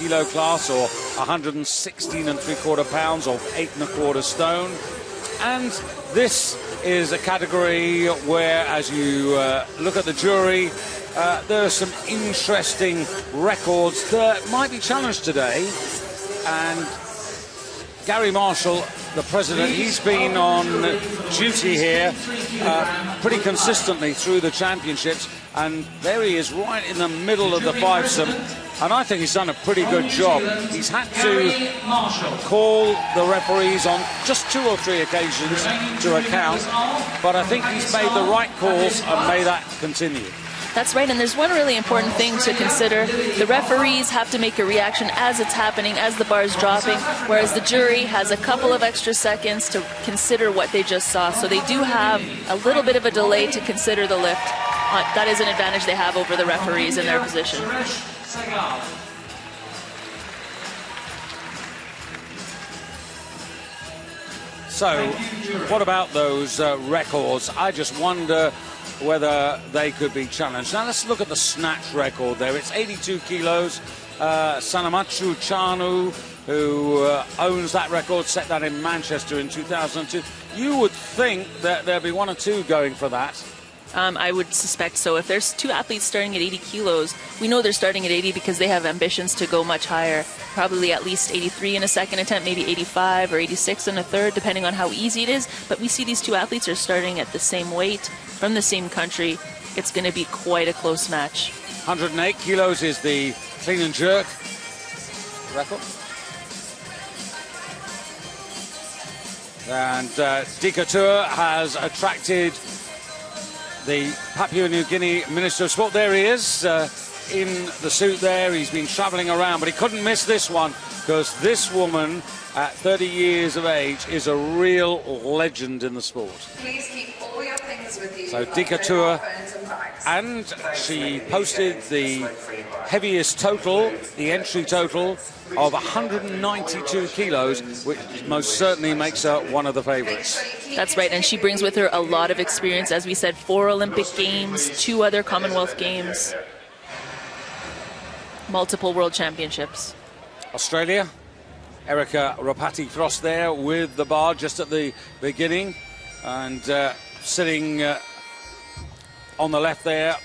kilo class, or 116 3/4 pounds, or 8 1/4 stone. And this is a category where, as you look at the jury, there are some interesting records that might be challenged today. And Gary Marshall, the president, he's been on duty here pretty consistently through the championships, and there he is right in the middle of the fivesome, and I think he's done a pretty good job. He's had to call the referees on just 2 or 3 occasions to account, but I think he's made the right calls and may that continue. That's right, and there's one really important thing to consider. The referees have to make a reaction as it's happening, as the bar is dropping, whereas the jury has a couple of extra seconds to consider what they just saw. So they do have a little bit of a delay to consider the lift. That is an advantage they have over the referees in their position. So, what about those records? I just wonder whether they could be challenged. Now let's look at the snatch record there. It's 82 kilos. Sanamachu Chanu, who owns that record, set that in Manchester in 2002. You would think that there'd be 1 or 2 going for that. I would suspect so. If there's 2 athletes starting at 80 kilos, we know they're starting at 80 because they have ambitions to go much higher. Probably at least 83 in a second attempt, maybe 85 or 86 in a third, depending on how easy it is. But we see these 2 athletes are starting at the same weight, from the same country. It's going to be quite a close match. 108 kilos is the clean and jerk record. And Dikatur has attracted the Papua New Guinea Minister of Sport. There he is in the suit there. He's been travelling around, but he couldn't miss this one, because this woman at 30 years of age is a real legend in the sport. Please keep all your things with you. So Dikatur, and she posted the heaviest total, the entry total of 192 kilos, which most certainly makes her one of the favourites. That's right, and she brings with her a lot of experience. As we said, 4 Olympic Games, 2 other Commonwealth Games, multiple World Championships. Australia, Erica Rapati-Frost there with the bar just at the beginning, and sitting on the left there,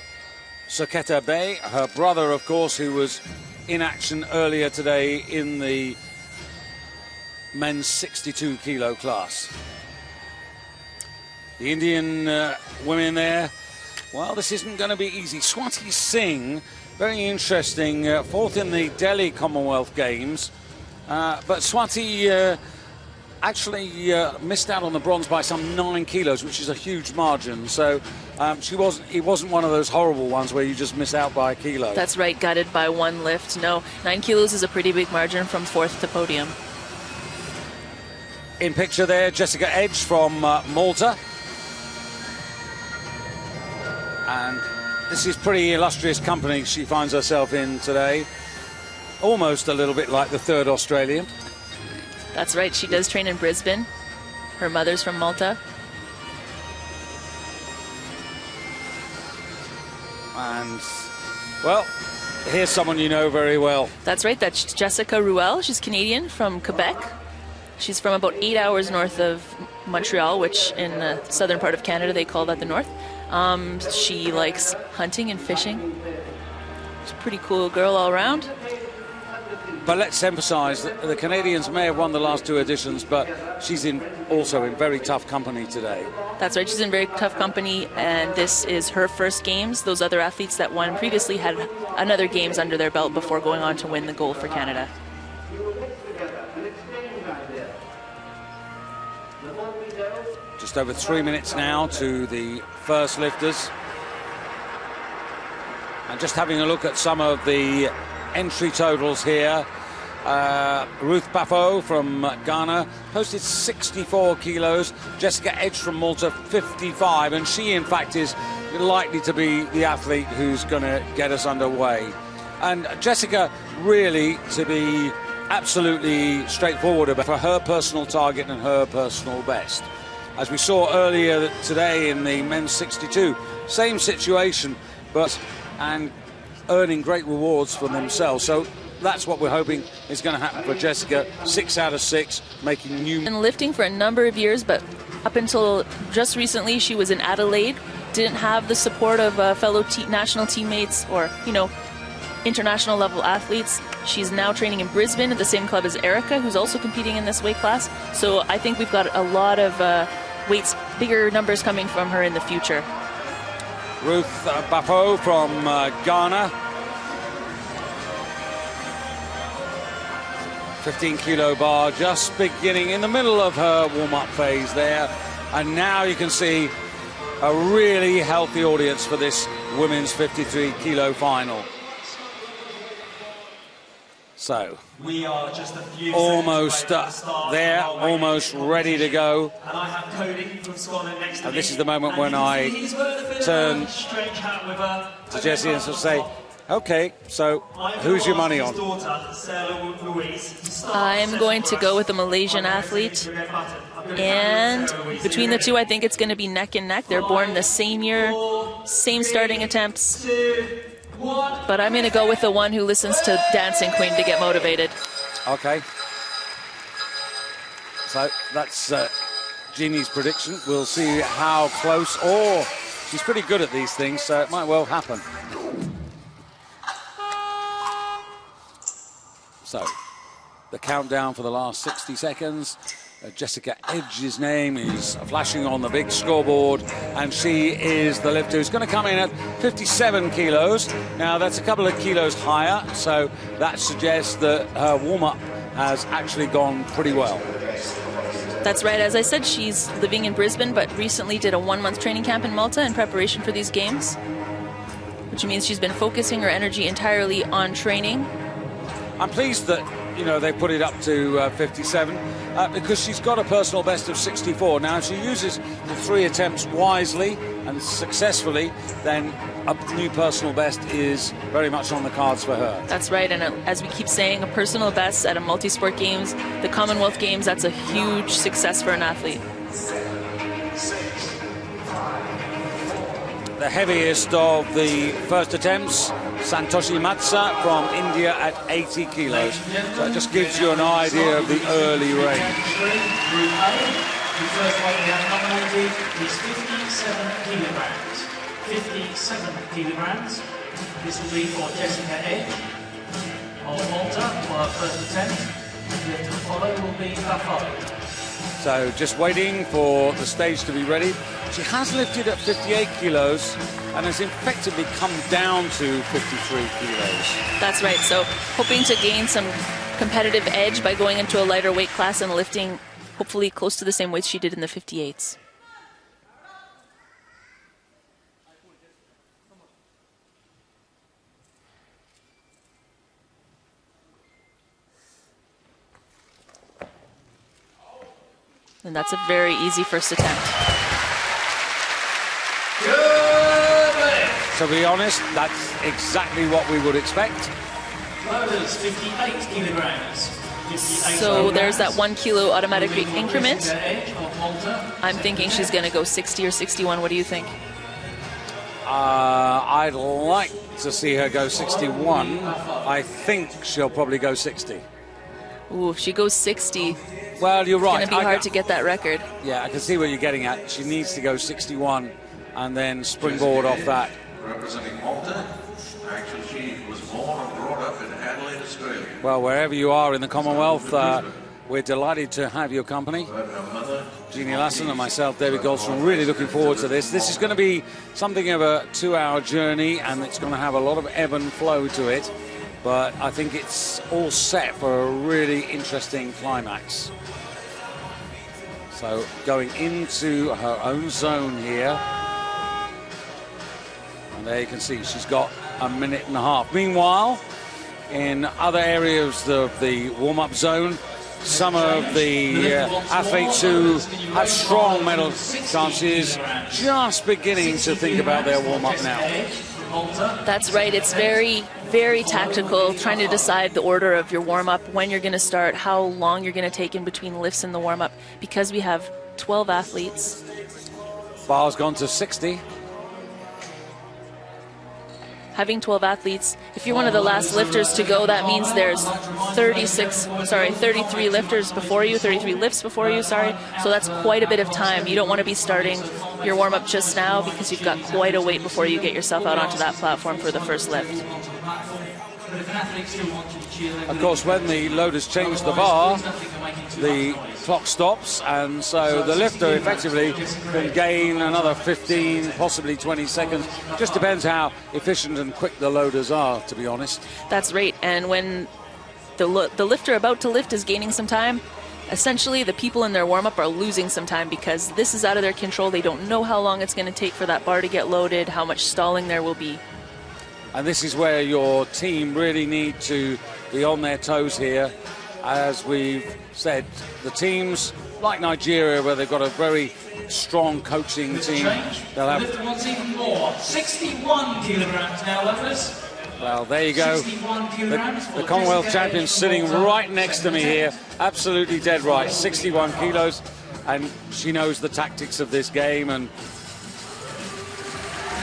Soketa Bay, her brother, of course, who was in action earlier today in the men's 62 kilo class. The Indian women there, well, this isn't going to be easy. Swati Singh, very interesting, 4th in the Delhi Commonwealth Games, but Swati actually missed out on the bronze by some 9 kilos, which is a huge margin. So it wasn't one of those horrible ones where you just miss out by a kilo. That's right, gutted by 1 lift. No, 9 kilos is a pretty big margin from 4th to podium. In picture there, Jessica Edge from Malta. And this is pretty illustrious company she finds herself in today. Almost a little bit like the 3rd Australian. That's right, she does train in Brisbane. Her mother's from Malta. And, well, here's someone you know very well. That's right, that's Jessica Ruel. She's Canadian from Quebec. She's from about 8 hours north of Montreal, which in the southern part of Canada they call that the north. She likes hunting and fishing. She's a pretty cool girl all around. But let's emphasize that the Canadians may have won the last 2 editions, but she's also in very tough company today. That's right, she's in very tough company, and this is her first games. Those other athletes that won previously had another games under their belt before going on to win the gold for Canada. Just over 3 minutes now to the first lifters. And just having a look at some of the entry totals here. Ruth Bafo from Ghana posted 64 kilos. Jessica Edge from Malta, 55. And she, in fact, is likely to be the athlete who's going to get us underway. And Jessica, really, to be absolutely straightforward about for her personal target and her personal best. As we saw earlier today in the men's 62, same situation, but and earning great rewards for themselves. So that's what we're hoping is going to happen for Jessica. 6 out of 6, making new... Been lifting for a number of years, but up until just recently, she was in Adelaide, didn't have the support of fellow national teammates or, you know, international level athletes. She's now training in Brisbane at the same club as Erica, who's also competing in this weight class. So I think we've got a lot of weights, bigger numbers coming from her in the future. Ruth Bafo from Ghana. 15-kilo bar, just beginning in the middle of her warm-up phase there. And now you can see a really healthy audience for this women's 53-kilo final. So, we are just a few almost there, almost ready to go. And I have Cody from Scotland next to me. And this is the moment when I turn to Jessie and say, okay, so who's your money on? I'm going to go with the Malaysian athlete. And between the two, I think it's going to be neck and neck. They're born the same year, same starting attempts. But I'm going to go with the one who listens to Dancing Queen to get motivated. Okay. So that's Jeannie's prediction. We'll see how close, or she's pretty good at these things, so it might well happen. So, the countdown for the last 60 seconds. Jessica Edge's name is flashing on the big scoreboard, and she is the lifter who's going to come in at 57 kilos. Now, that's a couple of kilos higher, so that suggests that her warm-up has actually gone pretty well. That's right. As I said, she's living in Brisbane, but recently did a 1-month training camp in Malta in preparation for these games, which means she's been focusing her energy entirely on training. I'm pleased that, you know, they put it up to 57 because she's got a personal best of 64. Now, if she uses the 3 attempts wisely and successfully, then a new personal best is very much on the cards for her. That's right, and as we keep saying, a personal best at a multi-sport games, the Commonwealth Games, that's a huge success for an athlete. The heaviest of the first attempts, Santoshi Matsa from India at 80 kilos. So it just gives you an idea of the early range. The first weight we have nominated is 57 kilograms. 57 kilograms. This will be for Jessica Edge of Malta for her first attempt. The lift to follow will be Buffalo. So just waiting for the stage to be ready. She has lifted at 58 kilos and has effectively come down to 53 kilos. That's right. So hoping to gain some competitive edge by going into a lighter weight class and lifting hopefully close to the same weights she did in the 58s. And that's a very easy first attempt. To be honest, that's exactly what we would expect. Loaders, 58 kilograms. 58 So kilograms. there's that 1 kilo automatic increment. I'm thinking she's going to go 60 or 61. What do you think? I'd like to see her go 61. I think she'll probably go 60. Ooh, if she goes 60, well, you're right. it's going to be hard to get that record. Yeah, I can see what you're getting at. She needs to go 61 and then springboard off that. Representing Malta, actually she was born and brought up in Adelaide, Australia. Well, wherever you are in the Commonwealth, we're delighted to have your company. Jeannie Lassen and myself, David Goldstrom, really looking forward to this. This is going to be something of a 2-hour journey, and it's going to have a lot of ebb and flow to it. But I think it's all set for a really interesting climax. So going into her own zone here. And there you can see she's got a minute and a half. Meanwhile, in other areas of the warm-up zone, some of the athletes who have strong medal chances just beginning to think about their warm-up now. That's right. It's very, very tactical, trying to decide the order of your warm-up, when you're going to start, how long you're going to take in between lifts and the warm-up, because we have 12 athletes. Bar's gone to 60. having 12 athletes, if you're one of the last lifters to go, that means there's 33 lifters before you, 33 lifts before you, sorry. So that's quite a bit of time. You don't want to be starting your warm-up just now because you've got quite a wait before you get yourself out onto that platform for the first lift. Of course, when the loaders change the bar, the clock stops, and so the lifter effectively can gain another 15, possibly 20 seconds. Just depends how efficient and quick the loaders are, to be honest. That's right. And when the lifter about to lift is gaining some time, essentially the people in their warm-up are losing some time because this is out of their control. They don't know how long it's going to take for that bar to get loaded, how much stalling there will be. And this is where your team really need to be on their toes here. As we've said, the teams like Nigeria, where they've got a very strong coaching team, they'll have... Lift wants even more. 61 kilograms now, lifters. Well, there you go. The Commonwealth champion sitting right next to me here. Absolutely dead right. 61 kilos. And she knows the tactics of this game. And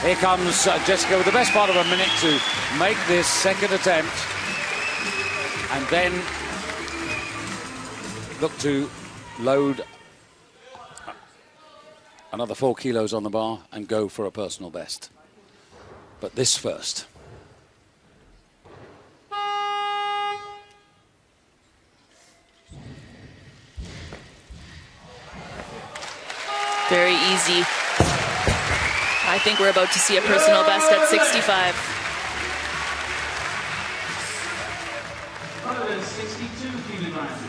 here comes Jessica with the best part of a minute to make this second attempt. And then look to load another 4 kilos on the bar and go for a personal best. But this first. Very easy. I think we're about to see a personal best at 65. 62 kilograms.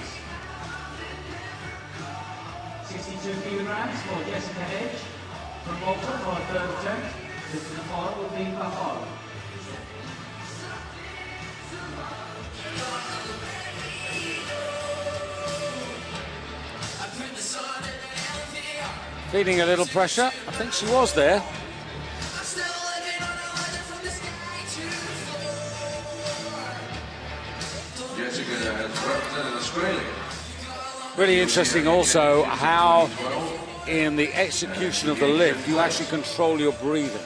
62 kilograms for Jessica Edge from Malta for a third attempt. This is the follow will be Buffalo. Feeling a little pressure. I think she was there. Jessica has represented Australia. Really interesting also how in the execution of the lift you actually control your breathing.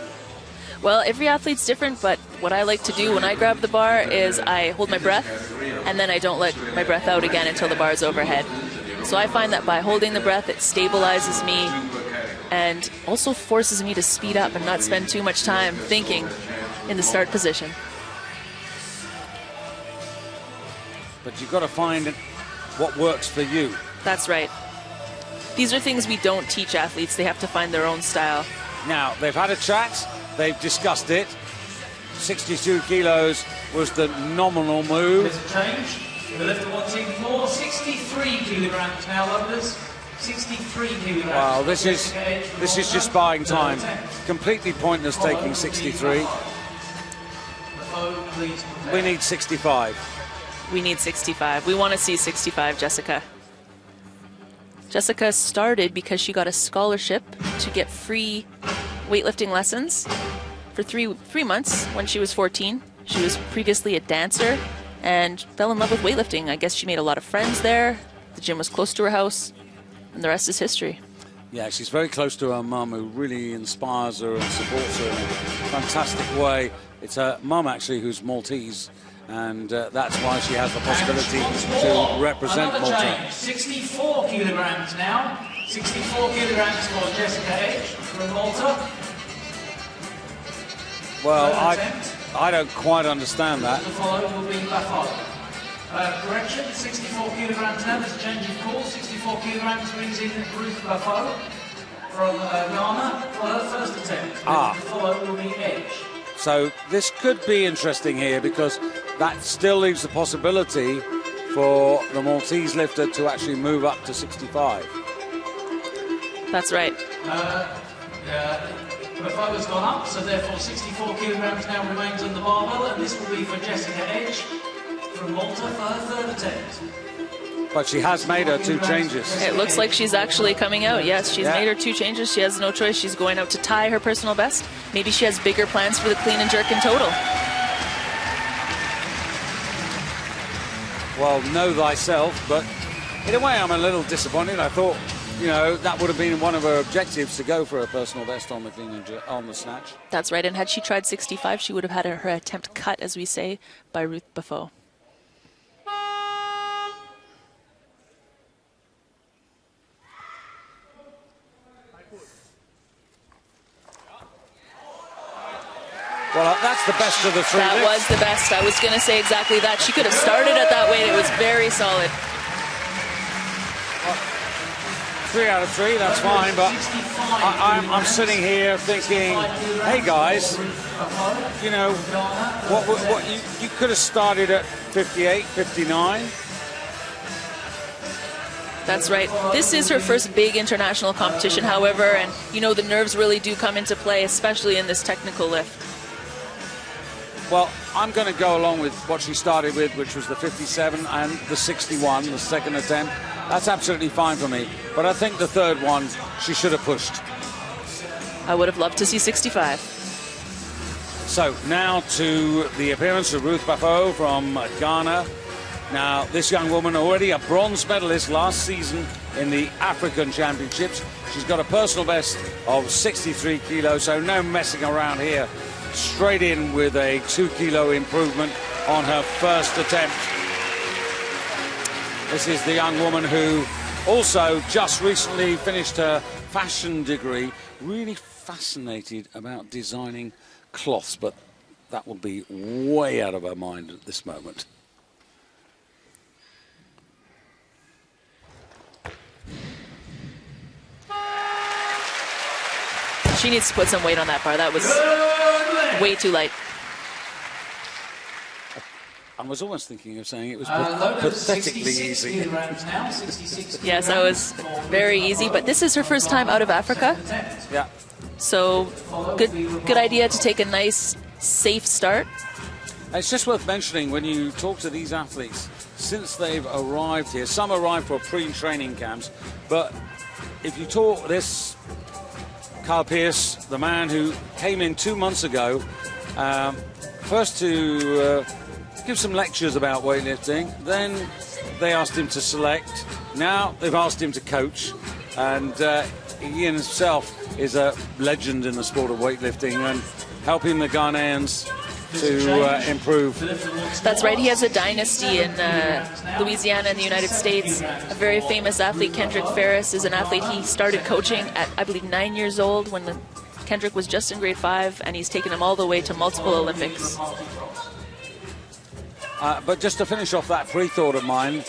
Well, every athlete's different, but what I like to do when I grab the bar is I hold my breath and then I don't let my breath out again until the bar is overhead. So I find that by holding the breath, it stabilizes me and also forces me to speed up and not spend too much time thinking in the start position. But you've got to find what works for you. That's right. These are things we don't teach athletes. They have to find their own style. Now, they've had a chat, they've discussed it. 62 kilos was the nominal move. There's a change. The lifter wants even more. 63 kilograms now, lovers. 63 kilograms. Wow, this is just buying time. Completely pointless taking 63. We need 65. We need 65. We want to see 65, Jessica. Jessica started because she got a scholarship to get free weightlifting lessons for three months when she was 14. She was previously a dancer and fell in love with weightlifting. I guess she made a lot of friends there. The gym was close to her house, and the rest is history. Yeah, she's very close to her mum, who really inspires her and supports her in a fantastic way. It's her mum, actually, who's Maltese, and that's why she has the possibility to represent Malta. 64 kilograms now. 64 kilograms for Jessica Edge from Malta. Well, I don't quite understand that. The follow will be Buffalo. Correction, 64 kilograms now. There's a change of course. 64 kilograms brings in Ruth Buffalo from Ghana for her first attempt. The follow will be Edge. So this could be interesting here because that still leaves the possibility for the Maltese lifter to actually move up to 65. That's right. Buffalo's gone up, so therefore 64 kilograms now remains on the barbell, and this will be for Jessica Edge from Malta for her third attempt. But she has made her 2 changes. It looks like she's actually coming out. Yes, she's made her 2 changes. She has no choice. She's going out to tie her personal best. Maybe she has bigger plans for the clean and jerk in total. Well, know thyself, but in a way I'm a little disappointed. I thought, you know, that would have been one of her objectives, to go for a personal best on the clean and on the snatch. That's right, and had she tried 65, she would have had her attempt cut, as we say, by Ruth Buffo. Well, that's the best of the three. That was the best. I was going to say exactly that. She could have started at that weight. It was very solid. 3 out of 3, that's fine, but I'm sitting here thinking, hey guys, you know, what you could have started at 58, 59. That's right. This is her first big international competition, however, and you know the nerves really do come into play, especially in this technical lift. Well, I'm going to go along with what she started with, which was the 57 and the 61, the second attempt. That's absolutely fine for me. But I think the third one, she should have pushed. I would have loved to see 65. So now to the appearance of Ruth Buffo from Ghana. Now, this young woman, already a bronze medalist last season in the African Championships. She's got a personal best of 63 kilos, so no messing around here. Straight in with a 2 kilo improvement on her first attempt. This is the young woman who also just recently finished her fashion degree. Really fascinated about designing cloths, but that will be way out of her mind at this moment. She needs to put some weight on that bar. That was way too light. I was almost thinking of saying it was pathetically easy. Yes, that was very easy, but this is her first time out of Africa. Yeah. So good idea to take a nice, safe start. It's just worth mentioning when you talk to these athletes, since they've arrived here, some arrived for pre-training camps, but if you talk this, Carl Pierce, the man who came in 2 months ago, first to give some lectures about weightlifting, then they asked him to select, now they've asked him to coach, and he in himself is a legend in the sport of weightlifting and helping the Ghanaians to improve. That's right, he has a dynasty in Louisiana in the United States. A very famous athlete, Kendrick Ferris, is an athlete he started coaching at, I believe, 9 years old when Kendrick was just in grade 5, and he's taken him all the way to multiple Olympics. But just to finish off that pre-thought of mine,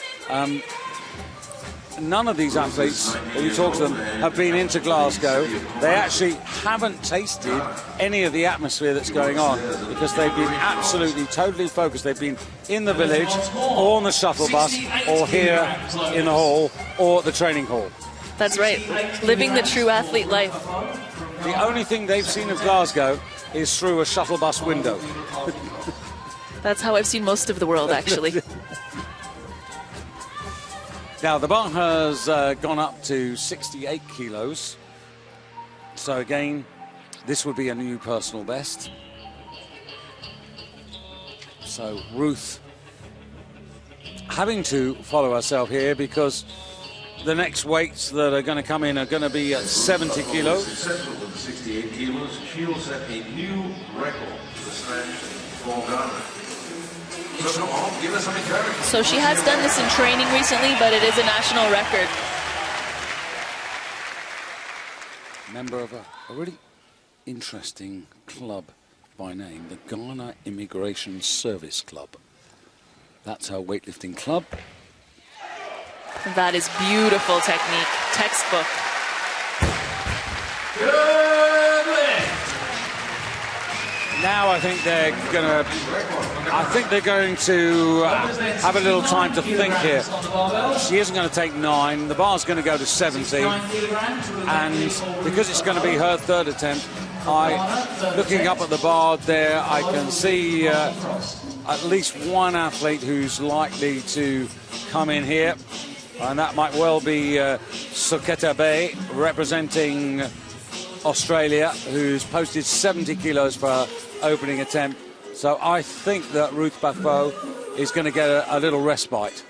none of these athletes, when you talk to them, have been into Glasgow. They actually haven't tasted any of the atmosphere that's going on because they've been absolutely, totally focused. They've been in the village, or on the shuttle bus, or here in the hall, or at the training hall. That's right, living the true athlete life. The only thing they've seen of Glasgow is through a shuttle bus window. That's how I've seen most of the world, actually. Now, the bar has gone up to 68 kilos. So, again, this would be a new personal best. So, Ruth having to follow herself here because the next weights that are going to come in are going to be at 70 kilos. Successful with the 68 kilos, she will set a new record for the snatch for Ghana. So come on, give us some encouragement. So she has done this in training recently, but it is a national record. Member of a really interesting club by name, the Ghana Immigration Service Club. That's her weightlifting club. That is beautiful technique, textbook. Good lift. Now I think they're going to have a little time to think here. She isn't going to take 9. The bar's going to go to 70, and because it's going to be her third attempt, looking up at the bar there, I can see at least one athlete who's likely to come in here, and that might well be Suketa Bay, representing Australia, who's posted 70 kilos for her opening attempt. So I think that Ruth Buffo is going to get a little respite.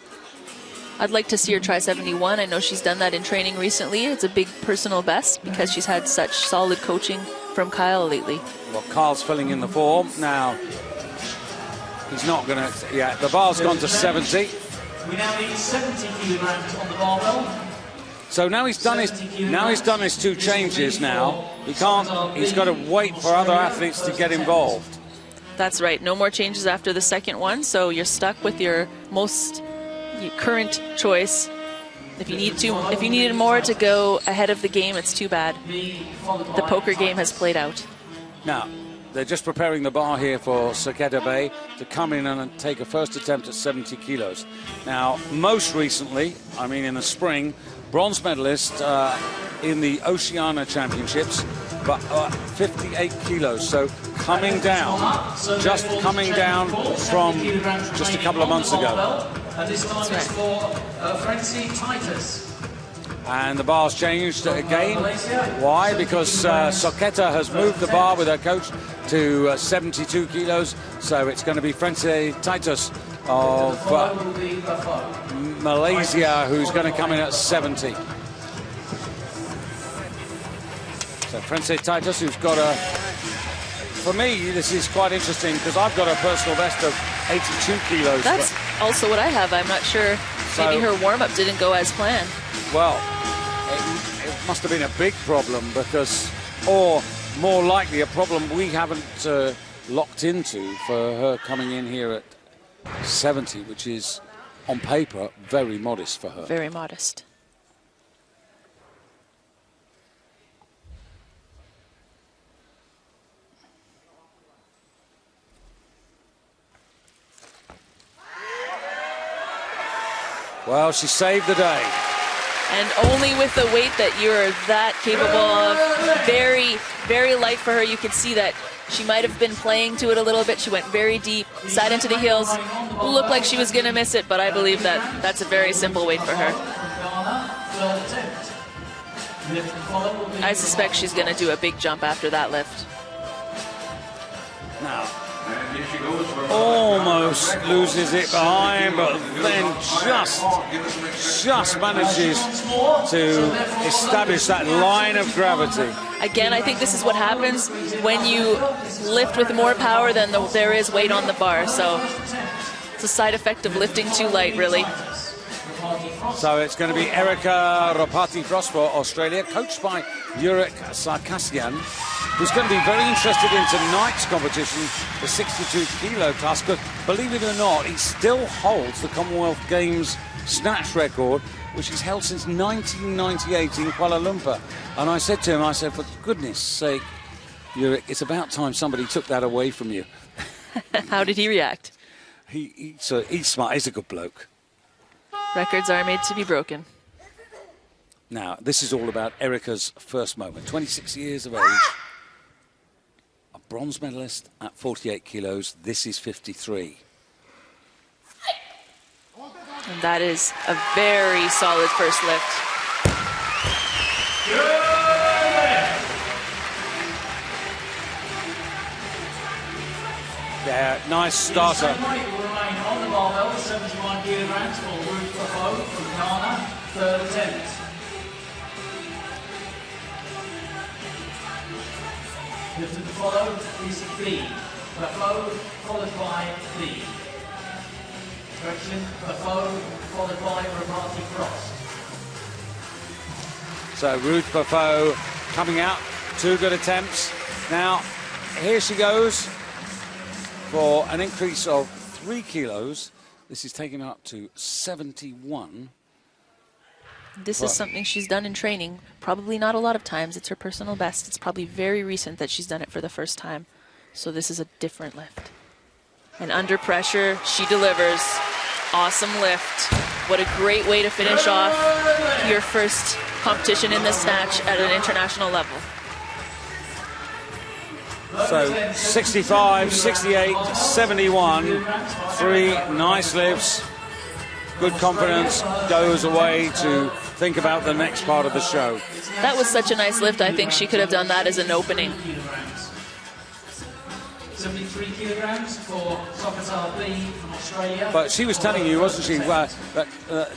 I'd like to see her try 71. I know she's done that in training recently. It's a big personal best because she's had such solid coaching from Kyle lately. Well, Kyle's filling in the form. Now, he's not going to... Yeah, the bar's gone to 70. We now need 70 kilograms on the barbell. So now he's done his 2 changes now. He's got to wait for other athletes to get involved. That's right. No more changes after the second one, so you're stuck with your current choice. If you needed more to go ahead of the game, it's too bad. The poker game has played out. Now, they're just preparing the bar here for Saketa Bay to come in and take a first attempt at 70 kilos. Now, most recently, I mean in the spring, bronze medalist in the Oceania Championships, but 58 kilos, so coming down from just a couple of months ago. And this time it's for Francie Titus. And the bar's changed again. Why? Because Saketa has moved the bar with her coach to 72 kilos, so it's going to be Francie Titus of Malaysia who's going to come in at 70. So Francie Titus, who's got a... For me, this is quite interesting because I've got a personal best of 82 kilos. That's also what I have. I'm not sure. Maybe her warm-up didn't go as planned. Well, it must have been a big problem because, or more likely a problem we haven't locked into for her coming in here at 70, which is, on paper, very modest for her. Very modest. Well, she saved the day. And only with the weight that you're that capable of. Very, very light for her. You could see that she might have been playing to it a little bit. She went very deep, side into the heels. Looked like she was going to miss it, but I believe that that's a very simple weight for her. I suspect she's going to do a big jump after that lift. Now, almost loses it behind, but then just manages to establish that line of gravity. Again, I think this is what happens when you lift with more power than there is weight on the bar. So it's a side effect of lifting too light, really. So it's going to be Erica Ropati-Frost for Australia, coached by Jurek Sarkassian, who's going to be very interested in tonight's competition, the 62-kilo class, because believe it or not, he still holds the Commonwealth Games snatch record, which is held since 1998 in Kuala Lumpur. And I said to him, for goodness sake, Jurek, it's about time somebody took that away from you. How did he react? He's smart, he's a good bloke. Records are made to be broken. Now, this is all about Erica's first moment. 26 years of age, a bronze medalist at 48 kilos. This is 53. And that is a very solid first lift. Yeah, nice starter. On the barbell, 71 kilograms for Ruth Buffo from Ghana, third attempt. Lifted to follow is B. Buffo followed by B. Correction, Buffo followed by Ropati Frost. So Ruth Buffo coming out, 2 good attempts. Now, here she goes for an increase of 3 kilos. This is taken up to 71. This is something she's done in training. Probably not a lot of times. It's her personal best. It's probably very recent that she's done it for the first time. So this is a different lift. And under pressure, she delivers. Awesome lift. What a great way to finish off your first competition in the snatch at an international level. So 65, 68, 71, 3 nice lifts. Good confidence goes away to think about the next part of the show. That was such a nice lift. I think she could have done that as an opening. 73 kilograms for Socratar B from Australia. But she was telling you, wasn't she, that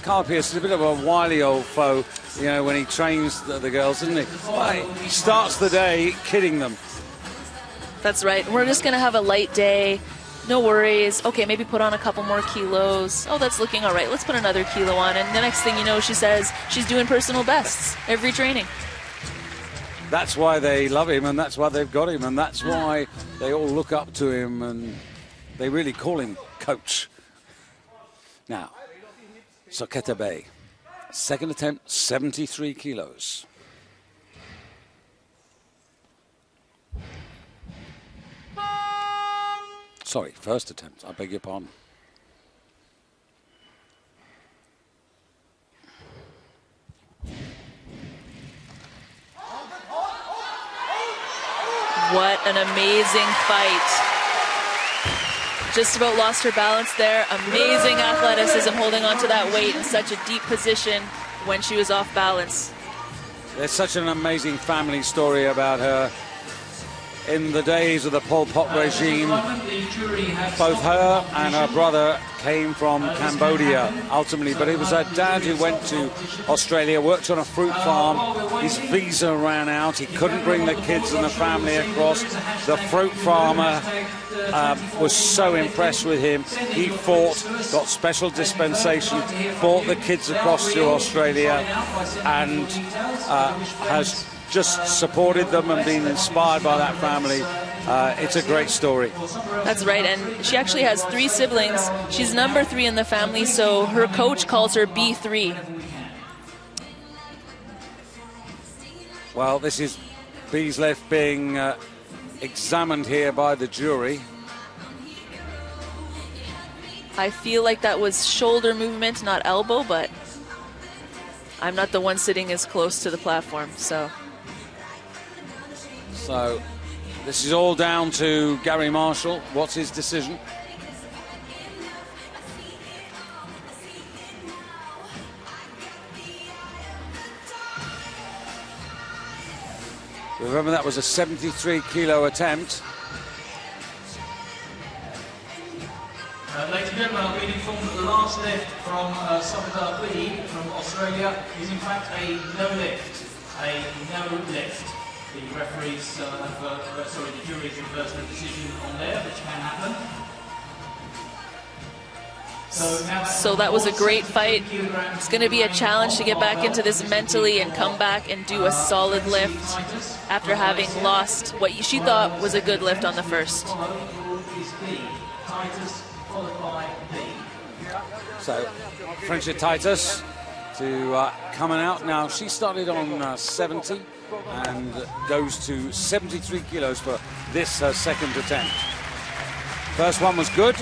Carl Pierce is a bit of a wily old foe, you know, when he trains the girls, isn't he? He starts the day kidding them. That's right. We're just going to have a light day. No worries. Okay, maybe put on a couple more kilos. Oh, that's looking all right. Let's put another kilo on. And the next thing you know, she says she's doing personal bests every training. That's why they love him, and that's why they've got him, and that's why they all look up to him, and they really call him coach. Now, Soketa Bay, second attempt, 73 kilos. Sorry, first attempt, I beg your pardon. What an amazing fight. Just about lost her balance there. Amazing athleticism holding on to that weight in such a deep position when she was off balance. There's such an amazing family story about her. In the days of the Pol Pot regime, both her and her brother came from Cambodia, ultimately. But it was her dad who went to Australia, worked on a fruit farm. His visa ran out. He couldn't bring the kids and the family across. The fruit farmer was so impressed with him. He fought, got special dispensation, brought the kids across to Australia, and has just supported them and been inspired by that family. It's a great story. That's right, and she actually has 3 siblings. She's number 3 in the family, so her coach calls her B3. Well, this is B's left being examined here by the jury. I feel like that was shoulder movement, not elbow, but I'm not the one sitting as close to the platform, so... So this is all down to Gary Marshall. What's his decision? Remember, that was a 73-kilo attempt. Ladies and gentlemen, I've been informed that the last lift from Socratar B from Australia is in fact a no lift. A no lift. The referees the jury's reversed the decision on there, which can happen. So that was a great fight. It's going to be a challenge to get back into this mentally and come back and do a solid lift after having lost what she thought was a good lift on the first. So French Titus to coming out. Now, she started on 70 and goes to 73 kilos for this, her second attempt. First one was good,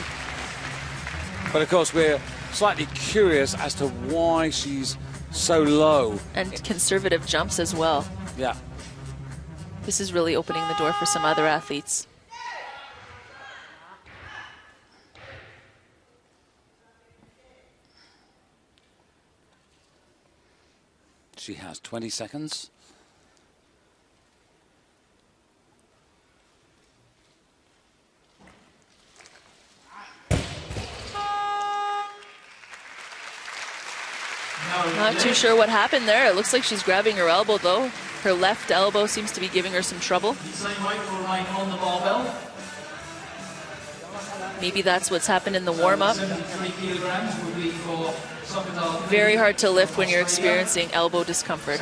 but of course we're slightly curious as to why she's so low. And conservative jumps as well. Yeah. This is really opening the door for some other athletes. She has 20 seconds. Not too sure what happened there. It looks like she's grabbing her elbow, though. Her left elbow seems to be giving her some trouble. Maybe that's what's happened in the warm-up. Very hard to lift when you're experiencing elbow discomfort.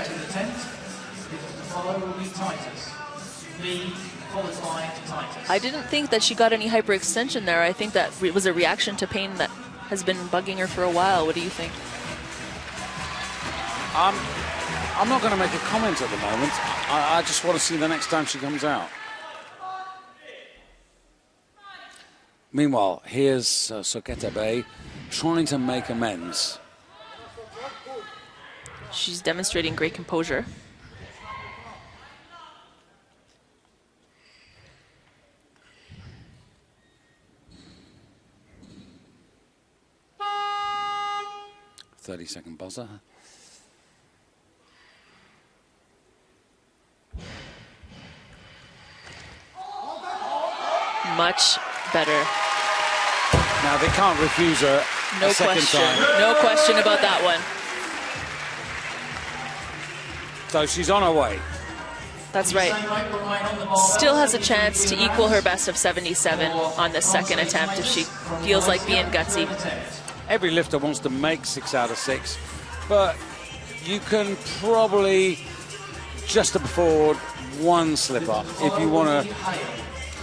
I didn't think that she got any hyperextension there. I think that it was a reaction to pain that has been bugging her for a while. What do you think? I'm not going to make a comment at the moment. I just want to see the next time she comes out. Meanwhile, here's Soketa Bay trying to make amends. She's demonstrating great composure. Thirty-second buzzer. much better. Now, they can't refuse her No a second question. time. No question about that one. So she's on her way. That's right. Still has a chance to equal her best of 77 on the second attempt if she feels like being gutsy. Every lifter wants to make 6 out of 6, but you can probably just afford one slip-up if you want to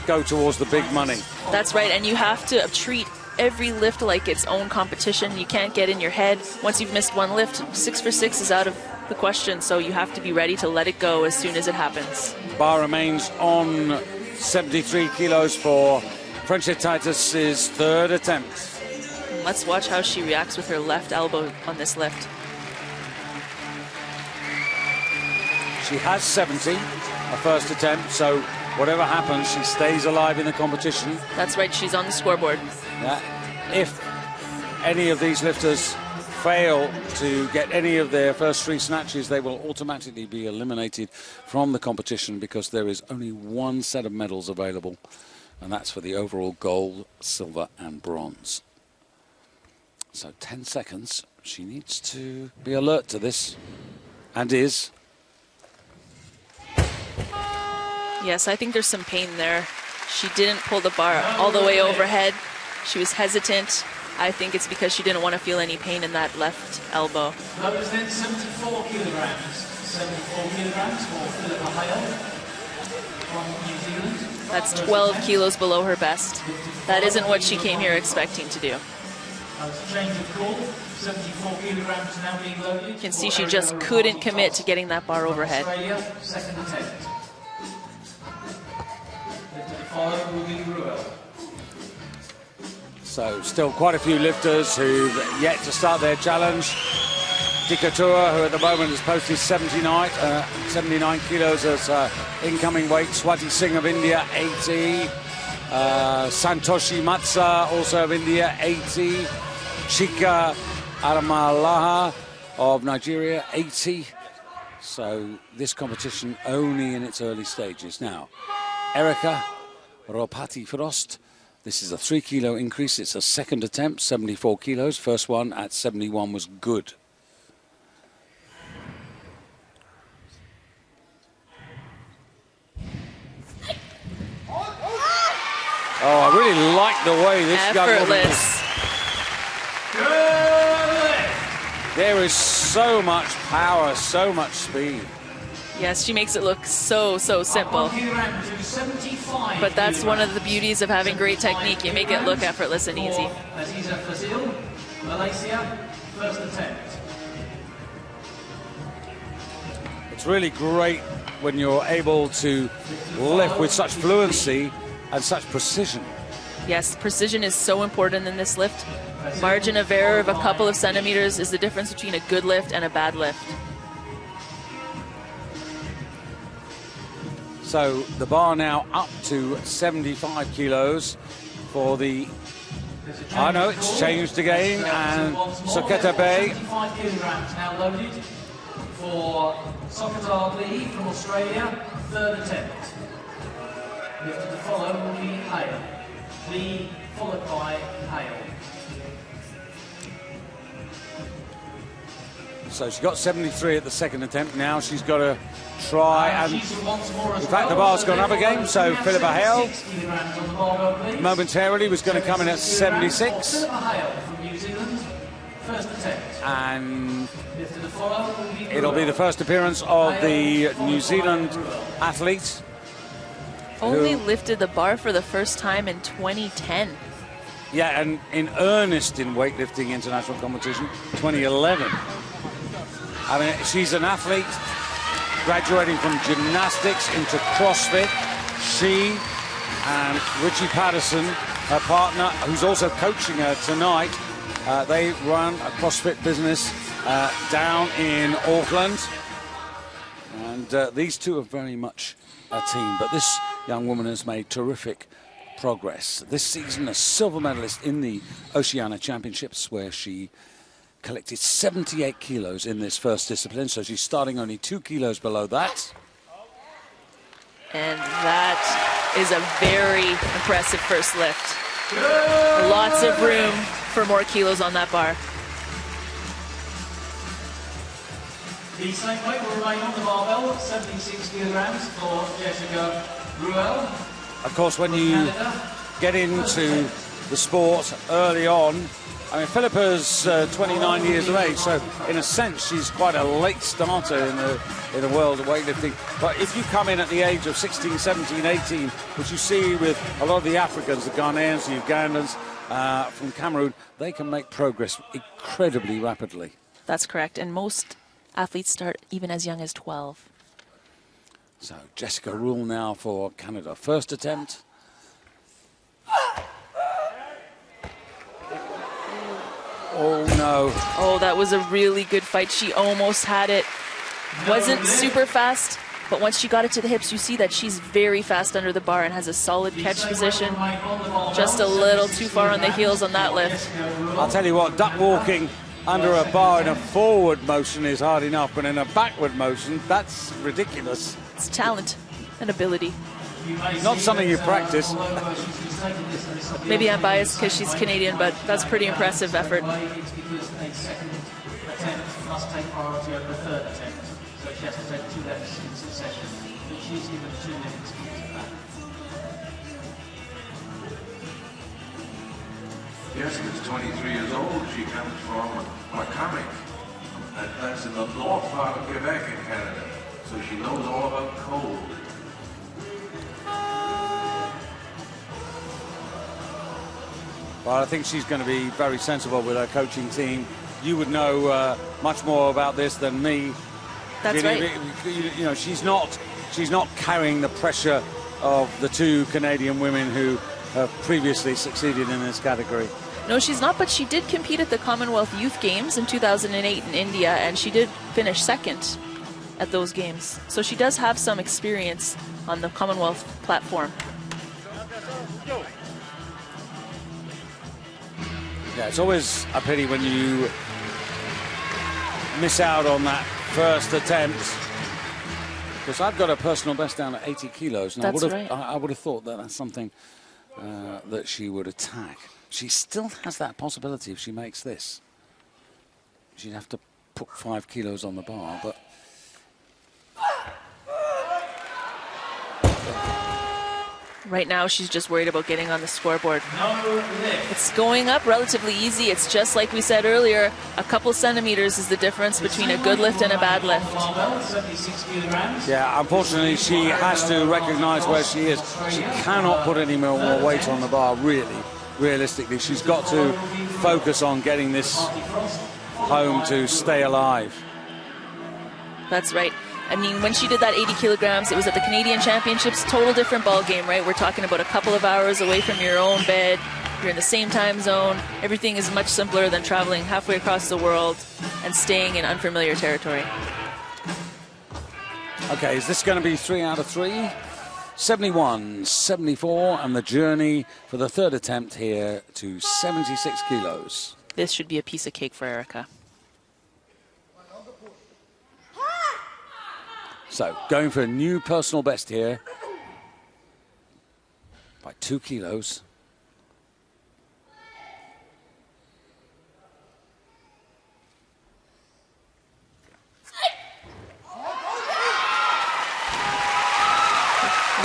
go towards the big money. That's right, and you have to treat every lift like its own competition. You can't get in your head. Once you've missed one lift, 6 for 6 is out of the question, so you have to be ready to let it go as soon as it happens. Bar remains on 73 kilos for French Titus's third attempt. Let's watch how she reacts with her left elbow on this lift. She has 70, her first attempt, so whatever happens, she stays alive in the competition. That's right, she's on the scoreboard. Yeah. If any of these lifters fail to get any of their first 3 snatches, they will automatically be eliminated from the competition because there is only one set of medals available, and that's for the overall gold, silver and bronze. So 10 seconds. She needs to be alert to this, and is. Yes, I think there's some pain there. She didn't pull the bar all the way overhead. She was hesitant. I think it's because she didn't want to feel any pain in that left elbow. That was then 74 kilograms. 74 kilograms for Philippa Hale from New Zealand. That's 12 kilos below her best. That isn't what she came here expecting to do. That's a change of call. 74 kilograms now being loaded. You can see she just couldn't commit to getting that bar overhead. Australia, second attempt. Lifted to follow will be Ruel. So still quite a few lifters who've yet to start their challenge. Dikatura, who at the moment has posted 79 kilos as incoming weight. Swati Singh of India, 80. Santoshi Matsa, also of India, 80. Chika Aramalaha of Nigeria, 80. So this competition only in its early stages. Now, Erica Ropati Frost. This is a 3 kilo increase. It's a second attempt, 74 kilos. First one at 71 was good. Oh, I really like the way this young woman Effortless. There is so much power, so much speed. Yes, she makes it look so simple. But that's one of the beauties of having great technique. You make it look effortless and easy. Aziza Fazil, Malaysia, first attempt. It's really great when you're able to lift with such fluency and such precision. Yes, precision is so important in this lift. Margin of error of a couple of centimeters is the difference between a good lift and a bad lift. So the bar now up to 75 kilos for the... I know it's changed again, and Soketa Bay. 75 kilograms now loaded for Sokatar Lee from Australia, third attempt. Lifted to follow will be Hale. Lee followed by Hale. So she got 73 at the second attempt. Now she's got to try and... In fact, the bar's gone up again, so Philippa Hale momentarily was going to come in at 76. Philippa Hale from New Zealand, first attempt. And Lifted to follow will be it'll be the first appearance of the New Zealand athlete. Only lifted the bar for the first time in 2010. Yeah, and in earnest in weightlifting international competition, 2011. I mean, she's an athlete graduating from gymnastics into CrossFit. She and Richie Patterson, her partner, who's also coaching her tonight, they run a CrossFit business down in Auckland. And these two are very much a team. But this young woman has made terrific progress. This season, a silver medalist in the Oceania Championships, where she collected 78 kilos in this first discipline, so she's starting only 2 kilos below that. And that is a very impressive first lift. Lots of room for more kilos on that bar. The same weight will remain on the barbell, 76 kilograms for Jessica Ruel. Of course, when you get into the sport early on, I mean, Philippa's 29 years of age, so in a sense, she's quite a late starter in the world of weightlifting. But if you come in at the age of 16, 17, 18, which you see with a lot of the Africans, the Ghanaians, the Ugandans from Cameroon, they can make progress incredibly rapidly. That's correct, and most athletes start even as young as 12. So Jessica Ruel now for Canada. First attempt. Oh, no. Oh, that was a really good fight. She almost had it. Wasn't super fast, but once she got it to the hips, you see that she's very fast under the bar and has a solid catch position. Just a little too far on the heels on that lift. I'll tell you what, duck walking under a bar in a forward motion is hard enough, but in a backward motion, that's ridiculous. It's talent and ability. Not something you practice. Maybe I'm biased because she's Canadian, but that's pretty impressive effort. It's because a second attempt must take priority over the third attempt. So she has to take 2 lefts in succession. But she's given 2 minutes to do that. Jessica's 23 years old. She comes from Macamic. That's in the north part of Quebec in Canada. So she knows all about cold. Well, I think she's going to be very sensible with her coaching team. You would know much more about this than me. That's right. You know, she's not carrying the pressure of the 2 Canadian women who have previously succeeded in this category. No, she's not, but she did compete at the Commonwealth Youth Games in 2008 in India, and she did finish second at those games. So she does have some experience on the Commonwealth platform. Yeah, it's always a pity when you miss out on that first attempt. Because I've got a personal best down at 80 kilos. And That's I would have thought that that's something that she would attack. She still has that possibility if she makes this. She'd have to put 5 kilos on the bar, but... Right now, she's just worried about getting on the scoreboard. It's going up relatively easy. It's just like we said earlier, a couple centimeters is the difference between a good lift and a bad lift. Yeah, unfortunately, she has to recognize where she is. She cannot put any more weight on the bar, really, realistically. She's got to focus on getting this home to stay alive. That's right. I mean, when she did that 80 kilograms, it was at the Canadian Championships. Total different ball game, right? We're talking about a couple of hours away from your own bed. You're in the same time zone. Everything is much simpler than traveling halfway across the world and staying in unfamiliar territory. Okay, is this going to be 3 out of 3? 71, 74, and the journey for the third attempt here to 76 kilos. This should be a piece of cake for Erica. So, going for a new personal best here by 2 kilos.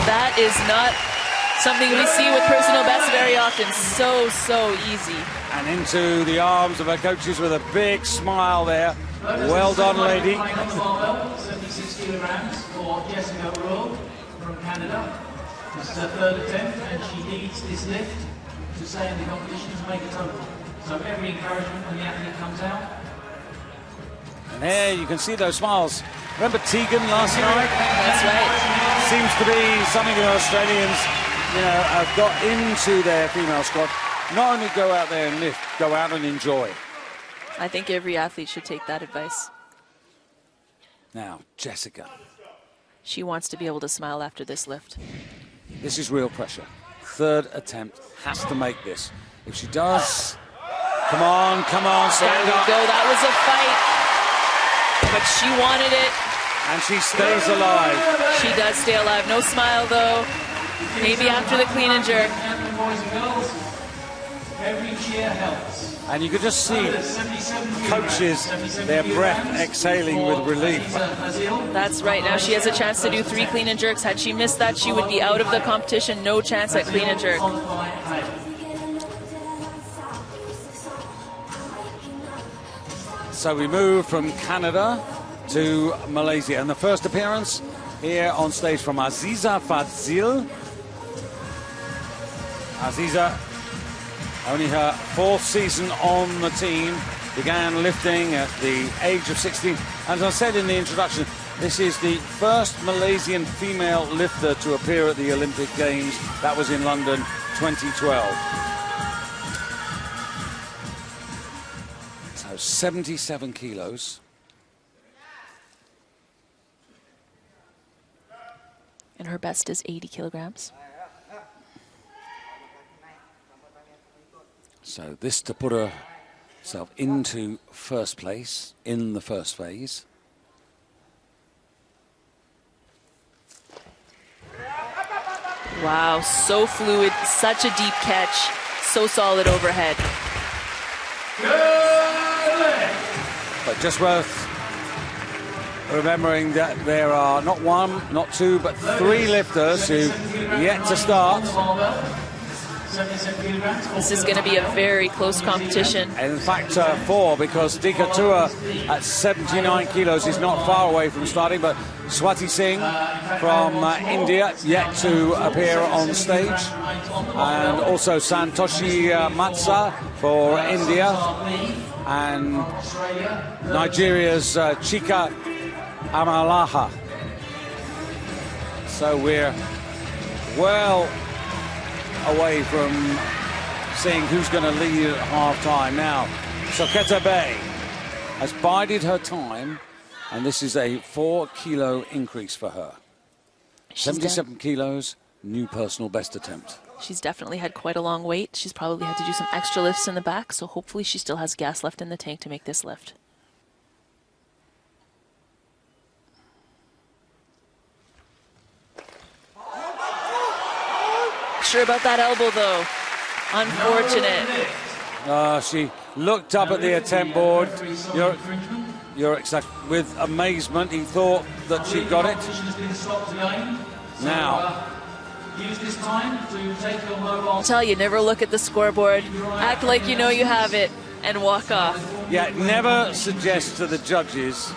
That is not something we see with personal best very often. So easy. And into the arms of her coaches with a big smile there. Well done, lady. 76 kilograms for Jessica Ruel from Canada. This is her third attempt, and she needs this lift to stay in the competition to make a total. So every encouragement when the athlete comes out. And there you can see those smiles. Remember Tegan last night? That's right. Seems to be something the Australians, you know, have got into their female squad. Not only go out there and lift, go out and enjoy. I think every athlete should take that advice. Now, Jessica. She wants to be able to smile after this lift. This is real pressure. Third attempt, has to make this. If she does, come on, stand up. There we go, that was a fight. But she wanted it. And she stays alive. She does stay alive. No smile, though. Maybe after the clean and jerk. Boys and girls, every cheer helps. And you could just see coaches, their breath exhaling with relief. That's right. Now she has a chance to do 3 clean and jerks. Had she missed that, she would be out of the competition. No chance at clean and jerk. So we move from Canada to Malaysia. And the first appearance here on stage from Aziza Fazil. Aziza, only her 4th season on the team, began lifting at the age of 16. As I said in the introduction, this is the first Malaysian female lifter to appear at the Olympic Games. That was in London 2012. So 77 kilos. And her best is 80 kilograms. So this to put herself into first place in the first phase. Wow, so fluid, such a deep catch, so solid overhead. But just worth remembering that there are not 1, not 2, but 3 lifters who yet to start. This is going to be a very close competition. And in fact, 4, because Dika Tua at 79 kilos is not far away from starting, but Swati Singh from India yet to appear on stage. And also Santoshi Matsa for India. And Nigeria's Chika Amalaha. So we're well away from seeing who's going to lead at half-time. Now, Soketa Bay has bided her time, and this is a 4-kilo increase for her. 77 kilos, new personal best attempt. She's definitely had quite a long wait. She's probably had to do some extra lifts in the back, so hopefully she still has gas left in the tank to make this lift. Sure about that elbow, though. Unfortunate. She looked up at the attempt board. You're with amazement. He thought that she got it. Now. Use this time to take your mobile. I tell you, never look at the scoreboard. Act like you know you have it and walk off. Yeah, never suggest to the judges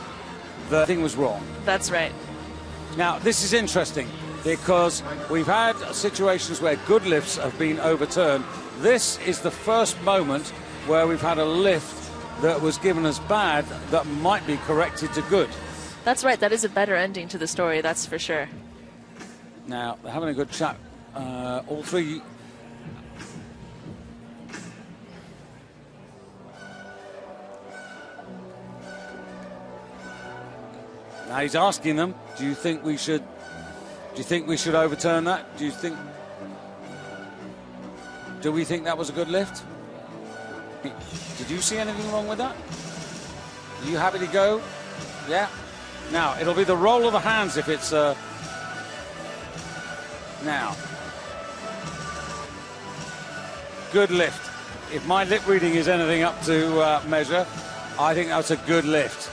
that the thing was wrong. That's right. Now, this is interesting, because we've had situations where good lifts have been overturned. This is the first moment where we've had a lift that was given as bad that might be corrected to good. That's right. That is a better ending to the story, that's for sure. Now, they're having a good chat. All 3. Now he's asking them, do you think we should overturn that? Do we think that was a good lift? Did you see anything wrong with that? Are you happy to go? Yeah. Now, it'll be the roll of the hands if it's now. Good lift. If my lip reading is anything up to measure, I think that's a good lift.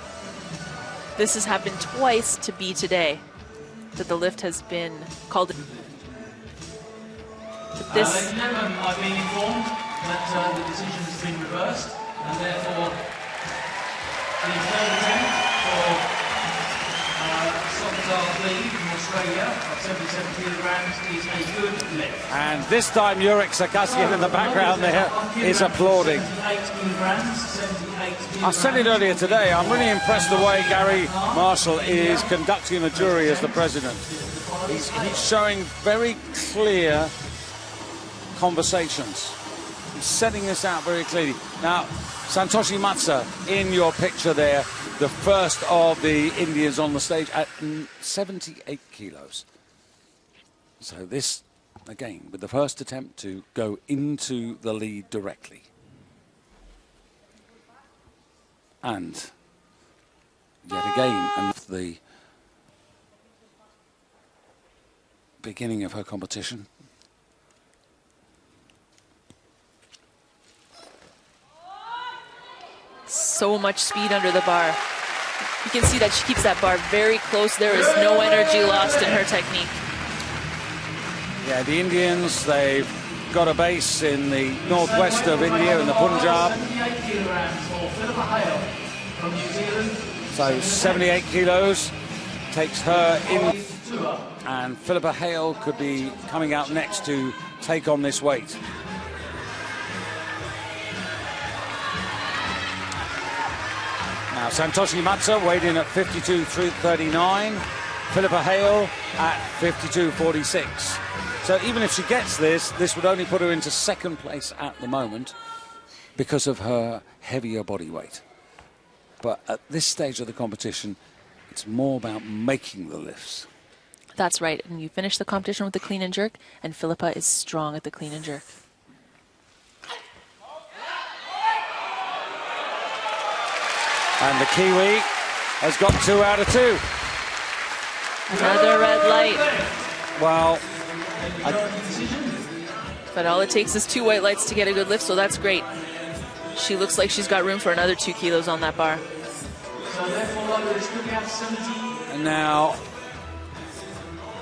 This has happened twice to be today, that the lift has been called. Ladies and gentlemen, I've been informed that the decision has been reversed, and therefore the third attempt for Soketa Lee from Australia at 77 kilograms is a good lift. And this time, Yurik Sarkisian in the background there is applauding. 78 kilograms, 78 kilograms. I said it earlier today, I'm really impressed the way Gary Marshall is conducting the jury as the president. He's showing very clear conversations. He's setting this out very clearly. Now, Santoshi Matsa in your picture there, the first of the Indians on the stage at 78 kilos. So this, again, with the first attempt to go into the lead directly. And yet again, and the beginning of her competition. So much speed under the bar. You can see that she keeps that bar very close. There is no energy lost in her technique. Yeah, the Indians, they've got a base in the northwest of India, in the Punjab. 78 kilograms for Philippa Hale from New Zealand. So 78 kilos takes her in. And Philippa Hale could be coming out next to take on this weight. Now, Santoshi Matsa weighed in at 52.39. Philippa Hale at 52.46. So even if she gets this would only put her into second place at the moment because of her heavier body weight. But at this stage of the competition, it's more about making the lifts. That's right. And you finish the competition with the clean and jerk, and Philippa is strong at the clean and jerk. And the Kiwi has got 2 out of 2. Another red light. Well, but all it takes is 2 white lights to get a good lift, so that's great. She looks like she's got room for another 2 kilos on that bar. And now...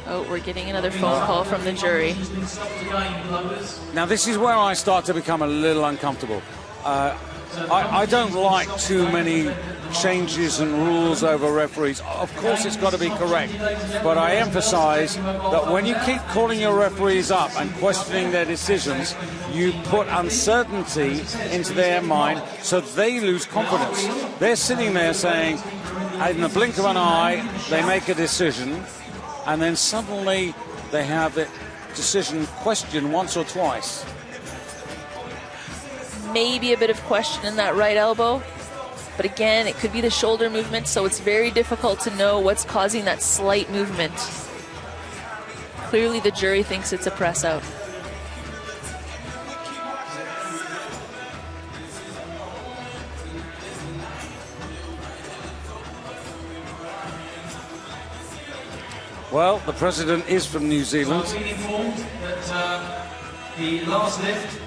Oh, we're getting another phone call from the jury. Now this is where I start to become a little uncomfortable. I don't like too many changes and rules over referees. Of course it's got to be correct, but I emphasize that when you keep calling your referees up and questioning their decisions, you put uncertainty into their mind so they lose confidence. They're sitting there saying, in the blink of an eye, they make a decision, and then suddenly they have the decision questioned once or twice. Maybe a bit of question in that right elbow, but again, it could be the shoulder movement, so it's very difficult to know what's causing that slight movement. Clearly the jury thinks it's a press out. Well, the president is from New Zealand. So I've been informed that the last lift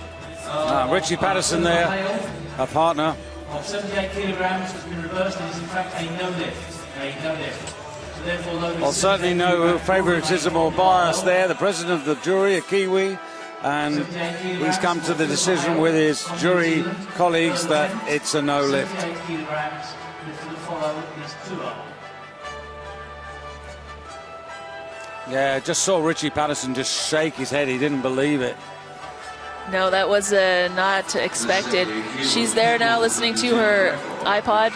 Richie Patterson there, her partner. of 78 kilograms has been reversed and is in fact a no lift. A no lift. So therefore, Well, certainly no favoritism or bias there. The president of the jury, a Kiwi, and he's come to the decision with his jury colleagues that it's a no lift. 78 kilograms. Lift to the follow is 2 up. Yeah, just saw Richie Patterson just shake his head. He didn't believe it. No, that was not expected. She's there now listening to her iPod.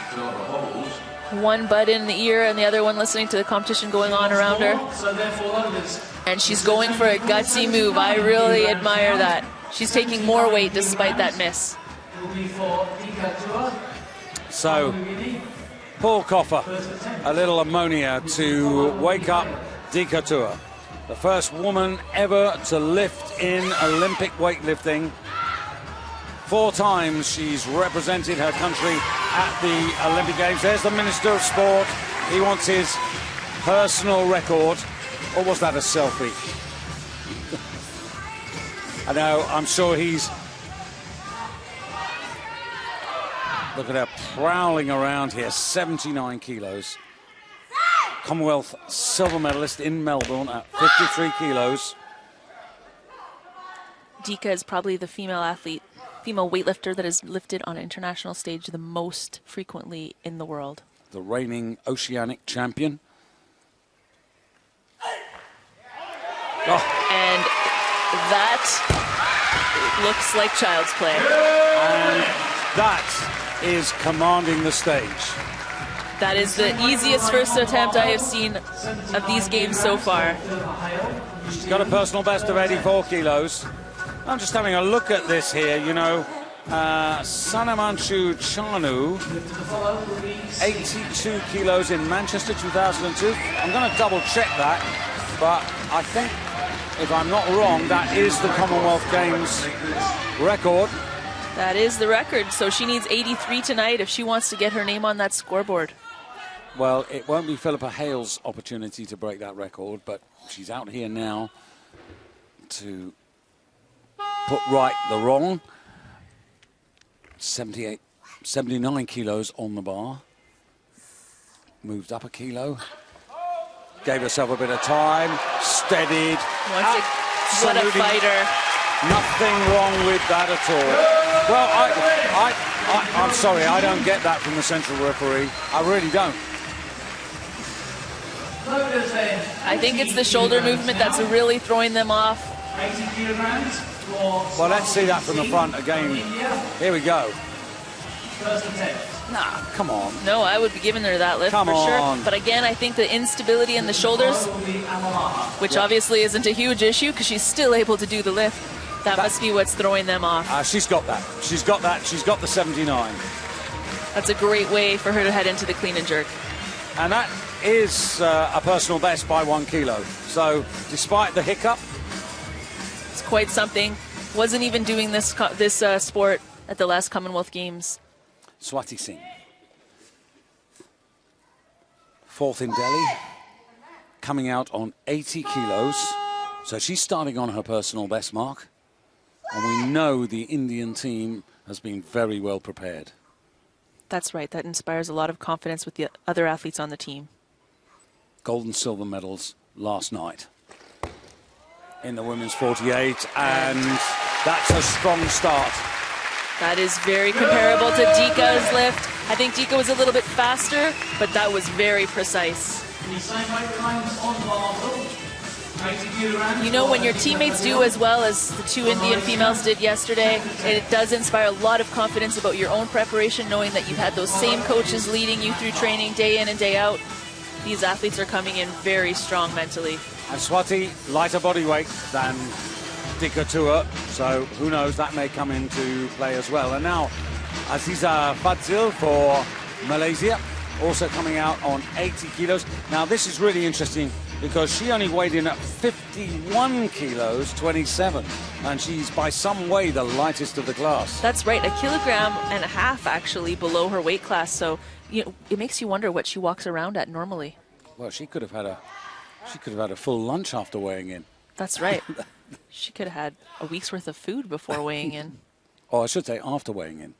One bud in the ear and the other one listening to the competition going on around her. And she's going for a gutsy move. I really admire that. She's taking more weight despite that miss. So, Paul Coffer, a little ammonia to wake up Dikatua, the first woman ever to lift in Olympic weightlifting. 4 times she's represented her country at the Olympic Games. There's the Minister of Sport. He wants his personal record. Or was that a selfie? I know, I'm sure he's... Look at her prowling around here, 79 kilos. Commonwealth silver medalist in Melbourne at 53 kilos. Dika is probably the female weightlifter that has lifted on an international stage the most frequently in the world. The reigning oceanic champion. Oh. And that looks like child's play. And that is commanding the stage. That is the easiest first attempt I have seen of these games so far. She's got a personal best of 84 kilos. I'm just having a look at this here, you know. Sanamanchu Chanu, 82 kilos in Manchester 2002. I'm going to double check that, but I think, if I'm not wrong, that is the Commonwealth Games record. That is the record, so she needs 83 tonight if she wants to get her name on that scoreboard. Well, it won't be Philippa Hale's opportunity to break that record, but she's out here now to put right the wrong. 79 kilos on the bar. Moved up a kilo. Gave herself a bit of time. Steadied. What a fighter. Nothing wrong with that at all. Well, I'm sorry, I don't get that from the central referee. I really don't. I think it's the shoulder movement that's really throwing them off. 80 kilograms. Well, let's see that from the front again. Here we go. First attempt. Nah, come on. No, I would be giving her that lift for sure. But again, I think the instability in the shoulders, which obviously isn't a huge issue because she's still able to do the lift, that must be what's throwing them off. She's got that. She's got that. She's got the 79. That's a great way for her to head into the clean and jerk. And that is a personal best by 1 kilo. So despite the hiccup, it's quite something. Wasn't even doing this sport at the last Commonwealth Games. Swati Singh, 4th in Delhi, coming out on 80 kilos. So she's starting on her personal best mark. And we know the Indian team has been very well prepared. That's right. That inspires a lot of confidence with the other athletes on the team. Gold and silver medals last night in the women's 48. And that's a strong start. That is very comparable to Dika's lift. I think Dika was a little bit faster, but that was very precise. You know, when your teammates do as well as the 2 Indian females did yesterday, it does inspire a lot of confidence about your own preparation, knowing that you've had those same coaches leading you through training day in and day out. These athletes are coming in very strong mentally. And Swati, lighter body weight than Dika Tua, so who knows, that may come into play as well. And now Aziza Fadzil for Malaysia, also coming out on 80 kilos. Now this is really interesting because she only weighed in at 51 kilos, 27, and she's by some way the lightest of the class. That's right, 1.5 kilograms actually below her weight class, so you know, it makes you wonder what she walks around at normally. Well, she could have had a full lunch after weighing in. That's right. She could have had a week's worth of food before weighing in. Oh, I should say after weighing in.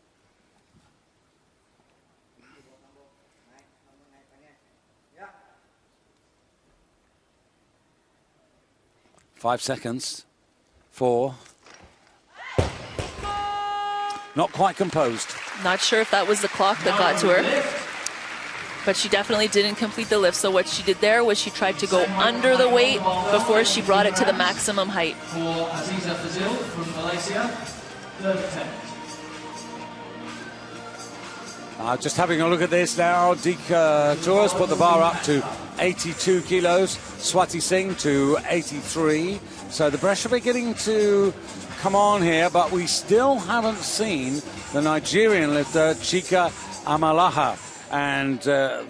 Five seconds. 4. Not quite composed. Not sure if that was the clock that got to her. But she definitely didn't complete the lift. So what she did there was she tried to go under the weight before she brought it to the maximum height. For Aziza Fadzil from Malaysia, 3rd attempt. Just having a look at this now. Dika Tours put the bar up to 82 kilos. Swati Singh to 83. So the pressure beginning to come on here, but we still haven't seen the Nigerian lifter, Chika Amalaha. And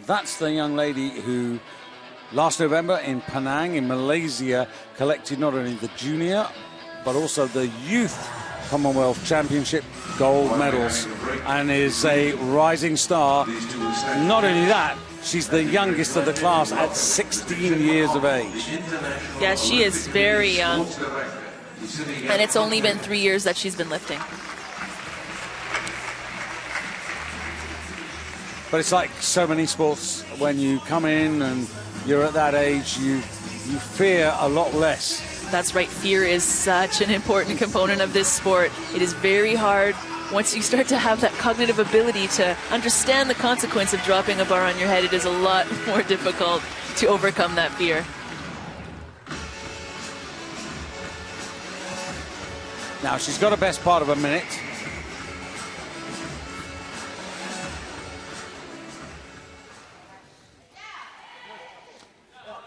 that's the young lady who last November in Penang in Malaysia collected not only the junior but also the youth Commonwealth Championship gold medals and is a rising star. Not only that, she's the youngest of the class at 16 years of age. Yeah, she is very young. And it's only been 3 years that she's been lifting. But it's like so many sports, when you come in and you're at that age, you fear a lot less. That's right. Fear is such an important component of this sport. It is very hard once you start to have that cognitive ability to understand the consequence of dropping a bar on your head. It is a lot more difficult to overcome that fear. Now, she's got a best part of a minute.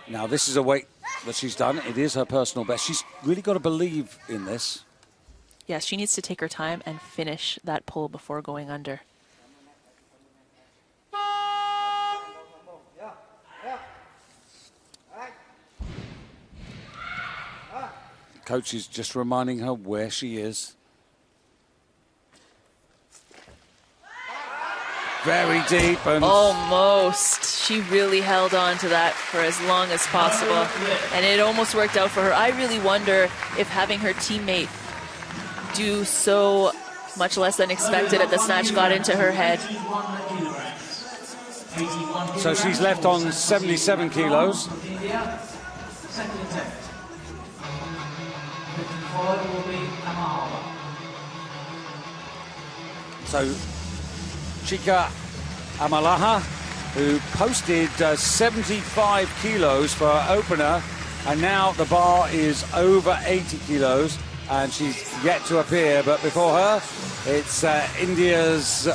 Now, this is a weight that she's done. It is her personal best. She's really got to believe in this. Yes, she needs to take her time and finish that pull before going under. Coach is just reminding her where she is. Very deep and almost. She really held on to that for as long as possible, and it almost worked out for her. I really wonder if having her teammate do so much less than expected at the snatch got into her head. So she's left on 77 kilos. Second attempt. 55 will be Amala. So Chika Amalaha, who posted 75 kilos for her opener, and now the bar is over 80 kilos, and she's yet to appear. But before her, it's India's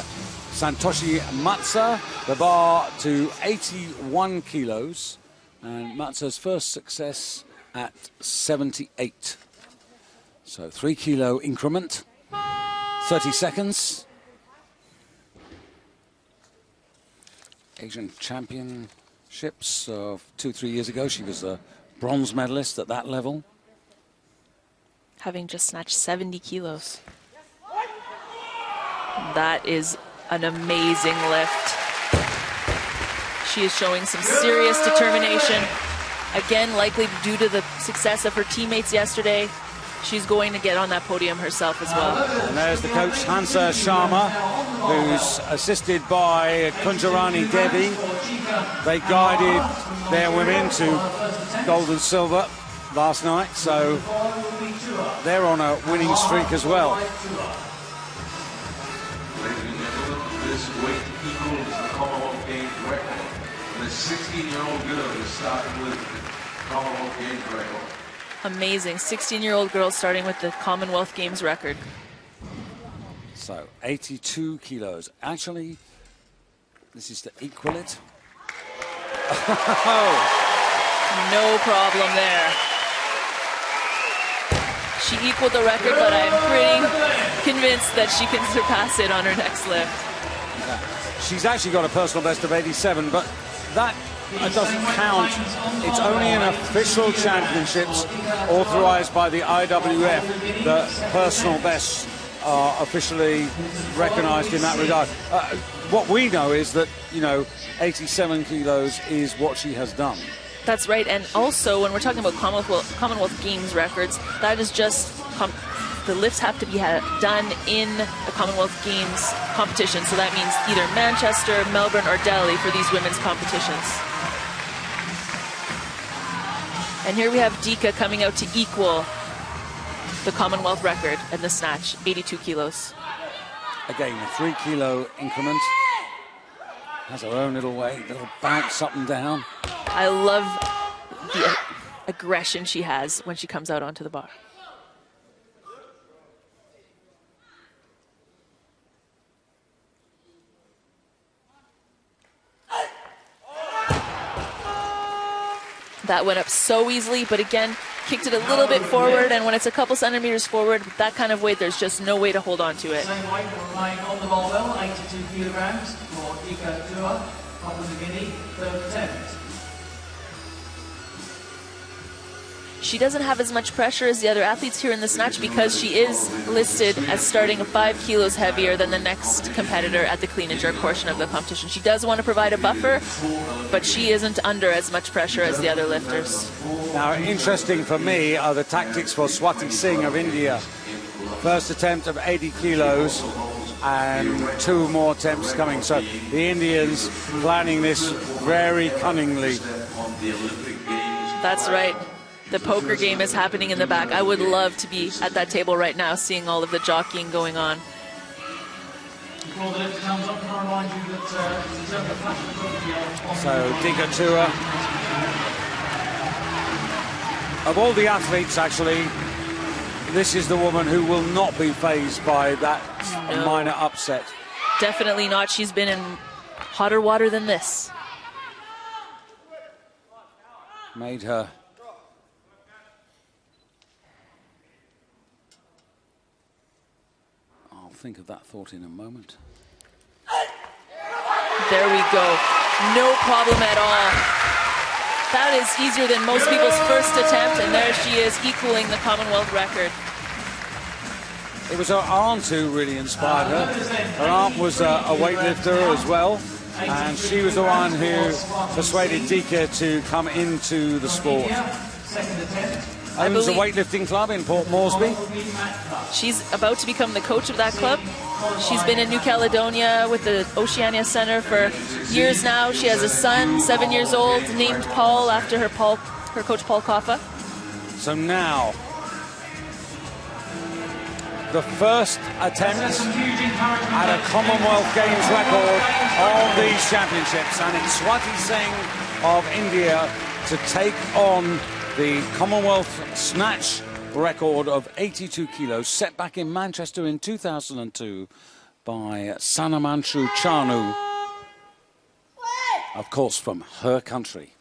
Santoshi Matsa, the bar to 81 kilos, and Matsa's first success at 78. So 3 kilo increment, 30 seconds. Asian Championships of 2-3 years ago, she was a bronze medalist at that level. Having just snatched 70 kilos. That is an amazing lift. She is showing some serious determination. Again, likely due to the success of her teammates yesterday, she's going to get on that podium herself as well. And there's the coach, Hansa Sharma, who's assisted by Kunjarani Devi. They guided their women to gold and silver last night, so they're on a winning streak as well. Ladies and gentlemen, this weight equals the Commonwealth Games record. And this 16-year-old girl is starting with the Commonwealth Games record. Amazing. 16-year-old girl starting with the Commonwealth Games record. So 82 kilos. Actually, this is to equal it. No problem there. She equaled the record, but I'm pretty convinced that she can surpass it on her next lift. She's actually got a personal best of 87, but that doesn't count. It's only in official championships authorized by the IWF that personal bests are officially recognized in that regard. What we know is that, 87 kilos is what she has done. That's right, and also when we're talking about Commonwealth Games records, that is just the lifts have to be done in a Commonwealth Games competition. So that means either Manchester, Melbourne, or Delhi for these women's competitions. And here we have Dika coming out to equal the Commonwealth record in the snatch, 82 kilos. Again, a 3 kilo increment. Has her own little bounce up and down. I love the aggression she has when she comes out onto the bar. That went up so easily, but again, kicked it a little bit forward, and when it's a couple centimeters forward, that kind of weight, there's just no way to hold on to it. Same weight, we're relying on the barbell, 82 kilograms for Dika Tua, Papua New Guinea, third attempt. She doesn't have as much pressure as the other athletes here in the snatch because she is listed as starting 5 kilos heavier than the next competitor at the clean and jerk portion of the competition. She does want to provide a buffer, but she isn't under as much pressure as the other lifters. Now, interesting for me are the tactics for Swati Singh of India. First attempt of 80 kilos and 2 more attempts coming. So the Indians planning this very cunningly. That's right. The poker game is happening in the back. I would love to be at that table right now seeing all of the jockeying going on. So Dika Tua, of all the athletes actually, this is the woman who will not be fazed by that minor upset. Definitely not. She's been in hotter water than this. Made her. I'll think of that thought in a moment. There we go. No problem at all. That is easier than most people's first attempt, and there she is equaling the Commonwealth record. It was her aunt who really inspired her. Her aunt was a weightlifter as well, And she was the one who persuaded Dika to come into the sport. Second attempt. Owns a weightlifting club in Port Moresby. She's about to become the coach of that club. She's been in New Caledonia with the Oceania Center for years now. She has a son, 7 years old, named Paul after her coach Paul Koffa. So now, the first attempt at a Commonwealth Games record of these championships, and it's Swati Singh of India to take on the Commonwealth Snatch record of 82 kilos, set back in Manchester in 2002 by Sanamanshu Chanu, of course from her country.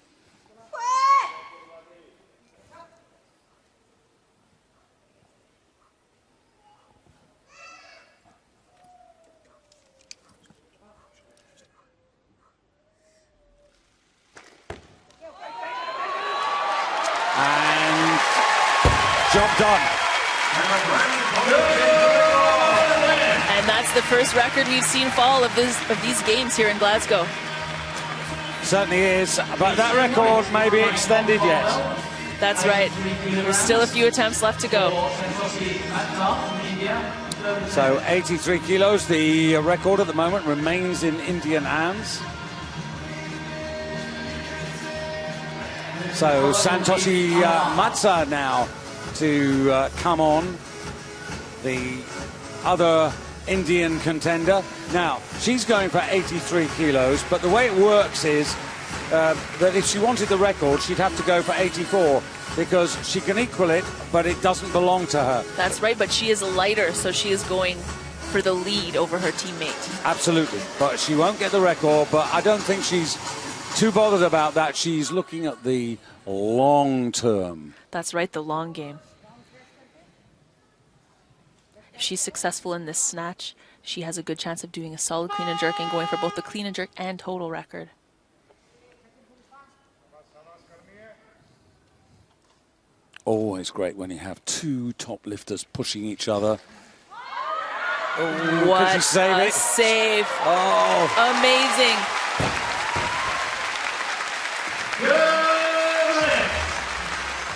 And job done. And that's the first record we've seen fall of these games here in Glasgow. Certainly is, but that record may be extended yet. That's right. There's still a few attempts left to go. So 83 kilos, the record at the moment remains in Indian hands. So Santoshi Matsa now to come on, the other Indian contender. Now, she's going for 83 kilos, but the way it works is that if she wanted the record, she'd have to go for 84, because she can equal it, but it doesn't belong to her. That's right, but she is lighter, so she is going for the lead over her teammate. Absolutely, but she won't get the record, but I don't think she's too bothered about that. She's looking at the long term. That's right, the long game. If she's successful in this snatch, she has a good chance of doing a solid clean and jerk and going for both the clean and jerk and total record. Always great when you have two top lifters pushing each other. Oh, what could she save a it? save. Oh. Amazing.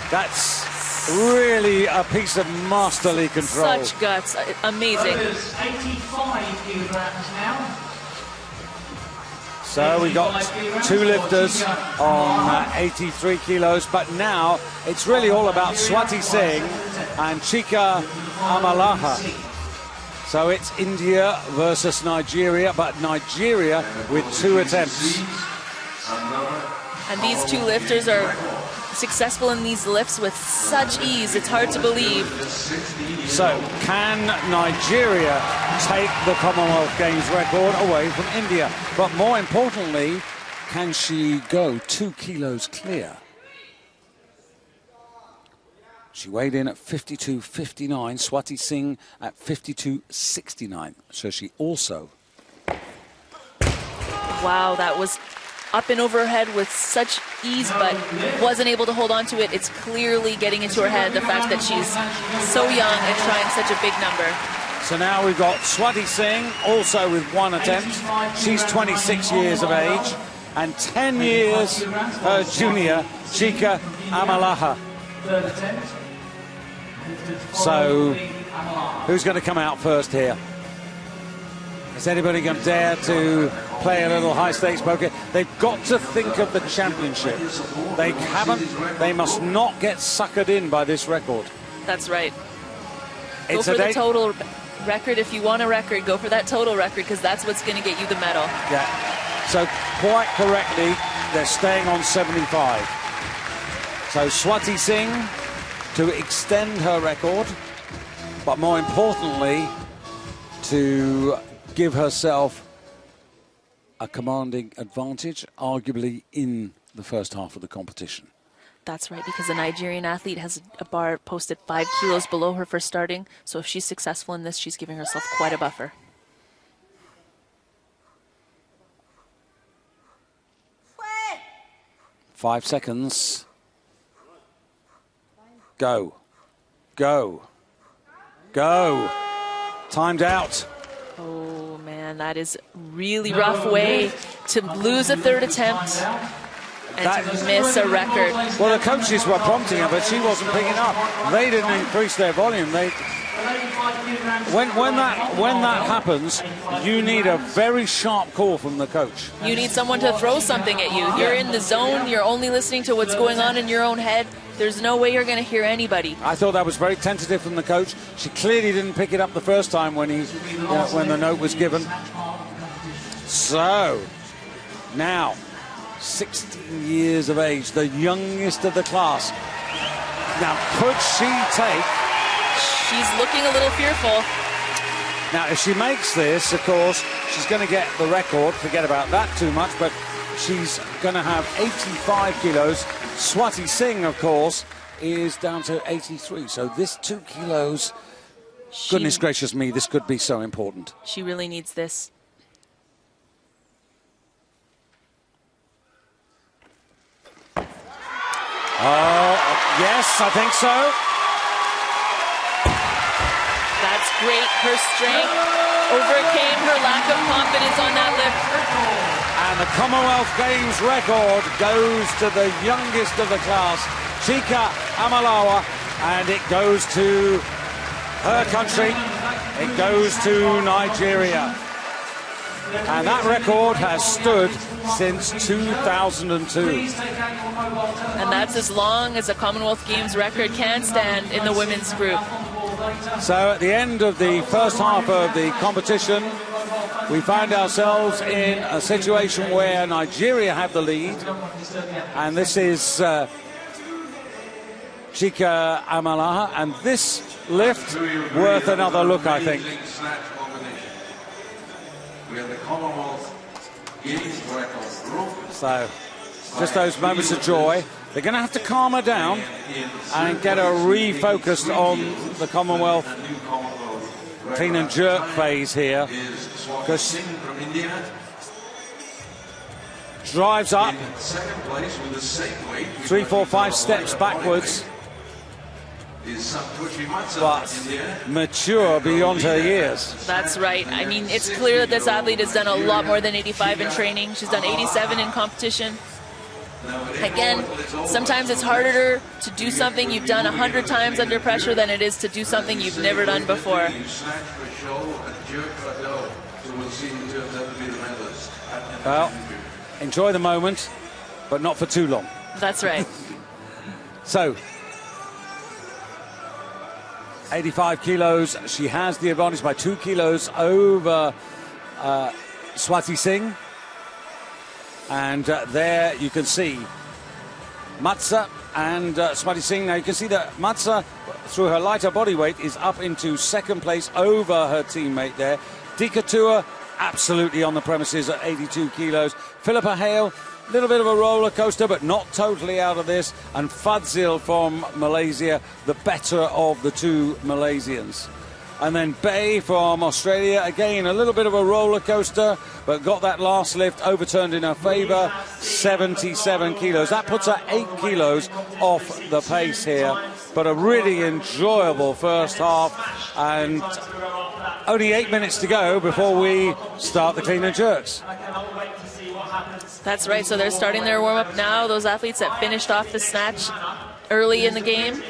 That's really a piece of masterly control. Such guts. Amazing. 85 kilograms now. So we got two lifters on 83 kilos, but now it's really all about Swati Singh and Chika Amalaha. So it's India versus Nigeria, but Nigeria with two attempts. And these two lifters are successful in these lifts with such ease, it's hard to believe. So can Nigeria take the Commonwealth Games record away from India? But more importantly, can she go 2 kilos clear? She weighed in at 52.59, Swati Singh at 52.69. So she also... Wow, that was up and over her head with such ease, but wasn't able to hold on to it. It's clearly getting into her head, the fact that she's so young and trying such a big number. So now we've got Swati Singh also with one attempt. She's 26 years of age, and 10 years her junior, Chika Amalaha. So who's going to come out first here? Is anybody going to dare to play a little high-stakes poker? They've got to think of the championship. They must not get suckered in by this record. That's right. Go for the total record. If you want a record, go for that total record, because that's what's going to get you the medal. Yeah. So quite correctly, they're staying on 75. So Swati Singh to extend her record, but more importantly, to give herself a commanding advantage, arguably in the first half of the competition. That's right, because the Nigerian athlete has a bar posted 5 kilos below her for starting, so if she's successful in this, she's giving herself quite a buffer. Five seconds. Go. Go. Go. Timed out. Oh, man. And that is really rough way to lose a third attempt and to miss a record. Well, the coaches were prompting her, but she wasn't picking up. They didn't increase their volume. When that happens, you need a very sharp call from the coach. You need someone to throw something at you. You're in the zone. You're only listening to what's going on in your own head. There's no way you're going to hear anybody. I thought that was very tentative from the coach. She clearly didn't pick it up the first time when when the note was given. So now, 16 years of age, the youngest of the class. Now, could she take? She's looking a little fearful. Now, if she makes this, of course, she's going to get the record. Forget about that too much, but she's going to have 85 kilos. Swati Singh, of course, is down to 83. So this 2 kilos, goodness gracious me, this could be so important. She really needs this. Oh, yes, I think so. That's great. Her strength overcame her lack of confidence on that lift. And the Commonwealth Games record goes to the youngest of the class, Chika Amalawa, and it goes to her country. It goes to Nigeria. And that record has stood since 2002. And that's as long as a Commonwealth Games record can stand in the women's group. So at the end of the first half of the competition, we find ourselves in a situation where Nigeria have the lead. And this is Chika Amalaha. And this lift worth another look, I think. So, just those moments of joy. They're going to have to calm her down and get her refocused on the Commonwealth clean and jerk phase here. Because drives up 3, 4, 5 steps backwards, but mature beyond her years. That's right. I mean, it's clear that this athlete has done a lot more than 85 in training. She's done 87 in competition. Again, sometimes it's harder to do something you've done 100 times under pressure than it is to do something you've never done before. Well, enjoy the moment, but not for too long. That's right. So, 85 kilos. She has the advantage by 2 kilos over Swati Singh. And there you can see Matza and Swati Singh. Now you can see that Matza, through her lighter body weight, is up into second place over her teammate there. Dikatua, absolutely on the premises at 82 kilos. Philippa Hale, a little bit of a roller coaster, but not totally out of this. And Fadzil from Malaysia, the better of the two Malaysians. And then Bay from Australia, again, a little bit of a roller coaster, but got that last lift overturned in her favour, 77 kilos. That puts her 8 kilos off the pace here, but a really enjoyable first half, and only 8 minutes to go before we start the clean and jerks. That's right, so they're starting their warm-up now, those athletes that finished off the snatch early in the game.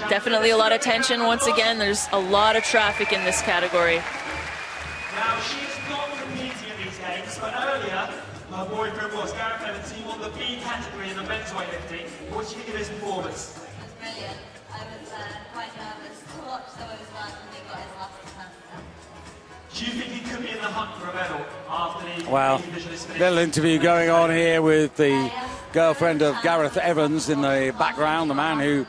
Definitely a lot of tension once again. There's a lot of traffic in this category. Now, she's not competing in these games, but earlier, her boyfriend was Gareth Evans. He won the B category in the men's weightlifting. What do you think of his performance? It was brilliant. I was quite nervous to watch some of his work when he got his last attempt. Do you think he could be in the hunt for a medal after the Well, division is finished? little interview going on here with the girlfriend of Gareth Evans in the background, the man who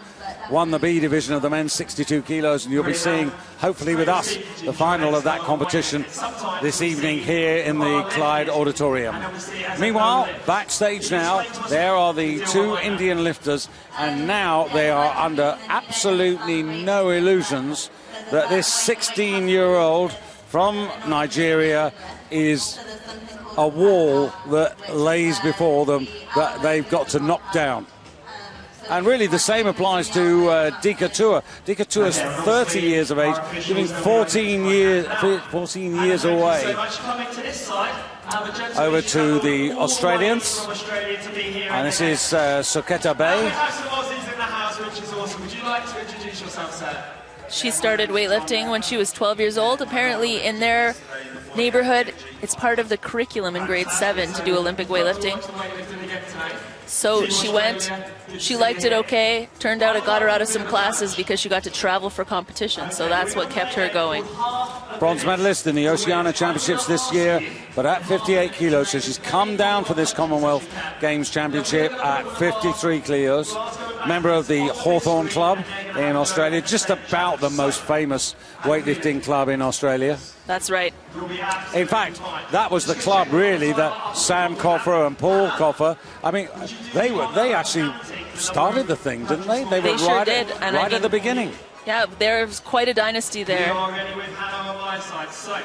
won the B division of the men's 62 kilos, and you'll be seeing, hopefully with us, the final of that competition this evening here in the Clyde Auditorium. Meanwhile, backstage now, there are the two Indian lifters, and now they are under absolutely no illusions that this 16-year-old from Nigeria is a wall that lays before them that they've got to knock down. And really the same applies to Dika Tua. Dika Tua is 30 years of age, giving 14 years away. Over to the Australians. And this is Soketa Bay. She started weightlifting when she was 12 years old. Apparently in their neighborhood, it's part of the curriculum in grade 7 to do Olympic weightlifting. So she went, she liked it okay. Turned out it got her out of some classes because she got to travel for competition. So that's what kept her going. Bronze medalist in the Oceania Championships this year, but at 58 kilos. So she's come down for this Commonwealth Games Championship at 53 kilos. Member of the Hawthorn Club in Australia, just about the most famous weightlifting club in Australia. That's right. In fact, that was the club really that Sam Coffer and Paul Coffer, I mean, they actually started the thing, didn't they? They were sure did. And right at the beginning. Yeah, there's quite a dynasty there. We are ready with Hannah on my side. So,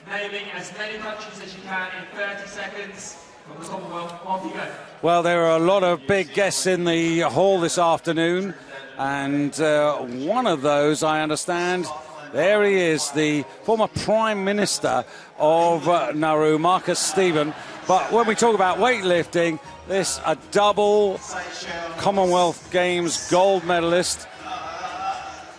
naming as many countries as you can in 30 seconds from the Commonwealth. Off you go. Well, there are a lot of big guests in the hall this afternoon, and one of those, I understand, there he is, the former Prime Minister of Nauru, Marcus Stephen. But when we talk about weightlifting, this a double Commonwealth Games gold medalist,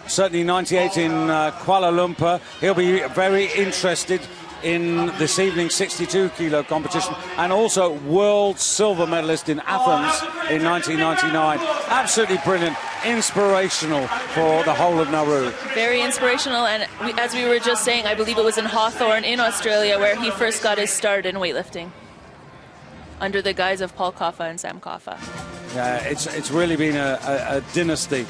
certainly 98 in Kuala Lumpur. He'll be very interested in this evening's 62-kilo competition, and also world silver medalist in Athens in 1999. Absolutely brilliant, inspirational for the whole of Nauru. Very inspirational, and as we were just saying, I believe it was in Hawthorn in Australia where he first got his start in weightlifting, under the guise of Paul Coffer and Sam Coffer. Yeah, it's really been a dynasty.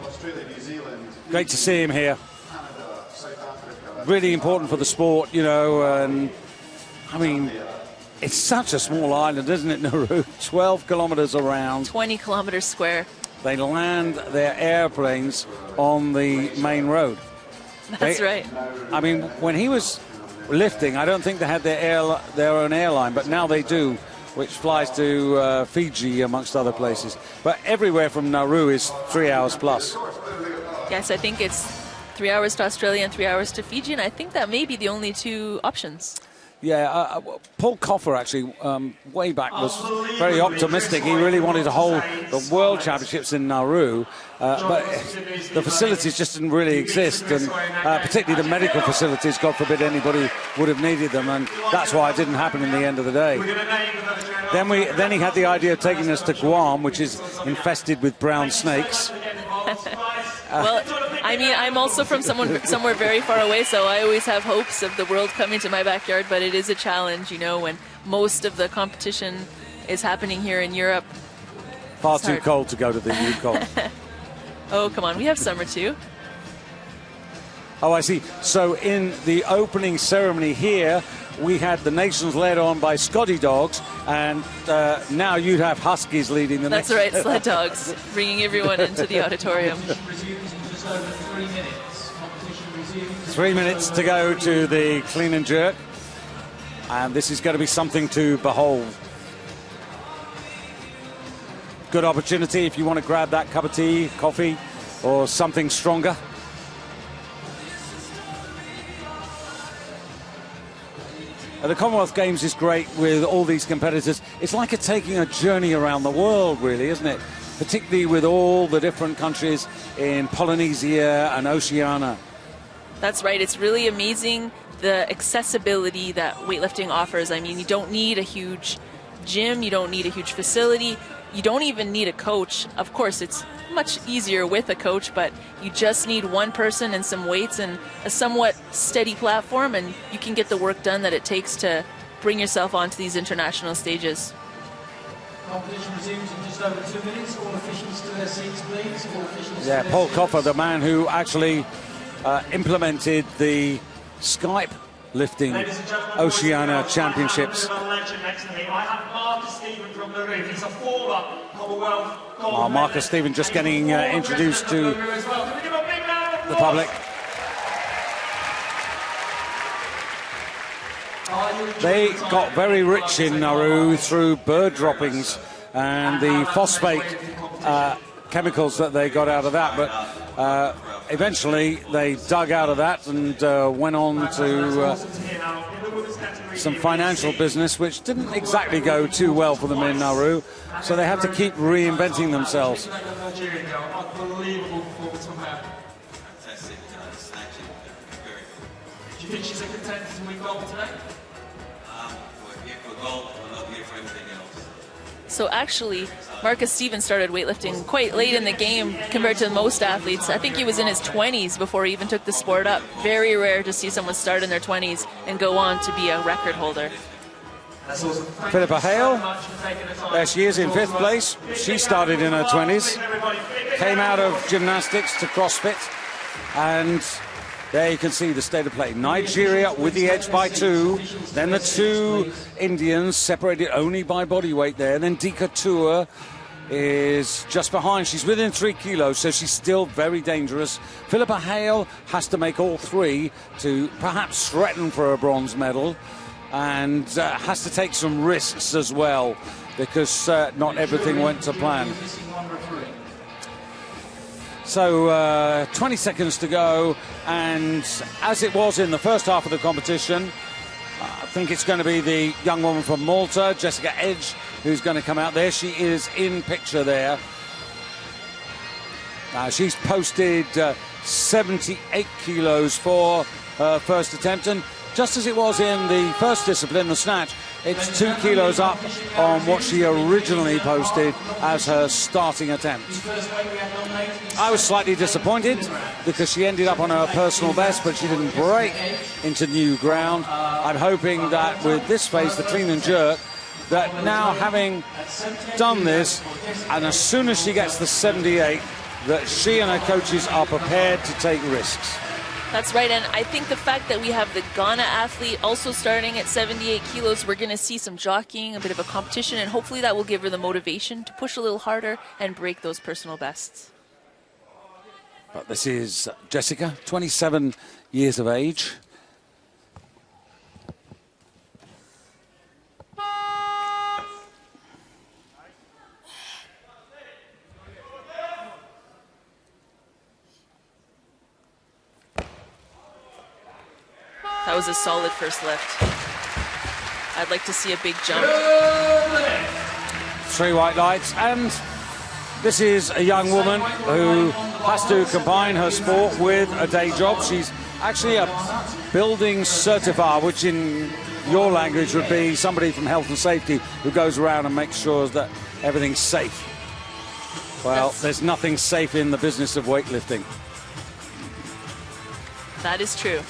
Australia, New Zealand. Great to see him here. Really important for the sport, you know, and I mean, it's such a small island, isn't it, Nauru? 12 kilometres around. 20 kilometres square. They land their airplanes on the main road. That's right. I mean, when he was lifting, I don't think they had their own airline, but now they do, which flies to Fiji, amongst other places. But everywhere from Nauru is 3 hours plus. Yes, I think it's 3 hours to Australia and 3 hours to Fiji, and I think that may be the only two options. Yeah, Paul Coffer actually, way back, was very optimistic. He really wanted to hold the World Championships in Nauru, but the facilities just didn't really exist, and particularly the medical facilities, God forbid anybody would have needed them, and that's why it didn't happen in the end of the day. Then he had the idea of taking us to Guam, which is infested with brown snakes. Well, I mean, I'm also from somewhere very far away, so I always have hopes of the world coming to my backyard, but it is a challenge, you know, when most of the competition is happening here in Europe. Far too cold to go to the Yukon. Oh, come on, we have summer too. Oh, I see. So in the opening ceremony here, we had the nations led on by Scotty dogs, and now you'd have Huskies leading the That's right, sled dogs, bringing everyone into the auditorium. 3 minutes to go to the clean and jerk, and this is going to be something to behold. Good opportunity if you want to grab that cup of tea, coffee, or something stronger. The Commonwealth Games is great with all these competitors. It's like taking a journey around the world, really, isn't it? Particularly with all the different countries in Polynesia and Oceania. That's right. It's really amazing the accessibility that weightlifting offers. I mean, you don't need a huge gym. You don't need a huge facility. You don't even need a coach. Of course, it's much easier with a coach, but you just need one person and some weights and a somewhat steady platform, and you can get the work done that it takes to bring yourself onto these international stages. Competition resumes in just over 2 minutes. All officials to their seats, please. All officials. Yeah, Paul Coffer, the man who actually implemented the Skype lifting Oceania Championships. I have Marcus Stephen from Nauru. He's a former Commonwealth gold Marcus Stephen just getting introduced to the public. They got very rich in Nauru through bird droppings and the phosphate chemicals that they got out of that. But eventually they dug out of that and went on to some financial business, which didn't exactly go too well for them in Nauru. So they had to keep reinventing themselves. Unbelievable performance from her. Fantastic snatching, very good. Do you think she's a contender to win gold today? We're here for gold, we're not here for anything else. So actually, Marcus Stevens started weightlifting quite late in the game compared to most athletes. I think he was in his 20s before he even took the sport up. Very rare to see someone start in their 20s and go on to be a record holder. That's awesome. Philippa Hale, Much for taking the time. there she is in 5th place. She started in her 20s, came out of gymnastics to CrossFit, and there you can see the state of play. Nigeria with the edge by 2, then the 2 Indians separated only by body weight there, then Dika Tour is just behind. She's within 3 kilos, so she's still very dangerous. Philippa Hale has to make all 3 to perhaps threaten for a bronze medal, and has to take some risks as well, because not everything went to plan. So 20 seconds to go, and as it was in the first half of the competition, I think it's going to be the young woman from Malta, Jessica Edge, who's going to come out there. She is in picture there. She's posted 78 kilos for her first attempt, and just as it was in the first discipline, the snatch, it's 2 kilos up on what she originally posted as her starting attempt. I was slightly disappointed because she ended up on her personal best, but she didn't break into new ground. I'm hoping that with this phase, the clean and jerk, that now having done this, and as soon as she gets the 78, that she and her coaches are prepared to take risks. That's right, and I think the fact that we have the Ghana athlete also starting at 78 kilos, we're going to see some jockeying, a bit of a competition, and hopefully that will give her the motivation to push a little harder and break those personal bests. But this is Jessica, 27 years of age. That was a solid first lift. I'd like to see a big jump. 3 white lights, and this is a young woman who has to combine her sport with a day job. She's actually a building certifier, which in your language would be somebody from health and safety who goes around and makes sure that everything's safe. Well, there's nothing safe in the business of weightlifting. That is true.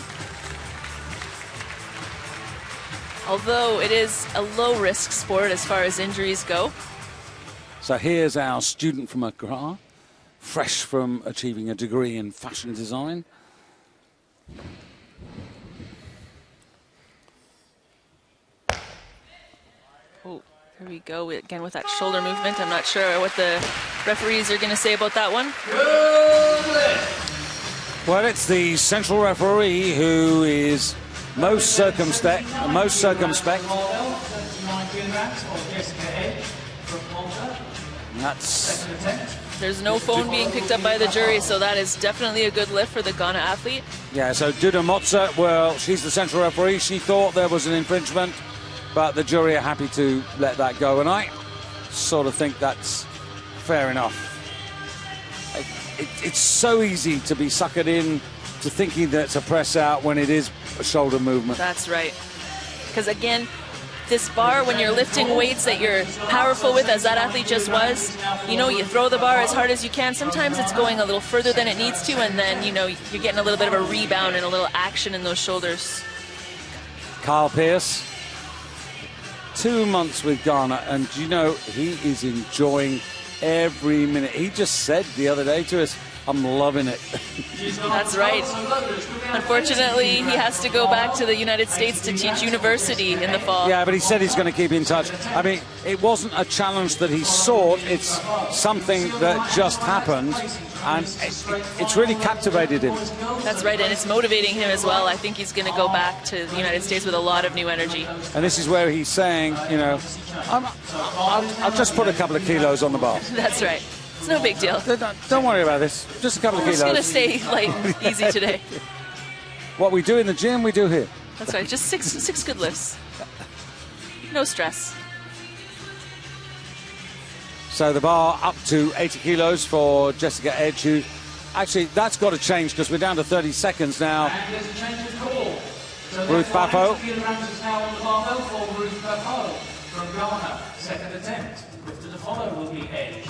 Although it is a low-risk sport as far as injuries go. So here's our student from Accra, fresh from achieving a degree in fashion design. Oh, here we go again with that shoulder movement. I'm not sure what the referees are going to say about that one. Well, it's the central referee who is most circumspect. That's. There's no phone being picked up by the jury, so that is definitely a good lift for the Ghana athlete. Yeah, so Duda Motsa, well, she's the central referee. She thought there was an infringement, but the jury are happy to let that go, and I sort of think that's fair enough. It's so easy to be suckered in to thinking that it's a press out when it is a shoulder movement. That's right. Because again, this bar, when you're lifting weights that you're powerful with, as that athlete just was, you know, you throw the bar as hard as you can. Sometimes it's going a little further than it needs to, and then, you know, you're getting a little bit of a rebound and a little action in those shoulders. Kyle Pearce, 2 months with Ghana, and you know, he is enjoying every minute. He just said the other day to us, I'm loving it. That's right. Unfortunately, he has to go back to the United States to teach university in the fall. Yeah, but he said he's going to keep in touch. I mean, it wasn't a challenge that he sought. It's something that just happened, and it's really captivated him. That's right, and it's motivating him as well. I think he's going to go back to the United States with a lot of new energy. And this is where he's saying, you know, I'll just put a couple of kilos on the bar. That's right. It's no big deal. Don't worry about this. Just a couple of kilos. I'm just going to stay light and easy today. What we do in the gym, we do here. That's right. Just six good lifts. No stress. So the bar up to 80 kilos for Jessica Edge, who actually that's got to change because we're down to 30 seconds now. And there's a change of call. So Ruth Bafo. 80 kilograms is now on the barbell for Ruth Bafo from Ghana. Second attempt. Lifter to follow will be Edge.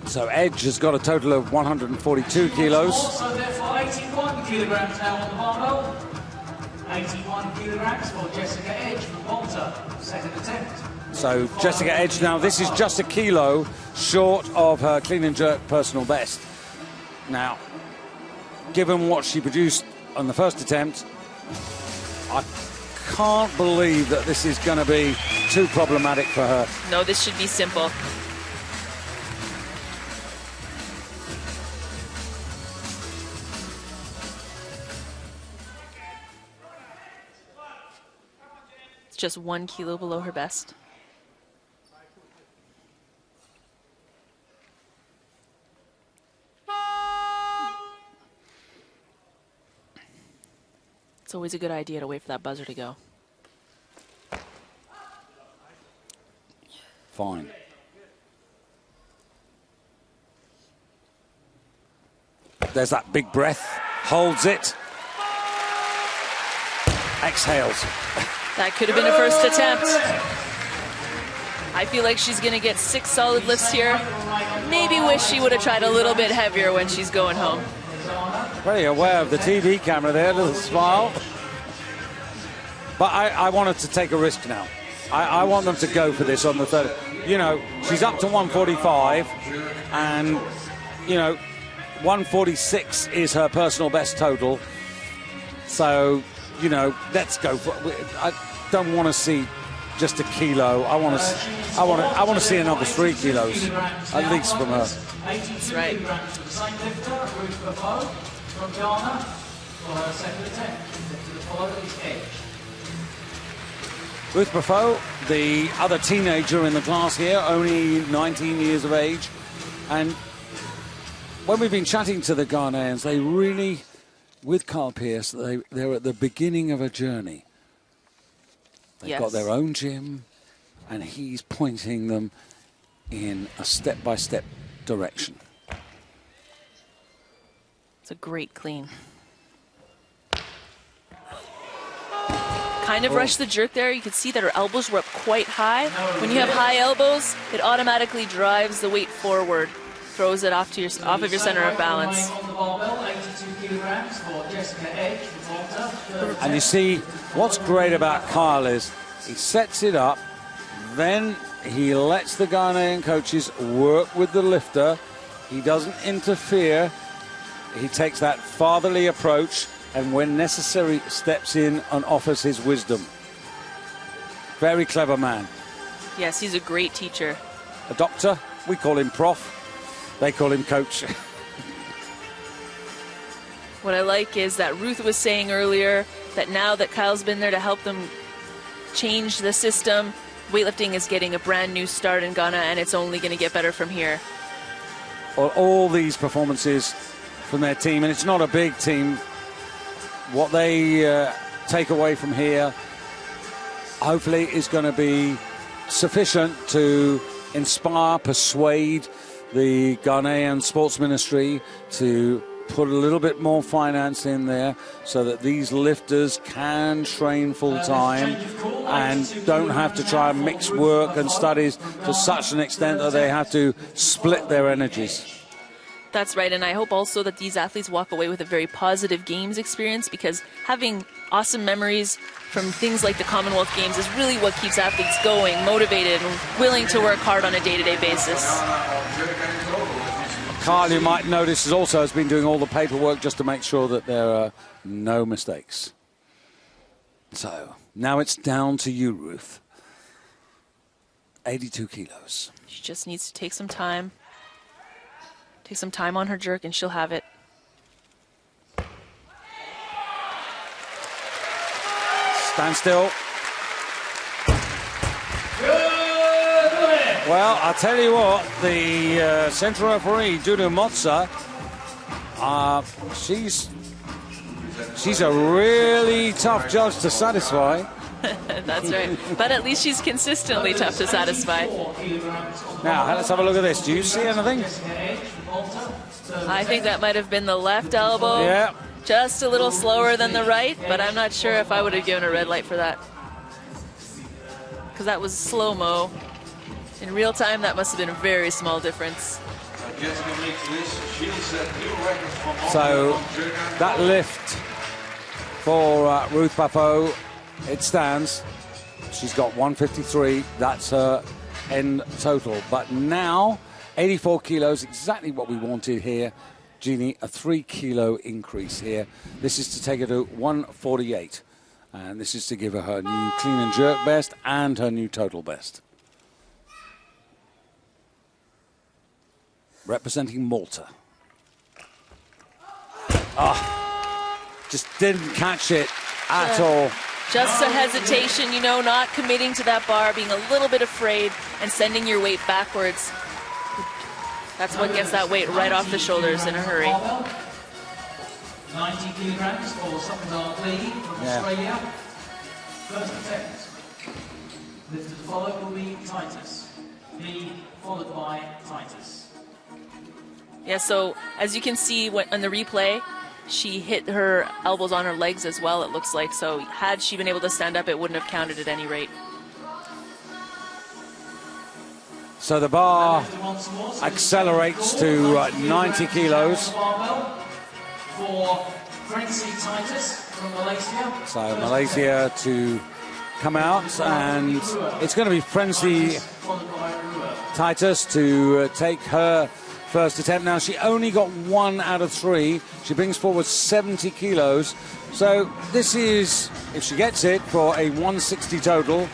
So Edge has got a total of 142 kilos. Also therefore 81 kilograms now on the barbell. 81 kilograms for Jessica Edge from Malta. Second attempt. So Jessica Edge now, this is just a kilo short of her clean and jerk personal best. Now, given what she produced on the first attempt, I can't believe that this is going to be too problematic for her. No, this should be simple. It's just 1 kilo below her best. It's always a good idea to wait for that buzzer to go. Fine. There's that big breath, holds it, exhales. That could have been a first attempt. I feel like she's going to get 6 solid lifts here. Maybe wish she would have tried a little bit heavier when she's going home. Very aware of the TV camera there, little smile. But I wanted to take a risk now. I want them to go for this on the third. You know, she's up to 145, and, you know, 146 is her personal best total. So, you know, let's go for it. I don't want to see just a kilo. I want to see another 3 kilos, at least from her. That's right. From Ghana for her second attempt. To the follow is Edge. Ruth Bafo, the other teenager in the class here, only 19 years of age. And when we've been chatting to the Ghanaians, they really, with Carl Pierce, they're at the beginning of a journey. They've got their own gym, and he's pointing them in a step-by-step direction. It's a great clean. Kind of rushed the jerk there. You could see that her elbows were up quite high. When you have high elbows, it automatically drives the weight forward, throws it off of your center of balance. And you see, what's great about Kyle is he sets it up, then he lets the Ghanaian coaches work with the lifter. He doesn't interfere. He takes that fatherly approach, and when necessary, steps in and offers his wisdom. Very clever man. Yes, he's a great teacher. A doctor, we call him prof. They call him coach. What I like is that Ruth was saying earlier that now that Kyle's been there to help them change the system, weightlifting is getting a brand new start in Ghana, and it's only going to get better from here. All these performances from their team, and it's not a big team. What they take away from here, hopefully, is going to be sufficient to inspire, persuade the Ghanaian Sports Ministry to put a little bit more finance in there so that these lifters can train full-time and don't have to try and mix work and studies to such an extent that they have to split their energies. That's right, and I hope also that these athletes walk away with a very positive games experience, because having awesome memories from things like the Commonwealth Games is really what keeps athletes going, motivated, and willing to work hard on a day-to-day basis. Carl, you might notice, has been doing all the paperwork just to make sure that there are no mistakes. So now it's down to you, Ruth. 82 kilos. She just needs to take some time. Take some time on her jerk and she'll have it. Stand still. Well, I'll tell you what, the central referee, Dudu Motza, she's a really tough judge to satisfy. That's right. But at least she's consistently tough to satisfy. Now, let's have a look at this. Do you see anything? I think that might have been the left elbow. Yeah. Just a little slower than the right, but I'm not sure if I would have given a red light for that. Because that was slow-mo. In real time, that must have been a very small difference. So, that lift for Ruth Buffo, it stands. She's got 153. That's her end total. But now, 84 kilos, exactly what we wanted here. Jeannie, a 3 kilo increase here. This is to take her to 148. And this is to give her her new clean and jerk best and her new total best. Representing Malta. Just didn't catch it at all. Just a hesitation, not committing to that bar, being a little bit afraid and sending your weight backwards. That's what gets that weight right off the shoulders in a hurry. 90 kilograms for Sopendal Lady from Australia. First attempt. Lifted to follow will be Titus. B followed by Titus. Yeah, so as you can see on the replay, she hit her elbows on her legs as well, it looks like. So had she been able to stand up, it wouldn't have counted at any rate. So the bar accelerates to 90 kilos. For Frenzy Titus from Malaysia. So Malaysia to come out, and it's going to be Frenzy Titus to take her first attempt. Now, she only got 1 out of 3. She brings forward 70 kilos. So this is, if she gets it, for a 160 total,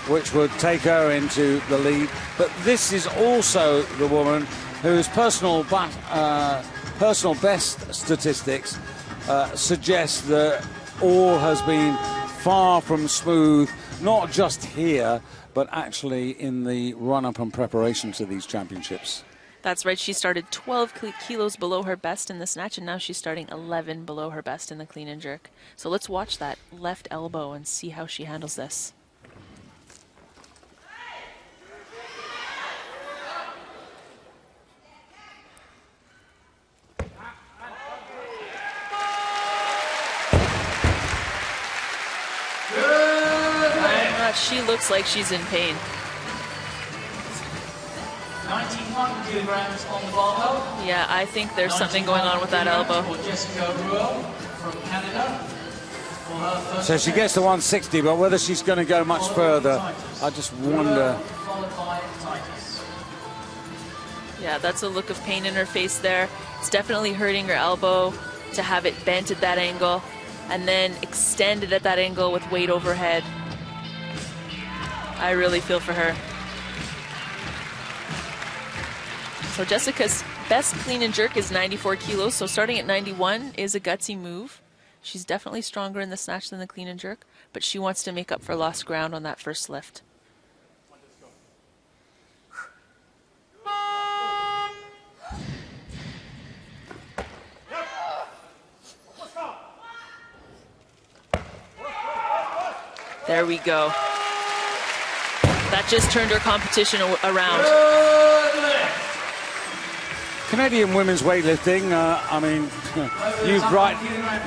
which would take her into the lead. But this is also the woman whose personal best statistics suggest that all has been far from smooth, not just here, but actually in the run-up and preparation to these championships. That's right. She started 12 kilos below her best in the snatch, and now she's starting 11 below her best in the clean and jerk. So let's watch that left elbow and see how she handles this. She looks like she's in pain. 91 kilograms on the barbell. Yeah, I think there's something going on with that elbow. For Jessica Ruel from Canada. For her first So she gets to 160, but whether she's going to go much further, I just wonder. Followed by Titus. Yeah, that's a look of pain in her face there. It's definitely hurting her elbow to have it bent at that angle and then extended at that angle with weight overhead. I really feel for her. So Jessica's best clean and jerk is 94 kilos, so starting at 91 is a gutsy move. She's definitely stronger in the snatch than the clean and jerk, but she wants to make up for lost ground on that first lift. There we go. That just turned her competition around. Canadian women's weightlifting, I mean,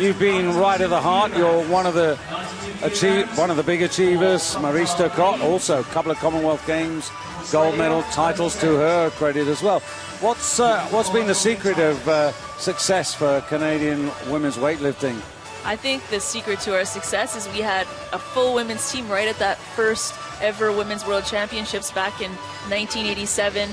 you've been right at the heart. You're one of the big achievers. Marie Sturcott, also a couple of Commonwealth Games gold medal titles to her credit as well. What's been the secret of success for Canadian women's weightlifting? I think the secret to our success is we had a full women's team right at that first ever Women's World Championships back in 1987.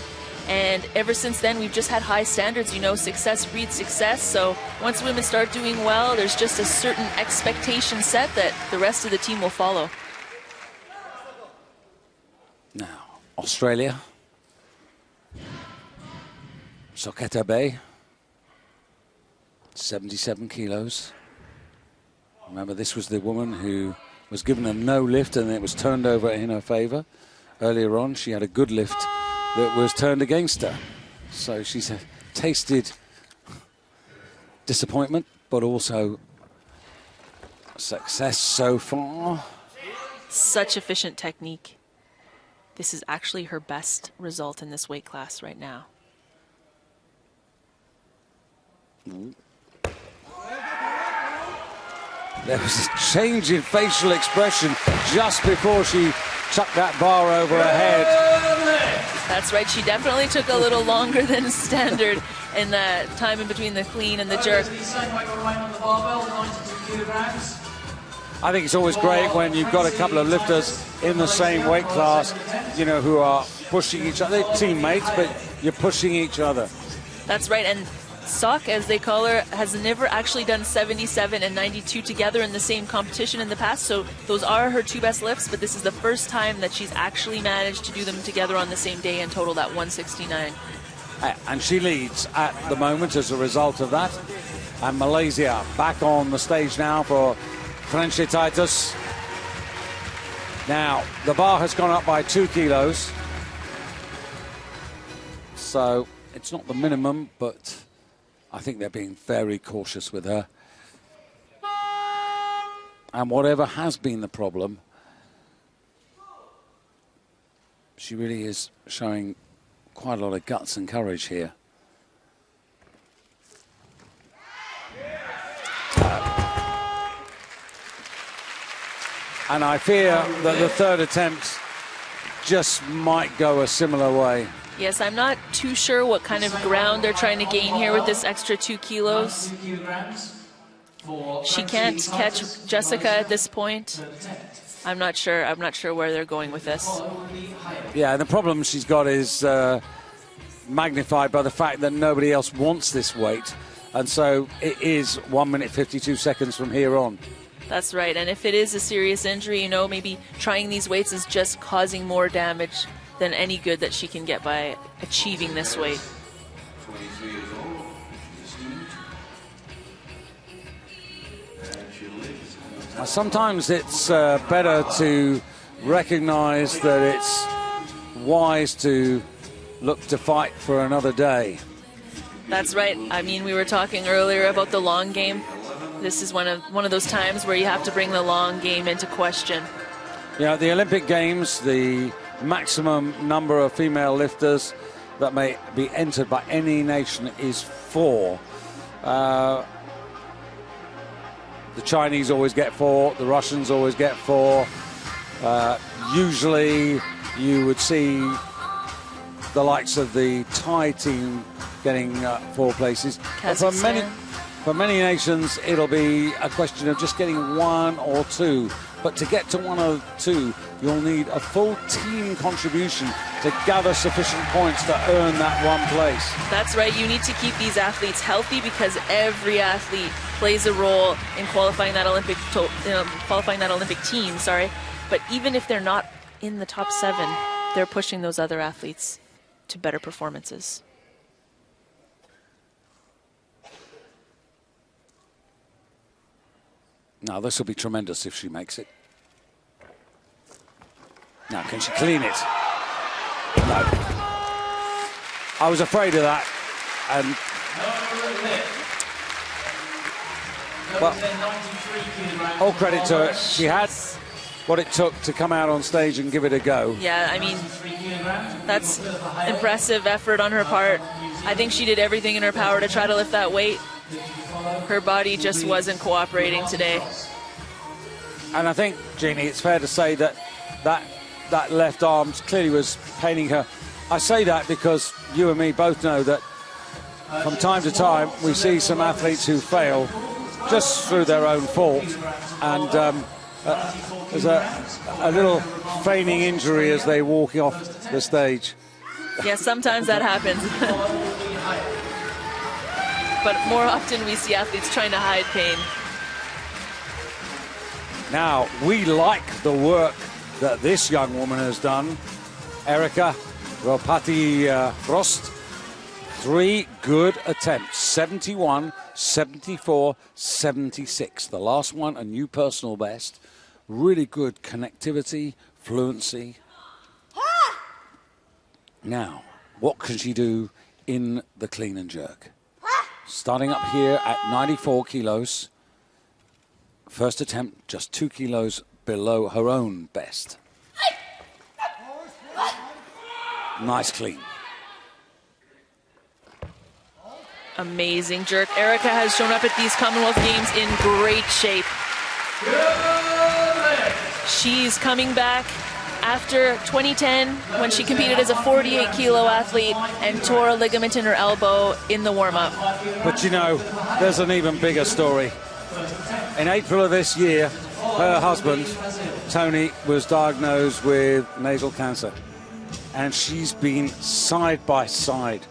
And ever since then, we've just had high standards. You know, success breeds success. So once women start doing well, there's just a certain expectation set that the rest of the team will follow. Now, Australia. Socketa Bay. 77 kilos. Remember, this was the woman who was given a no lift and it was turned over in her favor. Earlier on, she had a good lift that was turned against her. So she's tasted disappointment, but also success so far. Such efficient technique. This is actually her best result in this weight class right now. There was a change in facial expression just before she chucked that bar over her head. That's right, she definitely took a little longer than standard in the time in between the clean and the jerk. I think it's always great when you've got a couple of lifters in the same weight class, you know, who are pushing each other. They're teammates, but you're pushing each other. That's right, and Sock, as they call her, has never actually done 77 and 92 together in the same competition in the past, so those are her two best lifts, but this is the first time that she's actually managed to do them together on the same day and total that 169. And she leads at the moment as a result of that. And Malaysia back on the stage now for Francie Titus. Now, the bar has gone up by 2 kilos. So it's not the minimum, but I think they're being very cautious with her. And whatever has been the problem, she really is showing quite a lot of guts and courage here. And I fear that the third attempt just might go a similar way. Yes, I'm not too sure what kind of ground they're trying to gain here with this extra 2 kilos. She can't catch Jessica at this point. I'm not sure where they're going with this. Yeah, and the problem she's got is magnified by the fact that nobody else wants this weight. And so it is 1 minute 52 seconds from here on. That's right, and if it is a serious injury, you know, maybe trying these weights is just causing more damage than any good that she can get by achieving this weight. 23 years old, student. Sometimes it's better to recognize that it's wise to look to fight for another day. That's right. I mean, we were talking earlier about the long game. This is one of those times where you have to bring the long game into question. Yeah, the Olympic Games, the maximum number of female lifters that may be entered by any nation is 4. The Chinese always get 4, the Russians always get 4. Usually you would see the likes of the Thai team getting 4 places. But for many nations, it'll be a question of just getting 1 or 2. But to get to 1 or 2, you'll need a full team contribution to gather sufficient points to earn that 1 place. That's right. You need to keep these athletes healthy because every athlete plays a role in qualifying that Olympic team. But even if they're not in the top 7, they're pushing those other athletes to better performances. Now, this will be tremendous if she makes it. Now, can she clean it? No. I was afraid of that. And well, all credit to her. She had what it took to come out on stage and give it a go. Yeah, I mean, that's impressive effort on her part. I think she did everything in her power to try to lift that weight. Her body just wasn't cooperating today. And I think, Jeannie, it's fair to say that that left arm clearly was paining her. I say that because you and me both know that from time to time we see some athletes who fail just through their own fault. And there's a little feigning injury as they walk off the stage. Yeah, sometimes that happens. But more often we see athletes trying to hide pain. Now, we like the work that this young woman has done. Erika Ropati Frost. 3 good attempts. 71, 74, 76. The last one, a new personal best. Really good connectivity, fluency. Now, what can she do in the clean and jerk? Starting up here at 94 kilos. First attempt, just 2 kilos below her own best. Nice clean. Amazing jerk. Erika has shown up at these Commonwealth Games in great shape. She's coming back after 2010 when she competed as a 48 kilo athlete and tore a ligament in her elbow in the warm-up. But you know, there's an even bigger story. In April of this year, her husband, Tony, was diagnosed with nasal cancer. And she's been side by side.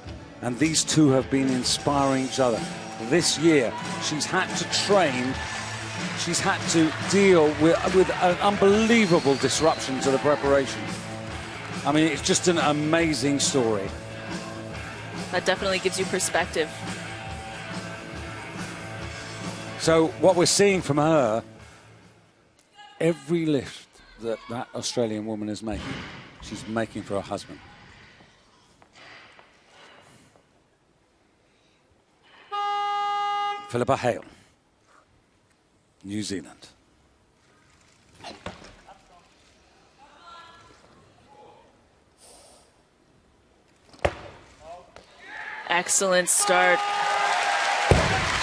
And these two have been inspiring each other. This year, she's had to train. She's had to deal with an unbelievable disruption to the preparation. I mean, it's just an amazing story. That definitely gives you perspective. So what we're seeing from her, every lift that Australian woman is making, she's making for her husband. Philippa Hale, New Zealand. Excellent start.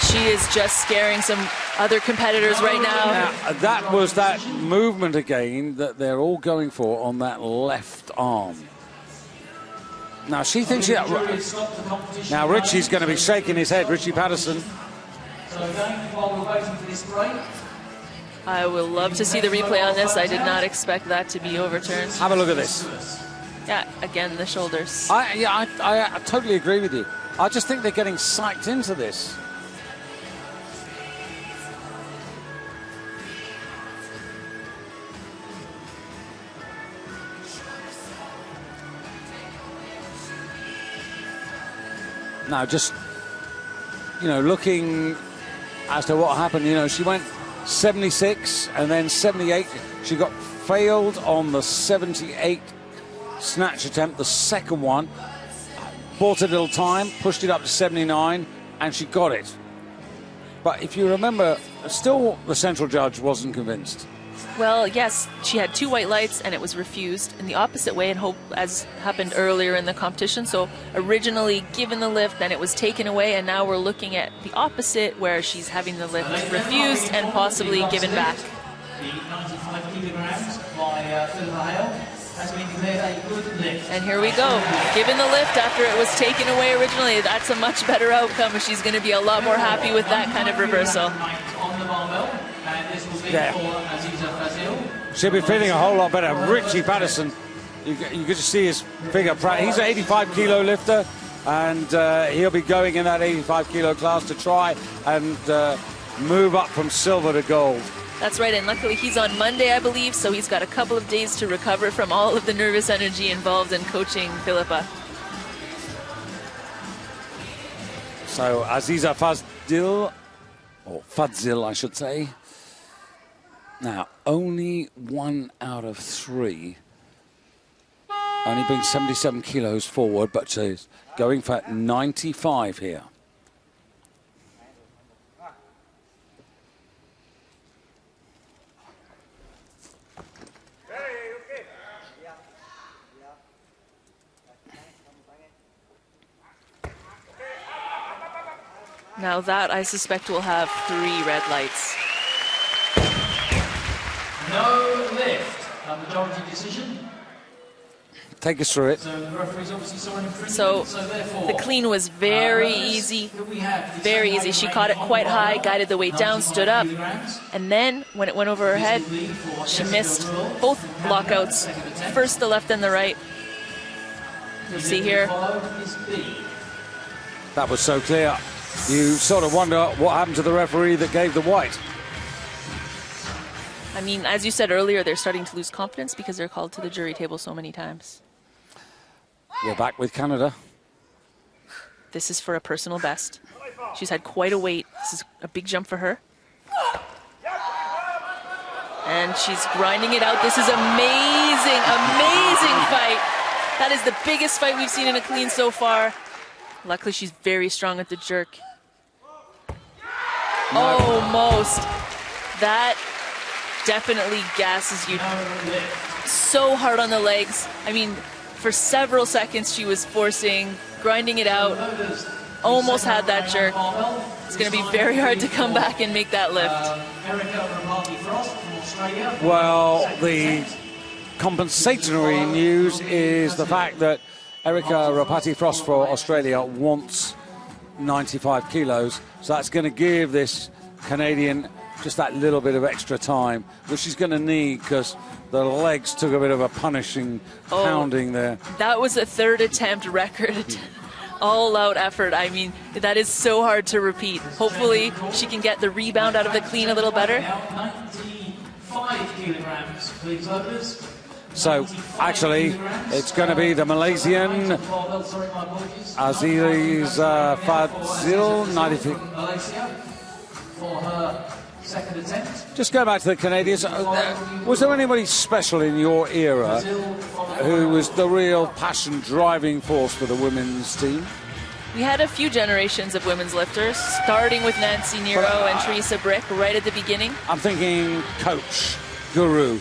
She is just scaring some other competitors right now. Now, that was that movement again that they're all going for on that left arm. Now, she thinks she... Now, Richie's going to be shaking his head, Richie Patterson. So again, while we're waiting for this break, I will love to see the replay on this. I did not expect that to be overturned. Have a look at this. Yeah, again, the shoulders. I totally agree with you. I just think they're getting psyched into this. Now, just, you know, looking as to what happened, you know, she went 76 and then 78. She got failed on the 78 snatch attempt, the second one. Bought a little time, pushed it up to 79, and she got it. But if you remember, still the central judge wasn't convinced. Well, yes, she had 2 white lights and it was refused in the opposite way, and hope as happened earlier in the competition. So originally given the lift, then it was taken away, and now we're looking at the opposite where she's having the lift refused and possibly given back. the 95 kilograms by Philippa Hale has been declared a good lift. And here we go. Given the lift after it was taken away originally, that's a much better outcome. She's going to be a lot more happy with that kind of reversal. On the barbell, and this will be Yeah. for Aziza Fazil. She'll be feeling a whole lot better. Richie Patterson, you could just see his figure. He's an 85 kilo lifter, and he'll be going in that 85 kilo class to try and move up from silver to gold. That's right, and luckily he's on Monday, I believe, so he's got a couple of days to recover from all of the nervous energy involved in coaching Philippa. So Aziza Fazil, or Fadzil, I should say. Now, only 1 out of 3. Only being 77 kilos forward, but she's going for 95 here. Now that, I suspect, will have 3 red lights. No lift. A majority decision. Take us through it. So the referees obviously saw an infringement. So therefore, the clean was very easy. Very easy. She caught it quite high, guided the weight down, stood up. And then, when it went over her head, she missed both lockouts. First the left and the right. You'll see here. That was so clear. You sort of wonder what happened to the referee that gave the white. I mean, as you said earlier, they're starting to lose confidence because they're called to the jury table so many times. We're back with Canada. This is for a personal best. She's had quite a weight. This is a big jump for her. And she's grinding it out. This is amazing, amazing fight. That is the biggest fight we've seen in a clean so far. Luckily, she's very strong at the jerk. Almost. That definitely gasses you so hard on the legs. I mean, for several seconds she was forcing, grinding it out, almost had that jerk. It's going to be very hard to come back and make that lift. Well, the compensatory news is the fact that Erica Rapati-Frost for Australia wants 95 kilos, so that's going to give this Canadian just that little bit of extra time, which she's going to need because the legs took a bit of a punishing pounding there. That was a 3rd attempt record. All-out effort. I mean, that is so hard to repeat. Hopefully, she can get the rebound out of the clean a little better. 95 kilograms, please, others. So, actually, it's going to be the Malaysian Aziz Fadzil, 90. For her second attempt. Just go back to the Canadians. Was there anybody special in your era who was the real passion driving force for the women's team? We had a few generations of women's lifters, starting with Nancy Nero and Teresa Brick right at the beginning. I'm thinking coach, guru.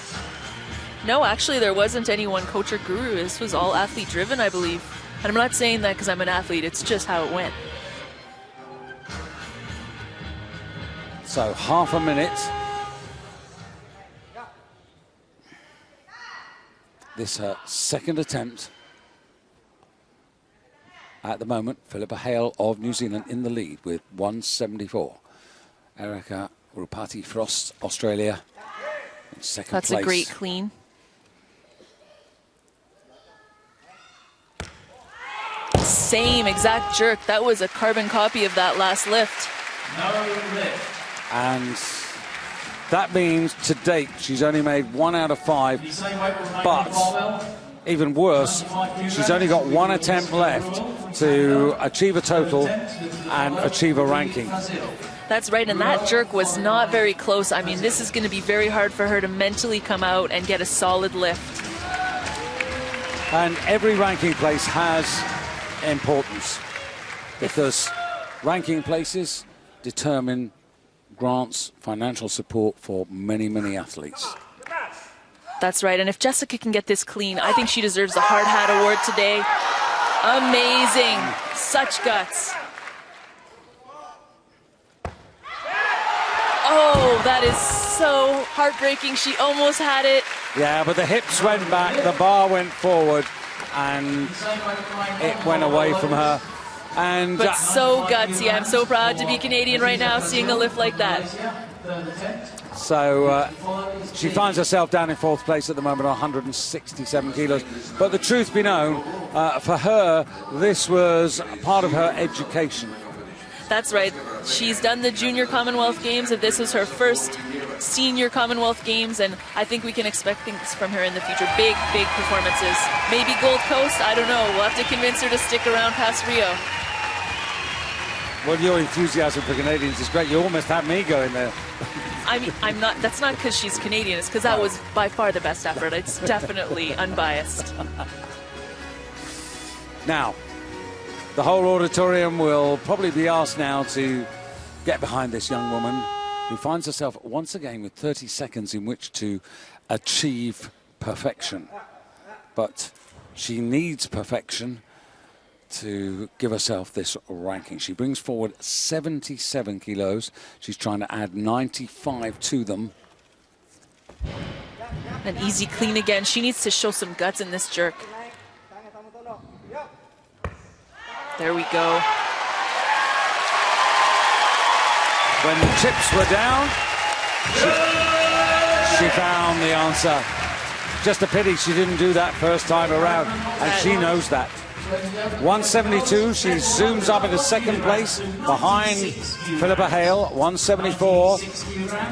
No, actually, there wasn't any one coach or guru. This was all athlete-driven, I believe. And I'm not saying that because I'm an athlete. It's just how it went. So, half a minute. This her second attempt. At the moment, Philippa Hale of New Zealand in the lead with 174. Erica Rapati-Frost, Australia, in second place. That's a great clean. Same exact jerk. That was a carbon copy of that last lift. No lift. And that means to date she's only made 1 out of 5, but even worse, she's only got 1 attempt left to achieve a total and achieve a ranking. That's right, and that jerk was not very close. I mean, this is going to be very hard for her to mentally come out and get a solid lift. And every ranking place has importance because ranking places determine grants financial support for many, many athletes. That's right, and if Jessica can get this clean, I think she deserves the Hard Hat Award today. Amazing. Such guts. Oh, that is so heartbreaking. She almost had it. Yeah, but the hips went back, the bar went forward, and it went away from her. And but so gutsy. I'm so proud to be Canadian right now, seeing a lift like that. So she finds herself down in 4th place at the moment, 167 kilos. But the truth be known, for her, this was part of her education. That's right. She's done the Junior Commonwealth Games, and this is her first Senior Commonwealth Games, and I think we can expect things from her in the future. Big, big performances. Maybe Gold Coast, I don't know. We'll have to convince her to stick around past Rio. Well, your enthusiasm for Canadians is great. You almost had me going there. I mean, I'm not. That's not because she's Canadian. It's because that was by far the best effort. It's definitely unbiased. Now, the whole auditorium will probably be asked now to get behind this young woman who finds herself once again with 30 seconds in which to achieve perfection. But she needs perfection to give herself this ranking. She brings forward 77 kilos. She's trying to add 95 to them. An easy clean again. She needs to show some guts in this jerk. There we go. When the chips were down, she found the answer. Just a pity she didn't do that first time around, and she knows that. 172, she zooms up into second place behind Philippa Hale. 174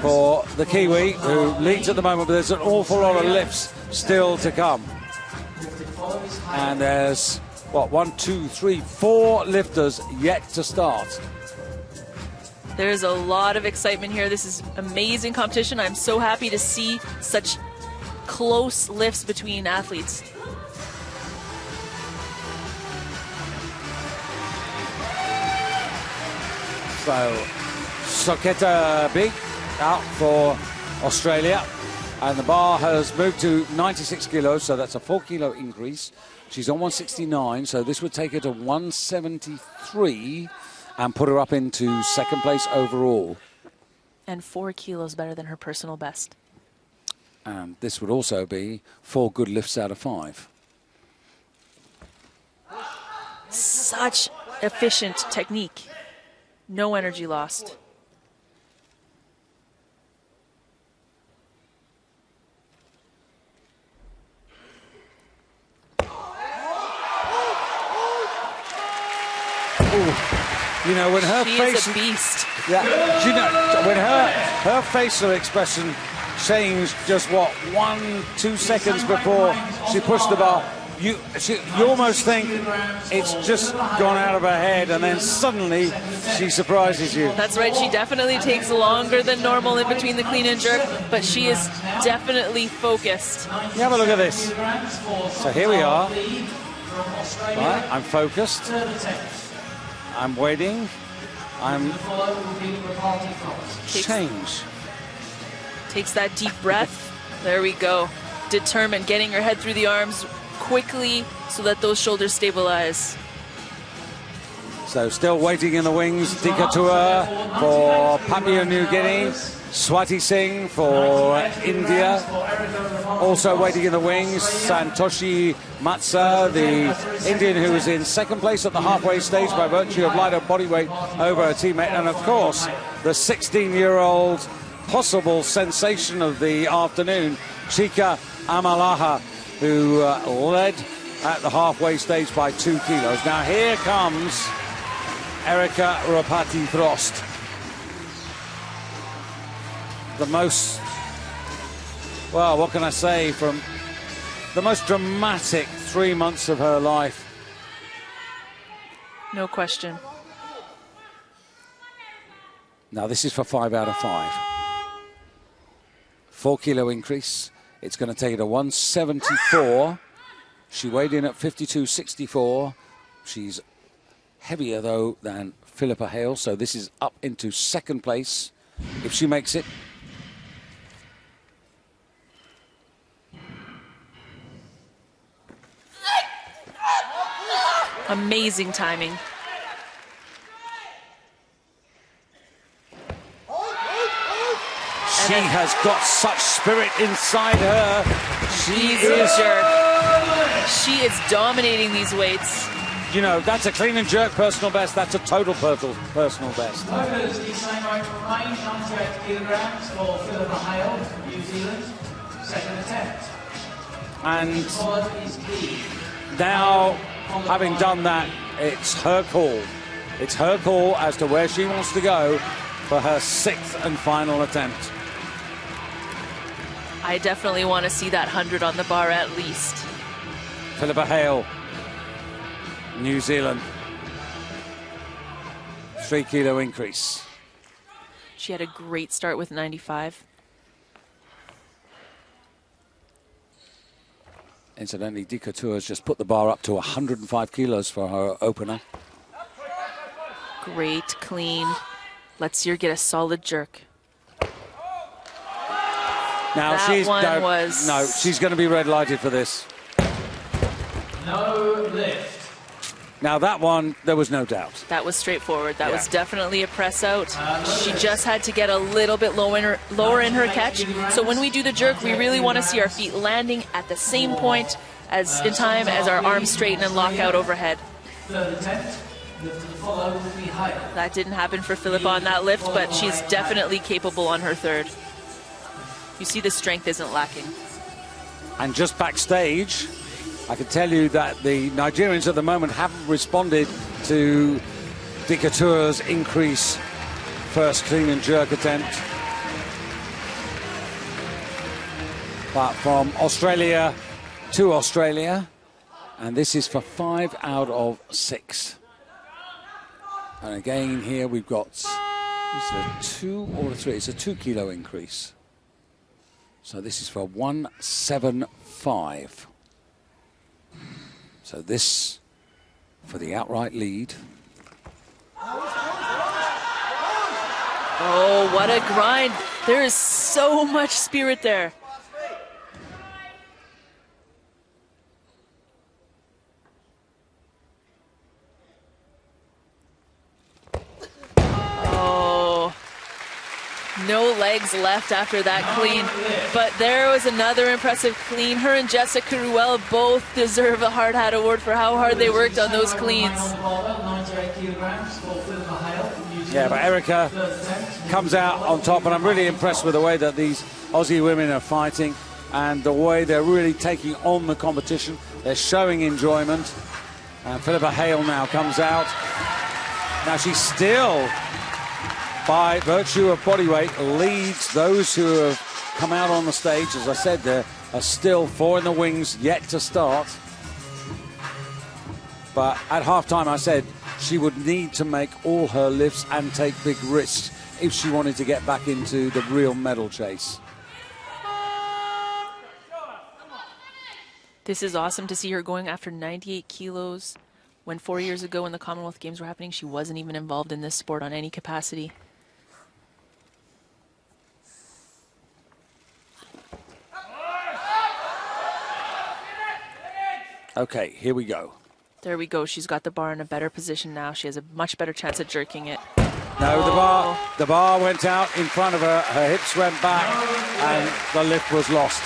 for the Kiwi, who leads at the moment, but there's an awful lot of lifts still to come. And there's, what, 1, 2, 3, 4 lifters yet to start. There's a lot of excitement here. This is amazing competition. I'm so happy to see such close lifts between athletes. So, Soketa Big out for Australia. And the bar has moved to 96 kilos, so that's a 4 kilo increase. She's on 169, so this would take her to 173 and put her up into second place overall. And 4 kilos better than her personal best. And this would also be 4 good lifts out of 5. Such efficient technique. No energy lost. You know, when her She face... is a beast. Yeah, you know, when her facial expression changed just, what, 1-2 seconds before she pushed the bar, you almost think it's just gone out of her head, and then suddenly she surprises you. That's right, she definitely takes longer than normal in between the clean and jerk, but she is definitely focused. You have a look at this. So here we are. Right, I'm focused. I'm waiting. I'm change. Takes that deep breath. There we go. Determined, getting her head through the arms quickly so that those shoulders stabilize. So still waiting in the wings. Dikatua for Papua New Guinea. Swati Singh for India. Also waiting in the wings, Santoshi Matsa, the Indian who was in second place at the halfway stage by virtue of lighter body weight over her teammate. And of course, the 16-year-old possible sensation of the afternoon, Chika Amalaha, who led at the halfway stage by 2 kilos. Now here comes Erika Rapati Frost. The most, well, what can I say, from the most dramatic 3 months of her life. No question. Now this is for 5 out of 5. 4 kilo increase. It's going to take her to 174. She weighed in at 52.64. She's heavier, though, than Philippa Hale, so this is up into second place if she makes it. Amazing timing. She has got such spirit inside her. She is jerk. She is dominating these weights. You know, that's a clean and jerk personal best. That's a total personal best. Others, the same weight for 98 kilograms for Philippa Hale from New Zealand. Second attempt. And Forward is key. now, having done that, it's her call. It's her call as to where she wants to go for her 6th and final attempt. I definitely want to see that 100 on the bar at least. Philippa Hale, New Zealand. 3 kilo increase. She had a great start with 95. Incidentally, Dikatua has just put the bar up to 105 kilos for her opener. Great clean. Let's see her get a solid jerk. Now she's going to be red lighted for this. No lift. Now that one, there was no doubt. That was straightforward. That Yeah. was definitely a press out. She just had to get a little bit lower in her catch. So when we do the jerk, we really want to see our feet landing at the same point as in time as our arms straighten and lock out overhead. Third attempt, lift to the follow will be higher. That didn't happen for Philippa on that lift, but she's definitely capable on her third. You see the strength isn't lacking. And just backstage, I can tell you that the Nigerians at the moment haven't responded to Dikature's increase first clean and jerk attempt. But from Australia to Australia, and this is for 5 out of 6. And again here we've got, is it a 2 or a 3? It's a 2 kilo increase. So this is for 175. So this for the outright lead. Oh, what a grind. There is so much spirit there. Oh, no legs left after that clean. But there was another impressive clean. Her and Jessica Ruel both deserve a hard hat award for how hard they worked on those cleans. Yeah, but Erica comes out on top, and I'm really impressed with the way that these Aussie women are fighting and the way they're really taking on the competition. They're showing enjoyment. And Philippa Hale now comes out. Now she still, by virtue of body weight, leads those who have come out on the stage. As I said, there are still 4 in the wings yet to start. But at halftime I said she would need to make all her lifts and take big risks if she wanted to get back into the real medal chase. This is awesome to see her going after 98 kilos when 4 years ago when the Commonwealth Games were happening, she wasn't even involved in this sport on any capacity. Okay, here we go. There we go. She's got the bar in a better position now. She has a much better chance at jerking it. No, the bar went out in front of her. Her hips went back, and the lift was lost.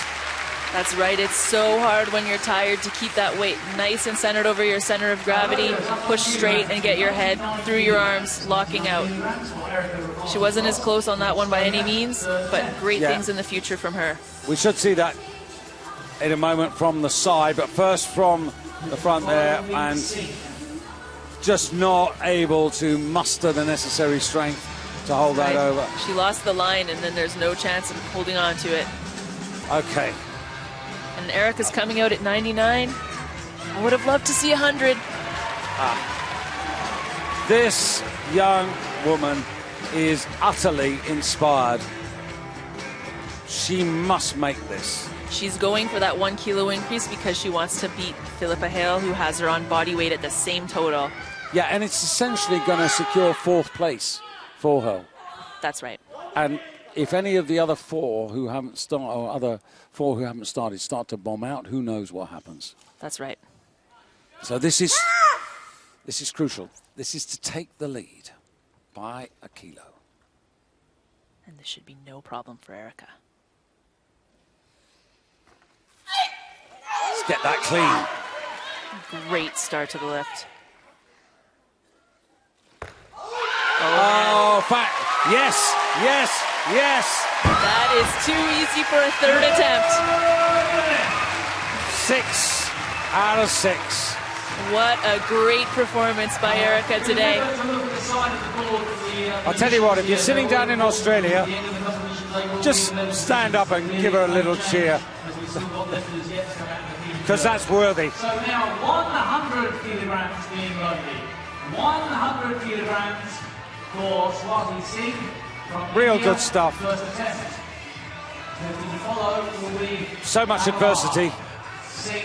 That's right. It's so hard when you're tired to keep that weight nice and centered over your center of gravity. Push straight and get your head through your arms, locking out. She wasn't as close on that one by any means, but great things in the future from her. We should see that in a moment from the side, but first from the front there, and just not able to muster the necessary strength to hold that over. She lost the line, and then there's no chance of holding on to it. Okay. And Erica's coming out at 99. I would have loved to see 100. This young woman is utterly inspired. She must make this. She's going for that 1 kilo increase because she wants to beat Philippa Hale, who has her on body weight at the same total. Yeah, and it's essentially going to secure 4th place for her. That's right. And if any of the other 4 who haven't started, or other 4 who haven't started, start to bomb out, who knows what happens? That's right. So this is crucial. This is to take the lead by a kilo. And this should be no problem for Erica. Let's get that clean. Great start to the lift. Oh, yes, yes, yes. That is too easy for a 3rd attempt. 6 out of 6. What a great performance by Erica today. I'll tell you what, if you're sitting down in Australia, just stand up and give her a little cheer. Because that's worthy. So now 100 kilograms being loaded. 100 kilograms for Swati Singh. Real good stuff. First attempt. To follow will be So much adversity,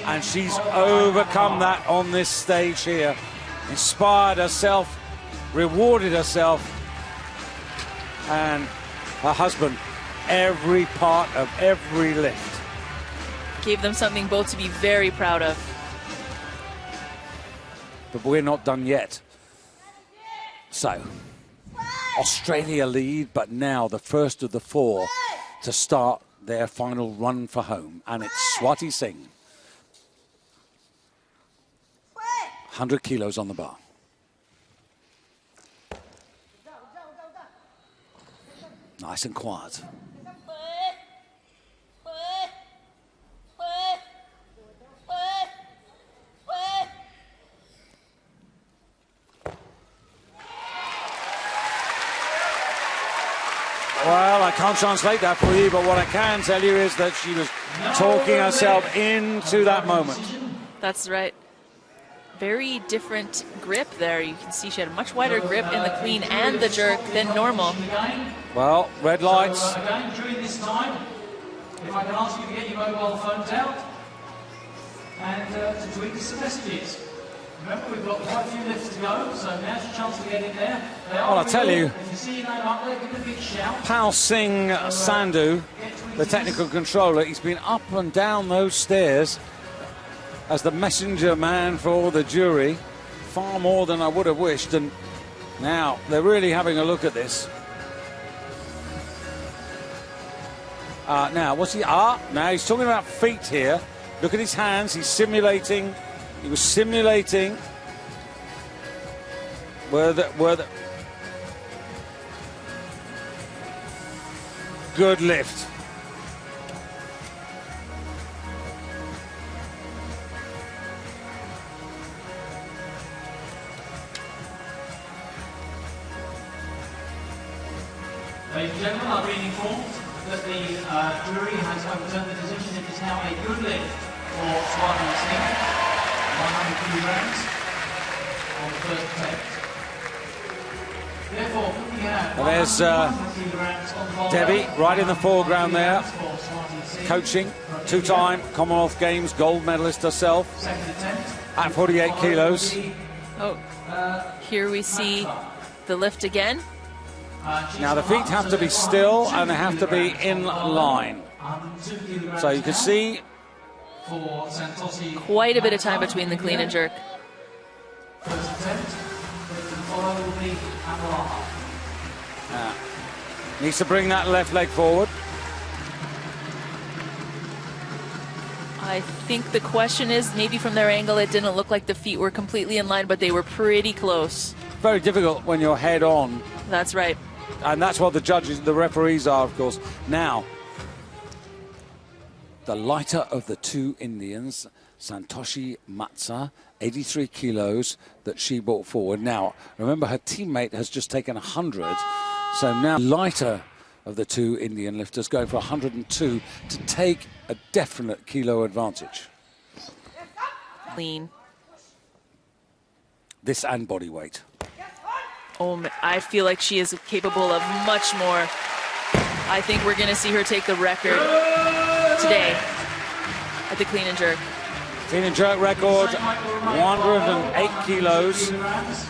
and she's overcome that on this stage here. Inspired herself, rewarded herself, and her husband every part of every lift. Gave them something both to be very proud of. but we're not done yet. So, Australia lead, but now the first of the four to start their final run for home, and it's Swati Singh. 100 kilos on the bar. Nice and quiet. Well, I can't translate that for you, but what I can tell you is that she was talking herself into that moment. That's right. Very different grip there. You can see she had a much wider grip in the clean and the jerk than normal. Well, red lights. Again, during this time, if I can ask you to get your mobile phones out and to tweet us some messages. Remember, we've got quite a few lifts to go, so now's your chance to get in there. Well, I tell you, if you see your name up there, give it a big shout. Pal Singh Sandhu, the technical controller, he's been up and down those stairs as the messenger man for the jury, far more than I would have wished, and now they're really having a look at this. Now, what's he? Now he's talking about feet here. Look at his hands, he's simulating. He was simulating where the good lift. Ladies and gentlemen, I've been informed that the jury has overturned the decision. It is now a good lift for Swati Singh. 100 kilograms on the first attempt. Therefore, we have Well, there's Debbie right in the foreground there, coaching, two-time Commonwealth Games gold medalist herself at 48 kilos. Oh, here we see the lift again. Now the feet have to be still and they have to be in line. So you can see quite a bit of time between the clean and jerk. Needs to bring that left leg forward. I think the question is, maybe from their angle it didn't look like the feet were completely in line, but they were pretty close. Very difficult when you're head on. That's right. And that's what the judges, the referees are, of course. Now, the lighter of the two Indians, Santoshi Matsa, 83 kilos that she brought forward. Now, remember, her teammate has just taken 100. So now, lighter of the two Indian lifters going for 102 to take a definite kilo advantage. Clean. This and body weight. Oh, I feel like she is capable of much more. I think we're going to see her take the record today at the clean and jerk. Clean and jerk record, 108 kilos,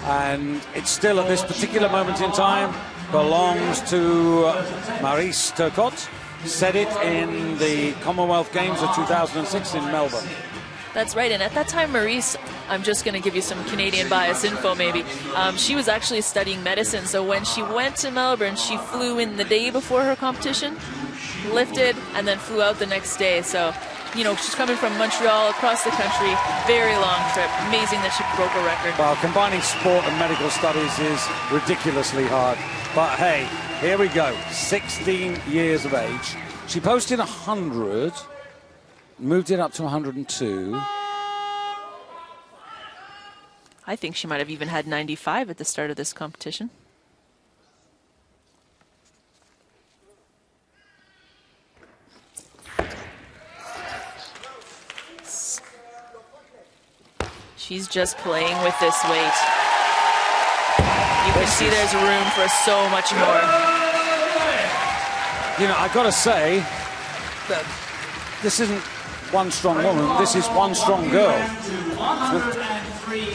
and it's still at this particular moment in time belongs to Maryse Turcotte. Set it in the Commonwealth Games of 2006 in Melbourne. That's right, and at that time, Maryse, I'm just going to give you some Canadian bias info maybe. She was actually studying medicine, so when she went to Melbourne, she flew in the day before her competition, lifted, and then flew out the next day. So, you know, she's coming from Montreal across the country, very long trip. Amazing that she broke a record. Well, combining sport and medical studies is ridiculously hard. But hey, here we go, 16 years of age. She posted 100, moved it up to 102. I think she might have even had 95 at the start of this competition. She's just playing with this weight. You can see there's room for so much more. You know, I've got to say that this isn't one strong woman, this is one strong girl.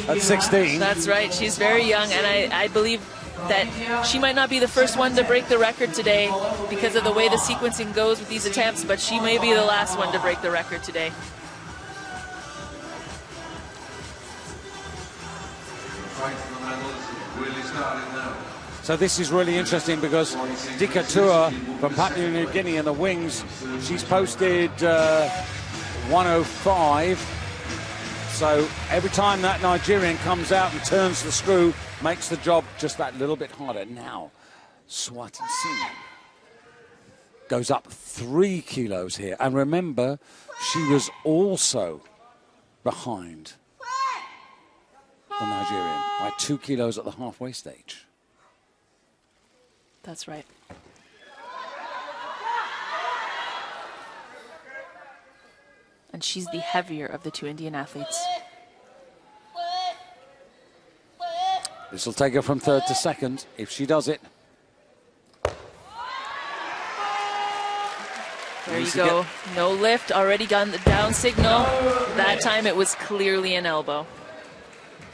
At 16. That's right, she's very young, and I believe that she might not be the first one to break the record today because of the way the sequencing goes with these attempts, but she may be the last one to break the record today. started now. So this is really interesting because Dikatua from Papua New Guinea in the wings, she's posted 105. So every time that Nigerian comes out and turns the screw, makes the job just that little bit harder. Now, Swati Singh goes up 3 kilos here. And remember, she was also behind the Nigerian by 2 kilos at the halfway stage. That's right. And she's the heavier of the two Indian athletes. This will take her from third to second if she does it. There you go. No lift, already got the down signal. That time it was clearly an elbow.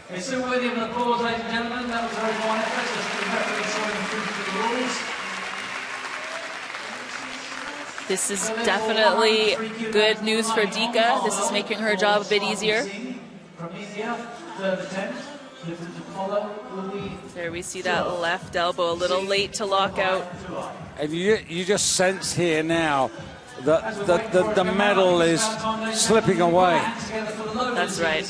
It's still worthy of an applause, ladies and gentlemen. That was very fine effort. That's the referee showing through the rules. This is definitely good news for Dika. This is making her job a bit easier. From India, third attempt. Lifted to follow. There we see that left elbow, a little late to lock out. And you just sense here now that the medal is slipping away. That's right.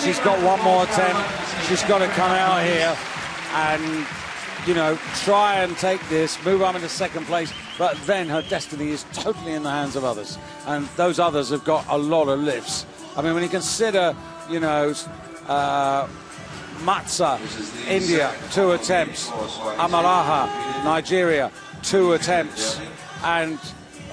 She's got one more attempt. She's got to come out here and, you know, try and take this, move up into second place. But then her destiny is totally in the hands of others. And those others have got a lot of lifts. I mean, when you consider, you know, Matsa, India, 2 attempts. Amalaha, Nigeria, 2 attempts. And,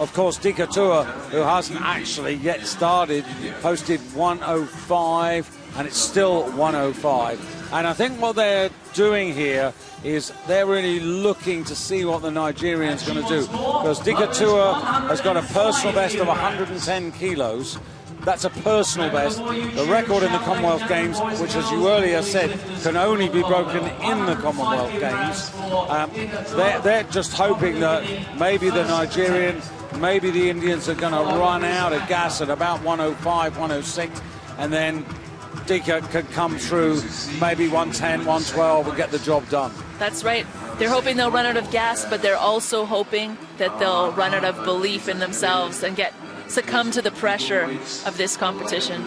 of course, Dikatua, who hasn't actually yet started, posted 105, and it's still 105. And I think what they're doing here is they're really looking to see what the Nigerian's going to do. Because Dikatua has got a personal best of 110 kilos. That's a personal best. The record in the Commonwealth Games, which, as you earlier said, can only be broken in the Commonwealth Games. They're just hoping that maybe the Nigerian, maybe the Indians are going to run out of gas at about 105, 106, and then Dika can come through maybe 110, 112 and get the job done. That's right. They're hoping they'll run out of gas, but they're also hoping that they'll run out of belief in themselves and succumb to the pressure of this competition.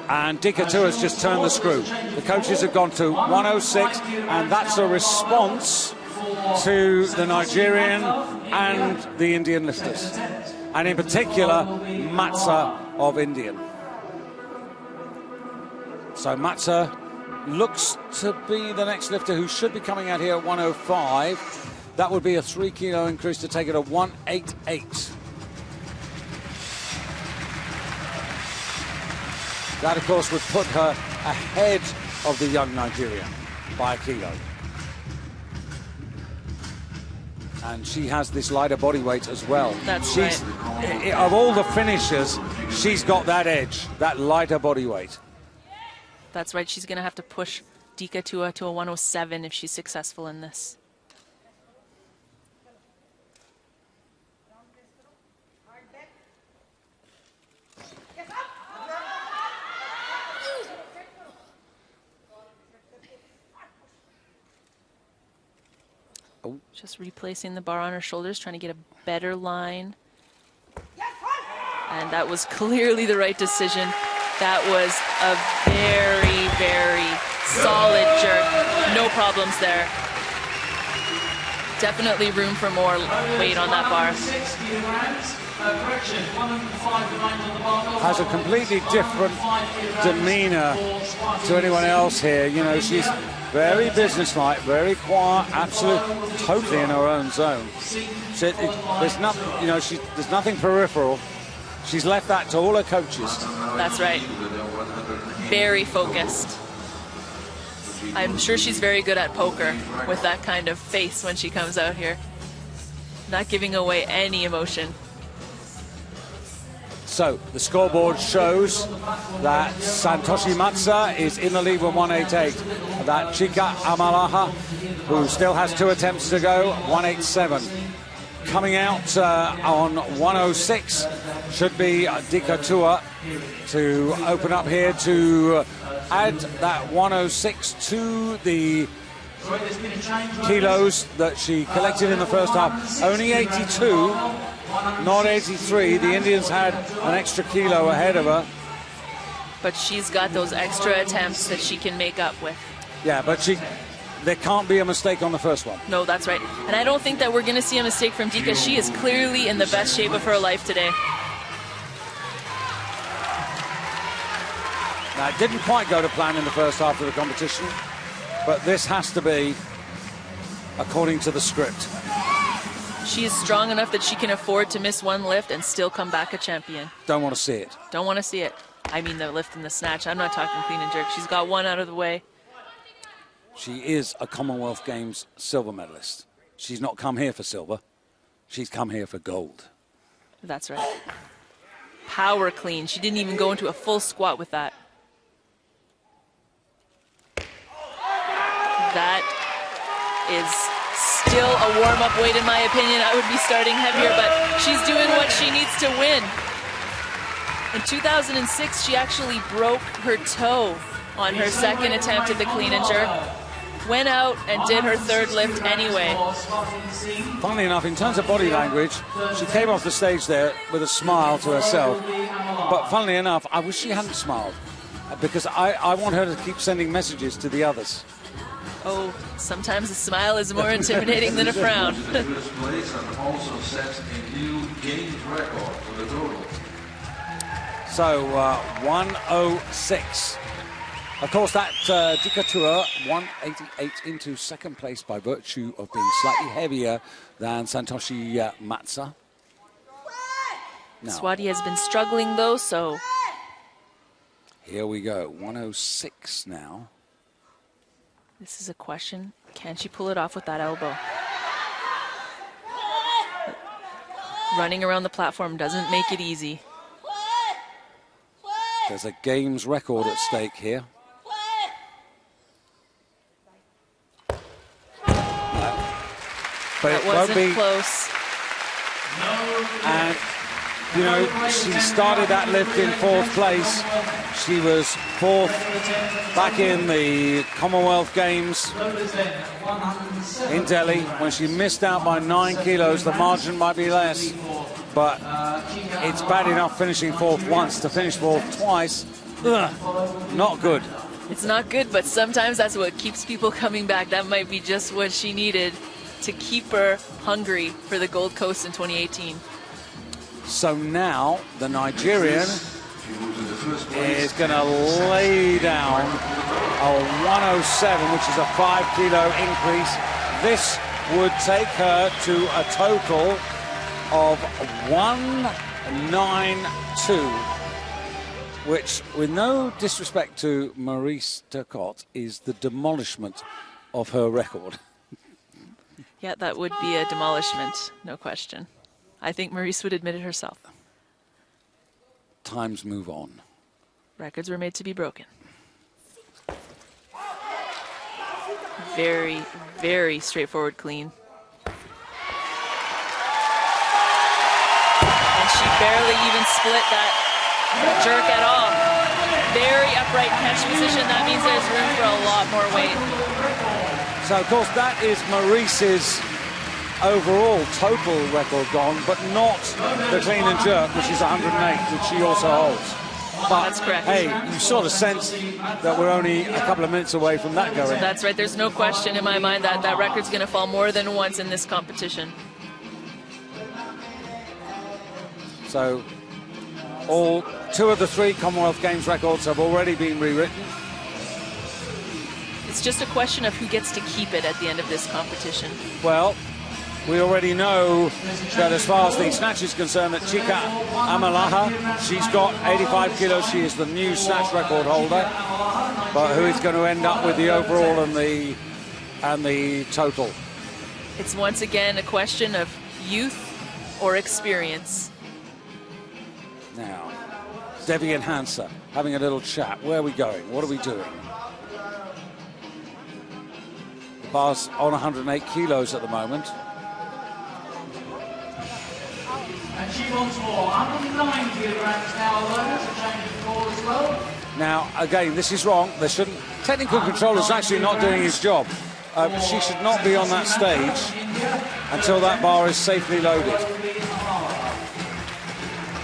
And Dikatua has just turned the screw. The coaches have gone to 106, and that's a response to the Nigerian and the Indian lifters, and in particular Matsa of India. So Matsa looks to be the next lifter who should be coming out here at 105. That would be a 3 kilo increase to take it to 188. That, of course, would put her ahead of the young Nigerian by a kilo. And she has this lighter body weight as well. That's right. Of all the finishers, she's got that edge, that lighter body weight. That's right. She's going to have to push Dikatua to a 107 if she's successful in this. Just replacing the bar on her shoulders, trying to get a better line. And that was clearly the right decision. That was a very, very solid jerk. No problems there. Definitely room for more weight on that bar. Has a completely different demeanor to anyone else here. You know, she's very businesslike, very quiet, absolutely, totally in her own zone. So there's nothing, you know, there's nothing peripheral. She's left that to all her coaches. That's right. Very focused. I'm sure she's very good at poker with that kind of face when she comes out here. Not giving away any emotion. So the scoreboard shows that Santoshi Matsa is in the lead with 188. That Chika Amalaha, who still has 2 attempts to go, 187. Coming out on 106 should be Dikatua to open up here to add that 106 to the Right, there's been a change. kilos that she collected in the first half. Only 82, not 83. The Indians had an extra kilo ahead of her. But she's got those extra attempts that she can make up with. Yeah, but there can't be a mistake on the first one. No, that's right. And I don't think that we're going to see a mistake from Dika. She is clearly in the best shape of her life today. Now, it didn't quite go to plan in the first half of the competition, but this has to be according to the script. She is strong enough that she can afford to miss one lift and still come back a champion. Don't want to see it. Don't want to see it. I mean the lift and the snatch. I'm not talking clean and jerk. She's got one out of the way. She is a Commonwealth Games silver medalist. She's not come here for silver. She's come here for gold. That's right. Power clean. She didn't even go into a full squat with that. That is still a warm-up weight in my opinion. I would be starting heavier, but she's doing what she needs to win. In 2006, she actually broke her toe on her second attempt at the clean and jerk. Went out and did her third lift anyway. Funnily enough, in terms of body language, she came off the stage there with a smile to herself. But funnily enough, I wish she hadn't smiled, because I want her to keep sending messages to the others. Oh, sometimes a smile is more intimidating than a frown. First place and also sets a new games record for the total. So 106. Of course, that Dika Tour 188 into second place by virtue of being slightly heavier than Santoshi Matsa. Now, Swati has been struggling though, so here we go. 106 now. this is a question. Can she pull it off with that elbow? Running around the platform doesn't make it easy. There's a games record at stake here. But That it won't wasn't be close. And, you know, she started that lift in fourth place. She was fourth back in the Commonwealth Games in Delhi. When she missed out by 9 kilos, the margin might be less. But it's bad enough finishing fourth once. To finish fourth twice, not good. It's not good, but sometimes that's what keeps people coming back. That might be just what she needed to keep her hungry for the Gold Coast in 2018. So now the Nigerian is going to lay down a 107, which is a 5 kilo increase. This would take her to a total of 192, which, with no disrespect to Maurice Turcotte, is the demolishment of her record. Yeah, that would be a demolishment, no question. I think Maurice would admit it herself. Times move on. Records were made to be broken. Very, very straightforward clean. And she barely even split that jerk at all. Very upright catch position. That means there's room for a lot more weight. So, of course, that is Maurice's overall total record gone, but not the clean and jerk, which is 108, which she also holds. But, that's correct. Hey, you sort of sense that we're only a couple of minutes away from that going. That's right. There's no question in my mind that that record's going to fall more than once in this competition. So, all 2 of the 3 Commonwealth Games records have already been rewritten. It's just a question of who gets to keep it at the end of this competition. Well, we already know that as far as the snatch is concerned, that Chika Amalaha, she's got 85 kilos. She is the new snatch record holder. But who is going to end up with the overall and the total? It's once again a question of youth or experience. Now, Debbie and Hansa having a little chat. Where are we going? What are we doing? The bar's on 108 kilos at the moment. And she wants more. 109 kilograms now alone. That's a change of call as well. Now, again, this is wrong. They shouldn't. Technical controller's actually not doing his job. She should not be on that stage until that bar is safely loaded.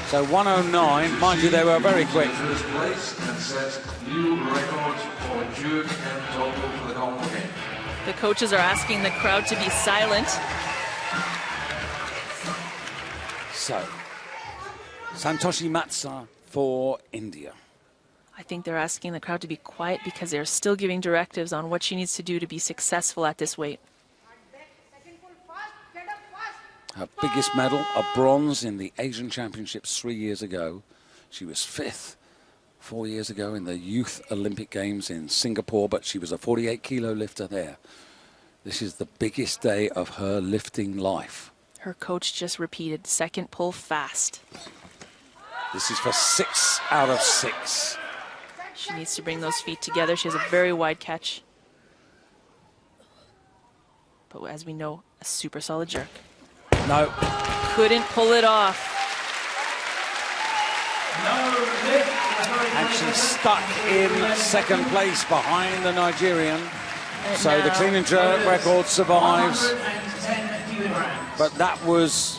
So 109, mind you, they were very quick. First place and sets new records for jerk and total for the Commonwealth Games. The coaches are asking the crowd to be silent. So, Santoshi Matsa for India. I think they're asking the crowd to be quiet because they're still giving directives on what she needs to do to be successful at this weight. Her biggest medal, a bronze in the Asian Championships 3 years ago. She was 5th 4 years ago in the Youth Olympic Games in Singapore, but she was a 48-kilo lifter there. This is the biggest day of her lifting life. Her coach just repeated, second pull fast. This is for 6 out of 6. She needs to bring those feet together. She has a very wide catch. But as we know, a super solid jerk. No. Couldn't pull it off. And she's stuck in second place behind the Nigerian. And so the now, clean and jerk record survives. But that was,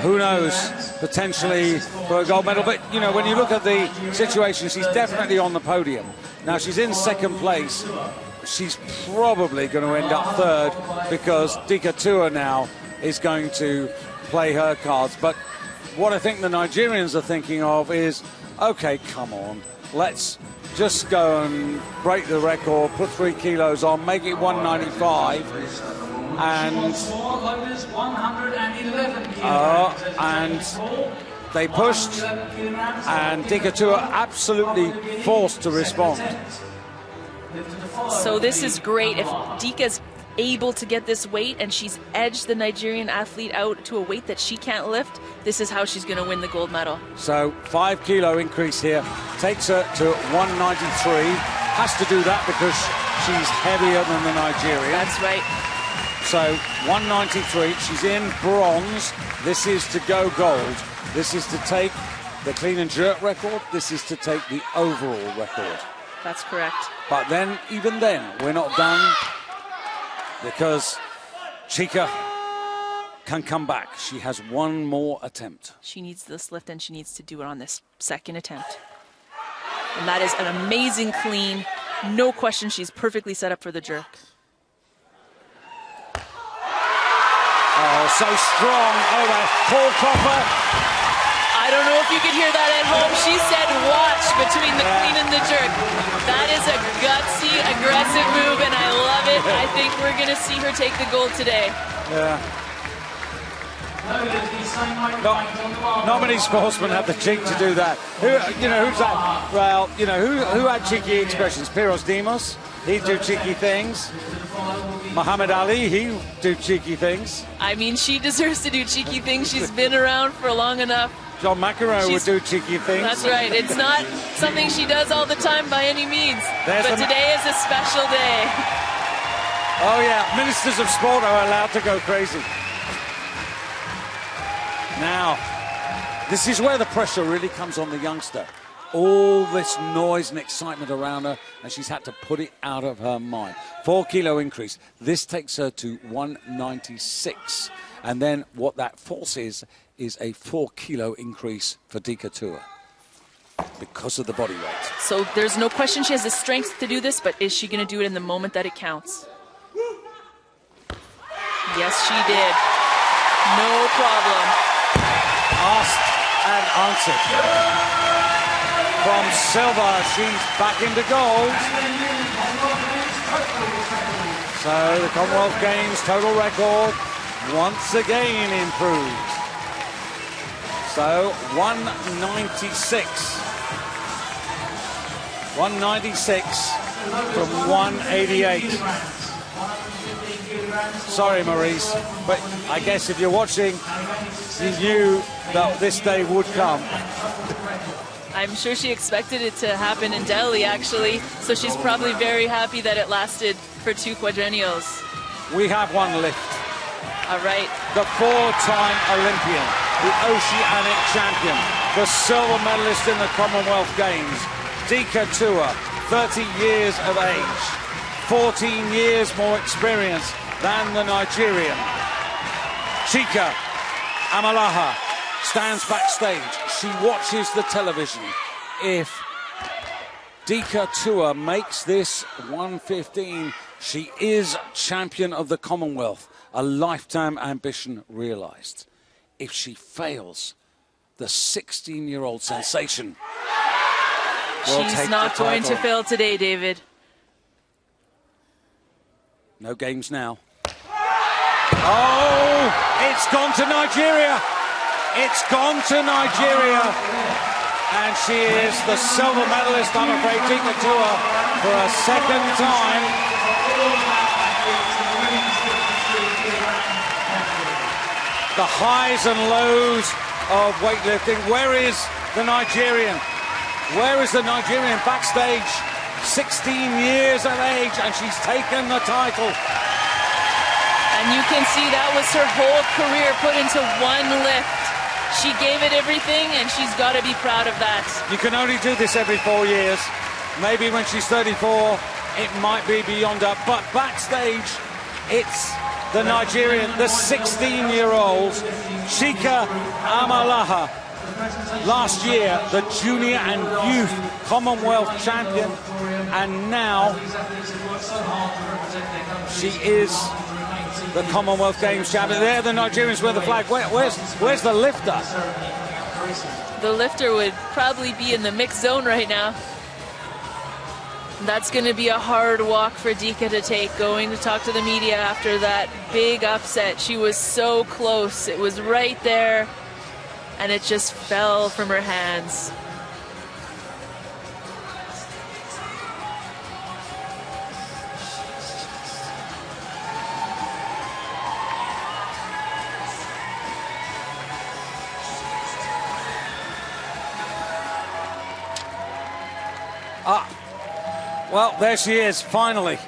who knows, potentially for a gold medal. But, you know, when you look at the situation, she's definitely on the podium. Now, she's in second place. She's probably going to end up third because Dika Tua now is going to play her cards. But what I think the Nigerians are thinking of is, okay, come on, let's just go and break the record, put 3 kilos on, make it 195, and they pushed, and Dika Tua absolutely forced to respond. So this is great. If Dika's able to get this weight and she's edged the Nigerian athlete out to a weight that she can't lift, this is how she's going to win the gold medal. So 5 kilo increase here takes her to 193. Has to do that because she's heavier than the Nigerian. That's right. So 193, she's in bronze. This is to go gold. This is to take the clean and jerk record. This is to take the overall record. That's correct. But then, even then, we're not done because Chika can come back. She has one more attempt. She needs this lift and she needs to do it on this second attempt. And that is an amazing clean. No question, she's perfectly set up for the jerk. Oh, so strong. Oh, that Paul Copper. I don't know if you could hear that at home. She said watch between the clean and the jerk. That is a gutsy, aggressive move, and I love it. I think we're going to see her take the gold today. Yeah. Not many sportsmen have the cheek to do that. Who's that? Well, who had cheeky expressions? Piros Demos, he'd do cheeky things. Muhammad Ali, he'd do cheeky things. I mean, she deserves to do cheeky things. She's been around for long enough. John McEnroe would do cheeky things. That's right. It's not something she does all the time by any means. But today is a special day. Oh, yeah. Ministers of sport are allowed to go crazy. Now, this is where the pressure really comes on the youngster. All this noise and excitement around her, and she's had to put it out of her mind. 4 kilo increase. This takes her to 196. And then what that forces is a 4 kilo increase for Dika Tua because of the body weight. So there's no question she has the strength to do this, but is she going to do it in the moment that it counts? Yes, she did. No problem. Asked and answered. From silver, she's back into gold. So the Commonwealth Games total record once again improved. So 196. 196 from 188. Sorry, Maurice, but I guess if you're watching, you knew that this day would come. I'm sure she expected it to happen in Delhi, actually, so she's probably very happy that it lasted for 2 quadrennials. We have one lift. All right. The 4-time Olympian, the Oceanic champion, the silver medalist in the Commonwealth Games, Dika Tua, 30 years of age, 14 years more experience than the Nigerian. Chika Amalaha stands backstage. She watches the television. If Dika Tua makes this 115, she is champion of the Commonwealth, a lifetime ambition realized. If she fails, the 16-year-old sensation will She's take not the going to title. fail today, David. No games now. Oh, it's gone to Nigeria. It's gone to Nigeria. And she is the silver medalist, I'm afraid, Dika Tua, for a second time. The highs and lows of weightlifting. Where is the Nigerian? Where is the Nigerian backstage? 16 years of age, and she's taken the title. And you can see that was her whole career put into one lift. She gave it everything, and she's got to be proud of that. You can only do this every 4 years. Maybe when she's 34, it might be beyond her. But backstage, it's the Nigerian, the 16-year-old, Chika Amalaha. Last year, the junior and youth Commonwealth champion. And now, she is the Commonwealth Games champion. There, the Nigerians wear the flag. Where's the lifter? The lifter would probably be in the mixed zone right now. That's going to be a hard walk for Dika to take, going to talk to the media after that big upset. She was so close. It was right there, and it just fell from her hands. Well, there she is, finally.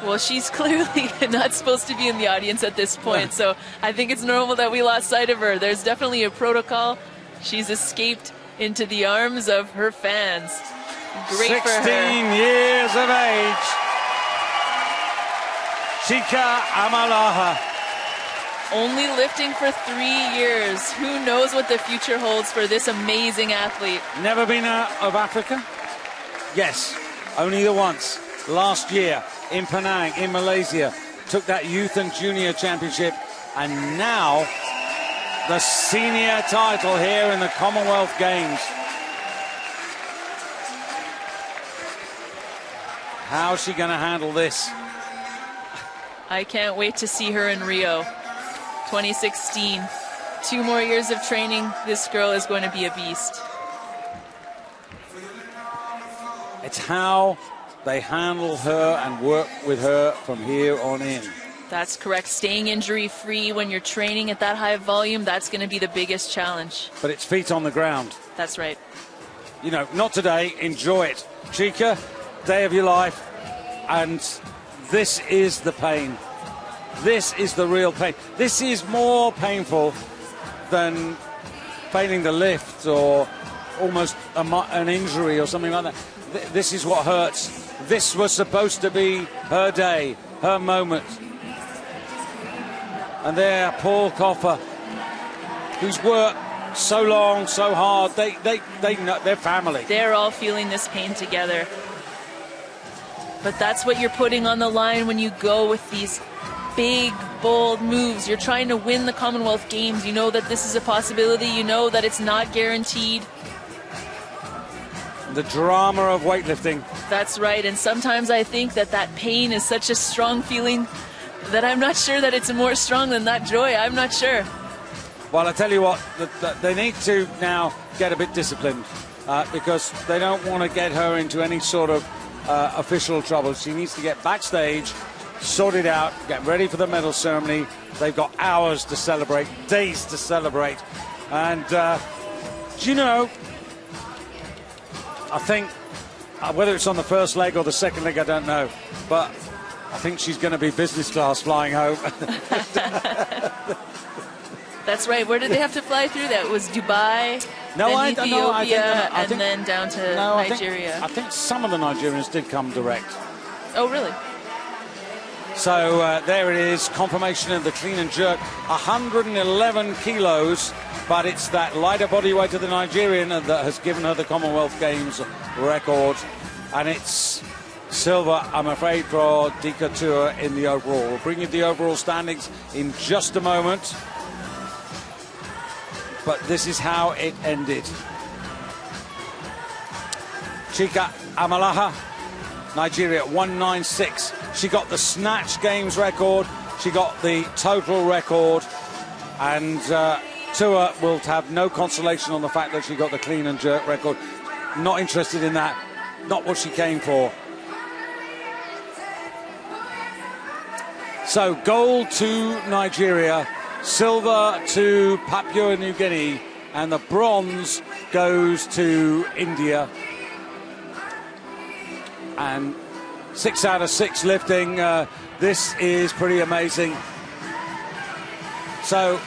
Well, she's clearly not supposed to be in the audience at this point, so I think it's normal that we lost sight of her. There's definitely a protocol. She's escaped into the arms of her fans. Great for her. 16 years of age. Chika Amalaha. Only lifting for 3 years. Who knows what the future holds for this amazing athlete? Never been out of Africa? Yes, only the once. Last year in Penang, in Malaysia. Took that youth and junior championship. And now the senior title here in the Commonwealth Games. How's she going to handle this? I can't wait to see her in Rio 2016. 2 more years of training. This girl is going to be a beast. It's how they handle her and work with her from here on in. That's correct. Staying injury-free when you're training at that high volume, that's going to be the biggest challenge. But it's feet on the ground. That's right. You know, not today. Enjoy it. Chika, day of your life. And this is the pain. This is the real pain. This is more painful than failing the lift or almost an injury or something like that. This is what hurts. This was supposed to be her day, her moment. And there, Paul Coffer, who's worked so long, so hard. They know their family. They're all feeling this pain together. But that's what you're putting on the line when you go with these big, bold moves. You're trying to win the Commonwealth Games. You know that this is a possibility. You know that it's not guaranteed. The drama of weightlifting. That's right. And sometimes I think that pain is such a strong feeling that I'm not sure that it's more strong than that joy. I'm not sure. Well, I tell you what, they need to now get a bit disciplined because they don't want to get her into any sort of official trouble. She needs to get backstage, sort it out, get ready for the medal ceremony. They've got hours to celebrate, days to celebrate. And, you know, I think whether it's on the first leg or the second leg, I don't know. But I think she's going to be business class flying home. That's right. Where did they have to fly through? That was Dubai. No, then I Ethiopia, think, and then down to no, Nigeria. I think some of the Nigerians did come direct. Oh, really? So there it is, confirmation of the clean and jerk, 111 kilos, but it's that lighter body weight of the Nigerian that has given her the Commonwealth Games record, and it's silver, I'm afraid, for Dika Tour in the overall. We'll bring you the overall standings in just a moment, but this is how it ended. Chika Amalaha, Nigeria, 196. She got the Snatch Games record. She got the total record. And Tua will have no consolation on the fact that she got the clean and jerk record. Not interested in that. Not what she came for. So gold to Nigeria, silver to Papua New Guinea, and the bronze goes to India. And 6 out of 6 lifting. This is pretty amazing. So,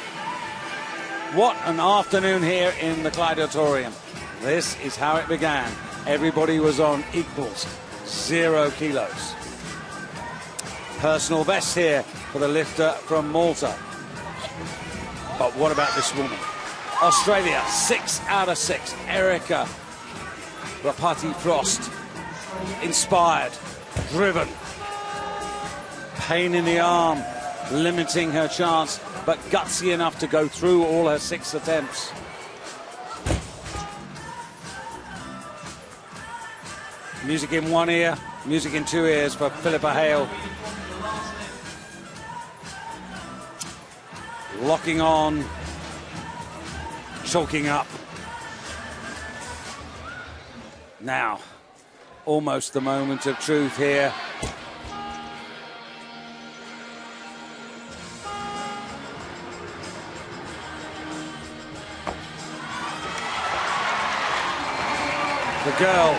what an afternoon here in the Gladiatorium. This is how it began. Everybody was on equals, 0 kilos. Personal best here for the lifter from Malta. But what about this woman? Australia, 6 out of 6. Erica Rapati Frost. Inspired, driven, pain in the arm, limiting her chance, but gutsy enough to go through all her 6 attempts. Music in one ear, music in 2 ears for Philippa Hale. Locking on, choking up. Now, almost the moment of truth here. The girl,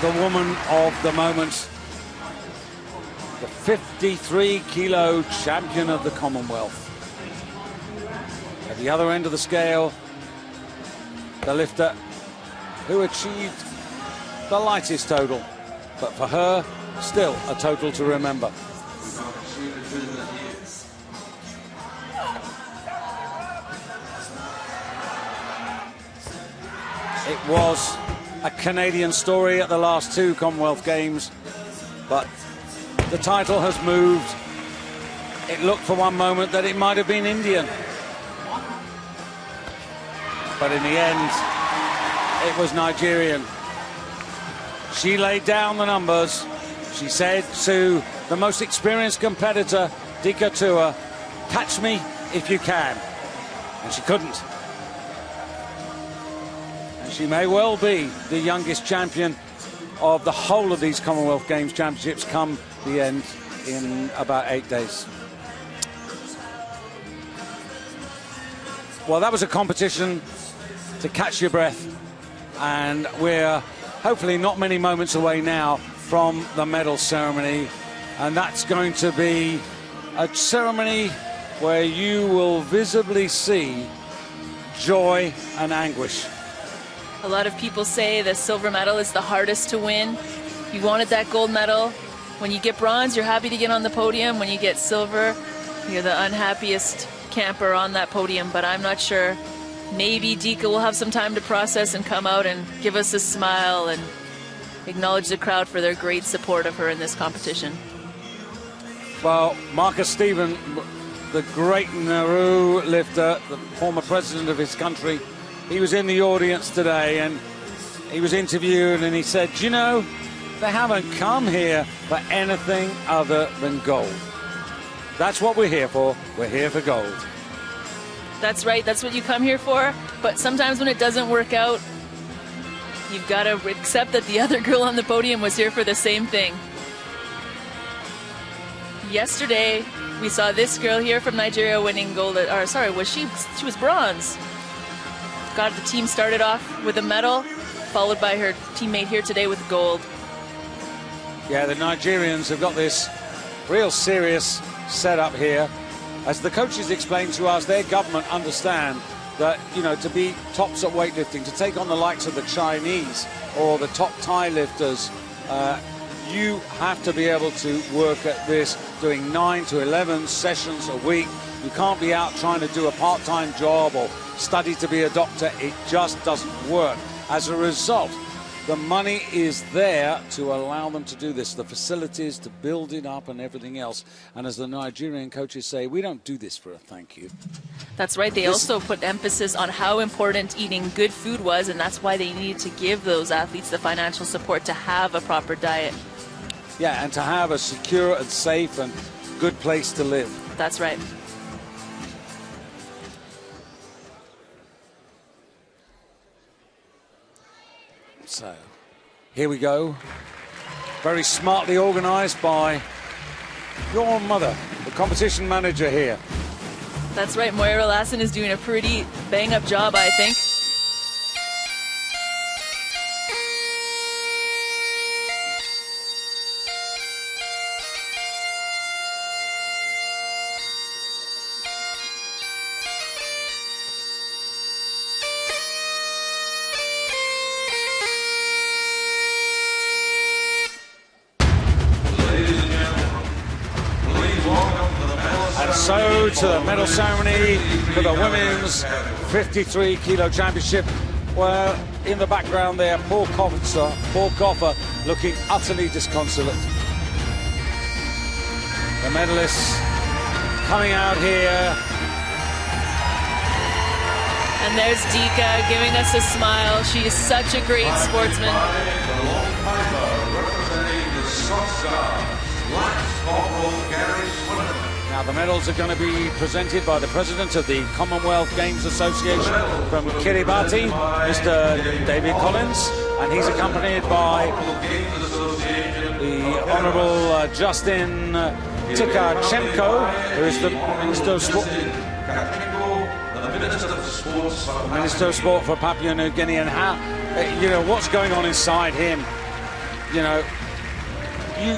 the woman of the moment, the 53-kilo champion of the Commonwealth. At the other end of the scale, the lifter who achieved the lightest total, but for her, still a total to remember. It was a Canadian story at the last 2 Commonwealth Games, but the title has moved. It looked for one moment that it might have been Indian, but in the end, it was Nigerian. She laid down the numbers. She said to the most experienced competitor, Dika Tua, catch me if you can. And she couldn't. And she may well be the youngest champion of the whole of these Commonwealth Games championships come the end in about 8 days. Well, that was a competition to catch your breath. And we're hopefully not many moments away now from the medal ceremony, and that's going to be a ceremony where you will visibly see joy and anguish. A lot of people say the silver medal is the hardest to win. You wanted that gold medal. When you get bronze, you're happy to get on the podium. When you get silver, you're the unhappiest camper on that podium, but I'm not sure. Maybe Dika will have some time to process and come out and give us a smile and acknowledge the crowd for their great support of her in this competition. Well, Marcus Stephen, the great Nauru lifter, the former president of his country, he was in the audience today and he was interviewed and he said, you know, they haven't come here for anything other than gold. That's what we're here for. We're here for gold. That's right, that's what you come here for, but sometimes when it doesn't work out, you've got to accept that the other girl on the podium was here for the same thing. Yesterday, we saw this girl here from Nigeria winning gold, or sorry, she was bronze. Got the team started off with a medal, followed by her teammate here today with gold. Yeah, the Nigerians have got this real serious setup here. As the coaches explained to us, their government understand that, you know, to be tops at weightlifting, to take on the likes of the Chinese or the top Thai lifters, you have to be able to work at this, doing 9 to 11 sessions a week. You can't be out trying to do a part-time job or study to be a doctor. It just doesn't work. As a result, the money is there to allow them to do this, the facilities to build it up and everything else. And as the Nigerian coaches say, we don't do this for a thank you. That's right. They also put emphasis on how important eating good food was, and that's why they needed to give those athletes the financial support to have a proper diet. Yeah, and to have a secure and safe and good place to live. That's right. So, here we go. Very smartly organised by your mother, the competition manager here. That's right. Moira Lassen is doing a pretty bang-up job, I think. So to the medal ceremony for the women's 53 kilo championship. Well, in the background there, Paul Coffer looking utterly disconsolate. The medalists coming out here. And there's Dika giving us a smile. She is such a great sportsman. Now the medals are going to be presented by the president of the Commonwealth Games Association from Kiribati, Mr. David Collins, and he's accompanied by the Honourable Justin Tikachenko, who is the Minister of Sport for Papua New Guinea. And how, you know, what's going on inside him, you know, you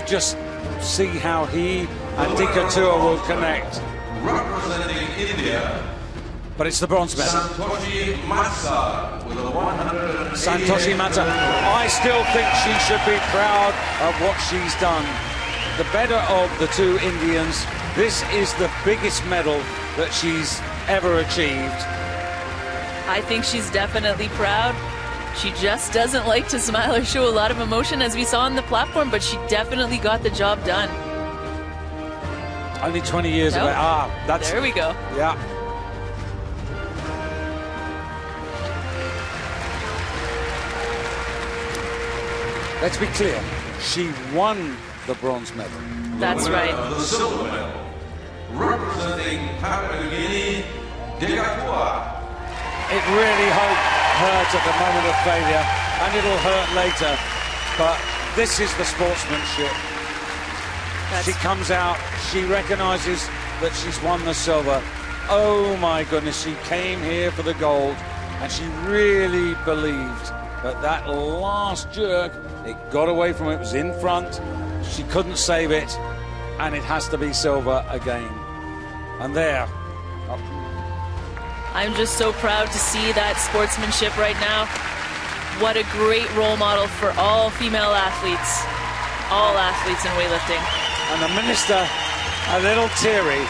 just see how he and Dika Tua will connect. Representing India, but it's the bronze medal. Santoshi Matsa with a 100. Santoshi Matsa. I still think she should be proud of what she's done. The better of the two Indians. This is the biggest medal that she's ever achieved. I think she's definitely proud. She just doesn't like to smile or show a lot of emotion, as we saw on the platform, but she definitely got the job done. Only 20 years away. That's... There we go. Yeah. Let's be clear. She won the bronze medal. That's right. The silver medal. Representing Papua New Guinea, Dika Tua. It really hurt at the moment of failure, and it'll hurt later. But this is the sportsmanship. She comes out, she recognises that she's won the silver. Oh my goodness, she came here for the gold, and she really believed that that last jerk, it got away from her, it was in front, she couldn't save it, and it has to be silver again. And there. I'm just so proud to see that sportsmanship right now. What a great role model for all female athletes, all athletes in weightlifting. And the minister, a little teary.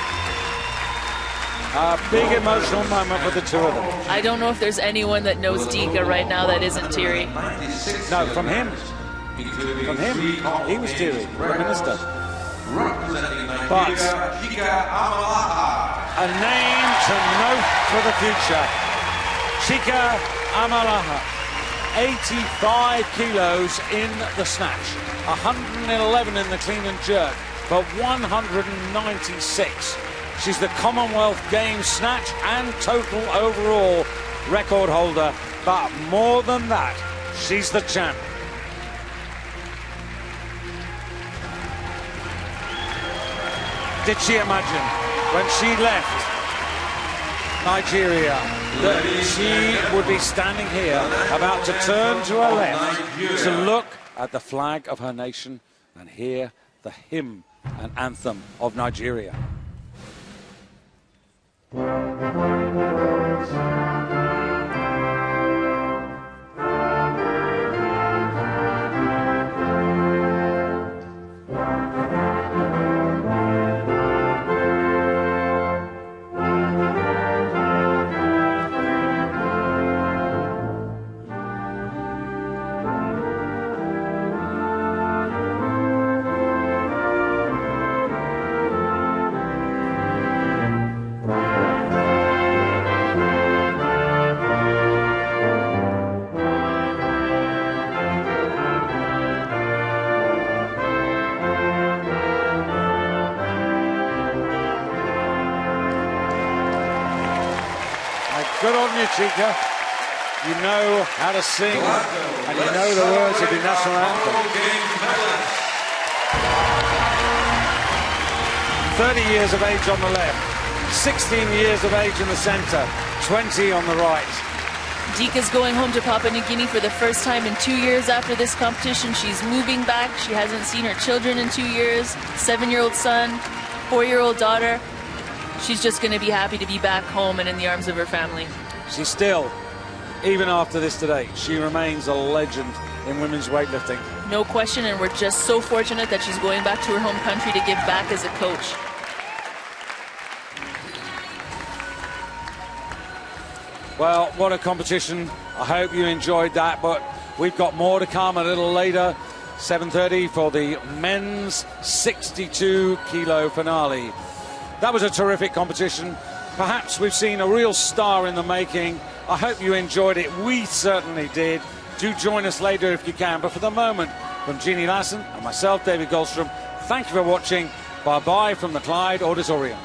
A big emotional moment for the two of them. I don't know if there's anyone that knows Dika right now that isn't teary. No, from him. From him. He was teary, the minister. But a name to note for the future. Chika Amalaha. 85 kilos in the snatch, 111 in the clean and jerk, for 196. She's the Commonwealth Games snatch and total overall record holder, but more than that, she's the champ. Did she imagine when she left Nigeria that she would be standing here about to turn to her left to look at the flag of her nation and hear the hymn and anthem of Nigeria? Good on you, Chica. You know how to sing, and you know the words of the national anthem. 30 years of age on the left, 16 years of age in the centre, 20 on the right. Dika's going home to Papua New Guinea for the first time in 2 years after this competition. She's moving back. She hasn't seen her children in 2 years. 7-year-old son, 4-year-old daughter. She's just going to be happy to be back home and in the arms of her family. She's still, even after this today, she remains a legend in women's weightlifting. No question, and we're just so fortunate that she's going back to her home country to give back as a coach. Well, what a competition. I hope you enjoyed that, but we've got more to come a little later. 7:30 for the men's 62-kilo finale. That was a terrific competition. Perhaps we've seen a real star in the making. I hope you enjoyed it. We certainly did. Do join us later if you can. But for the moment, from Jeannie Lassen and myself, David Goldstrom, thank you for watching. Bye-bye from the Clyde Auditorium.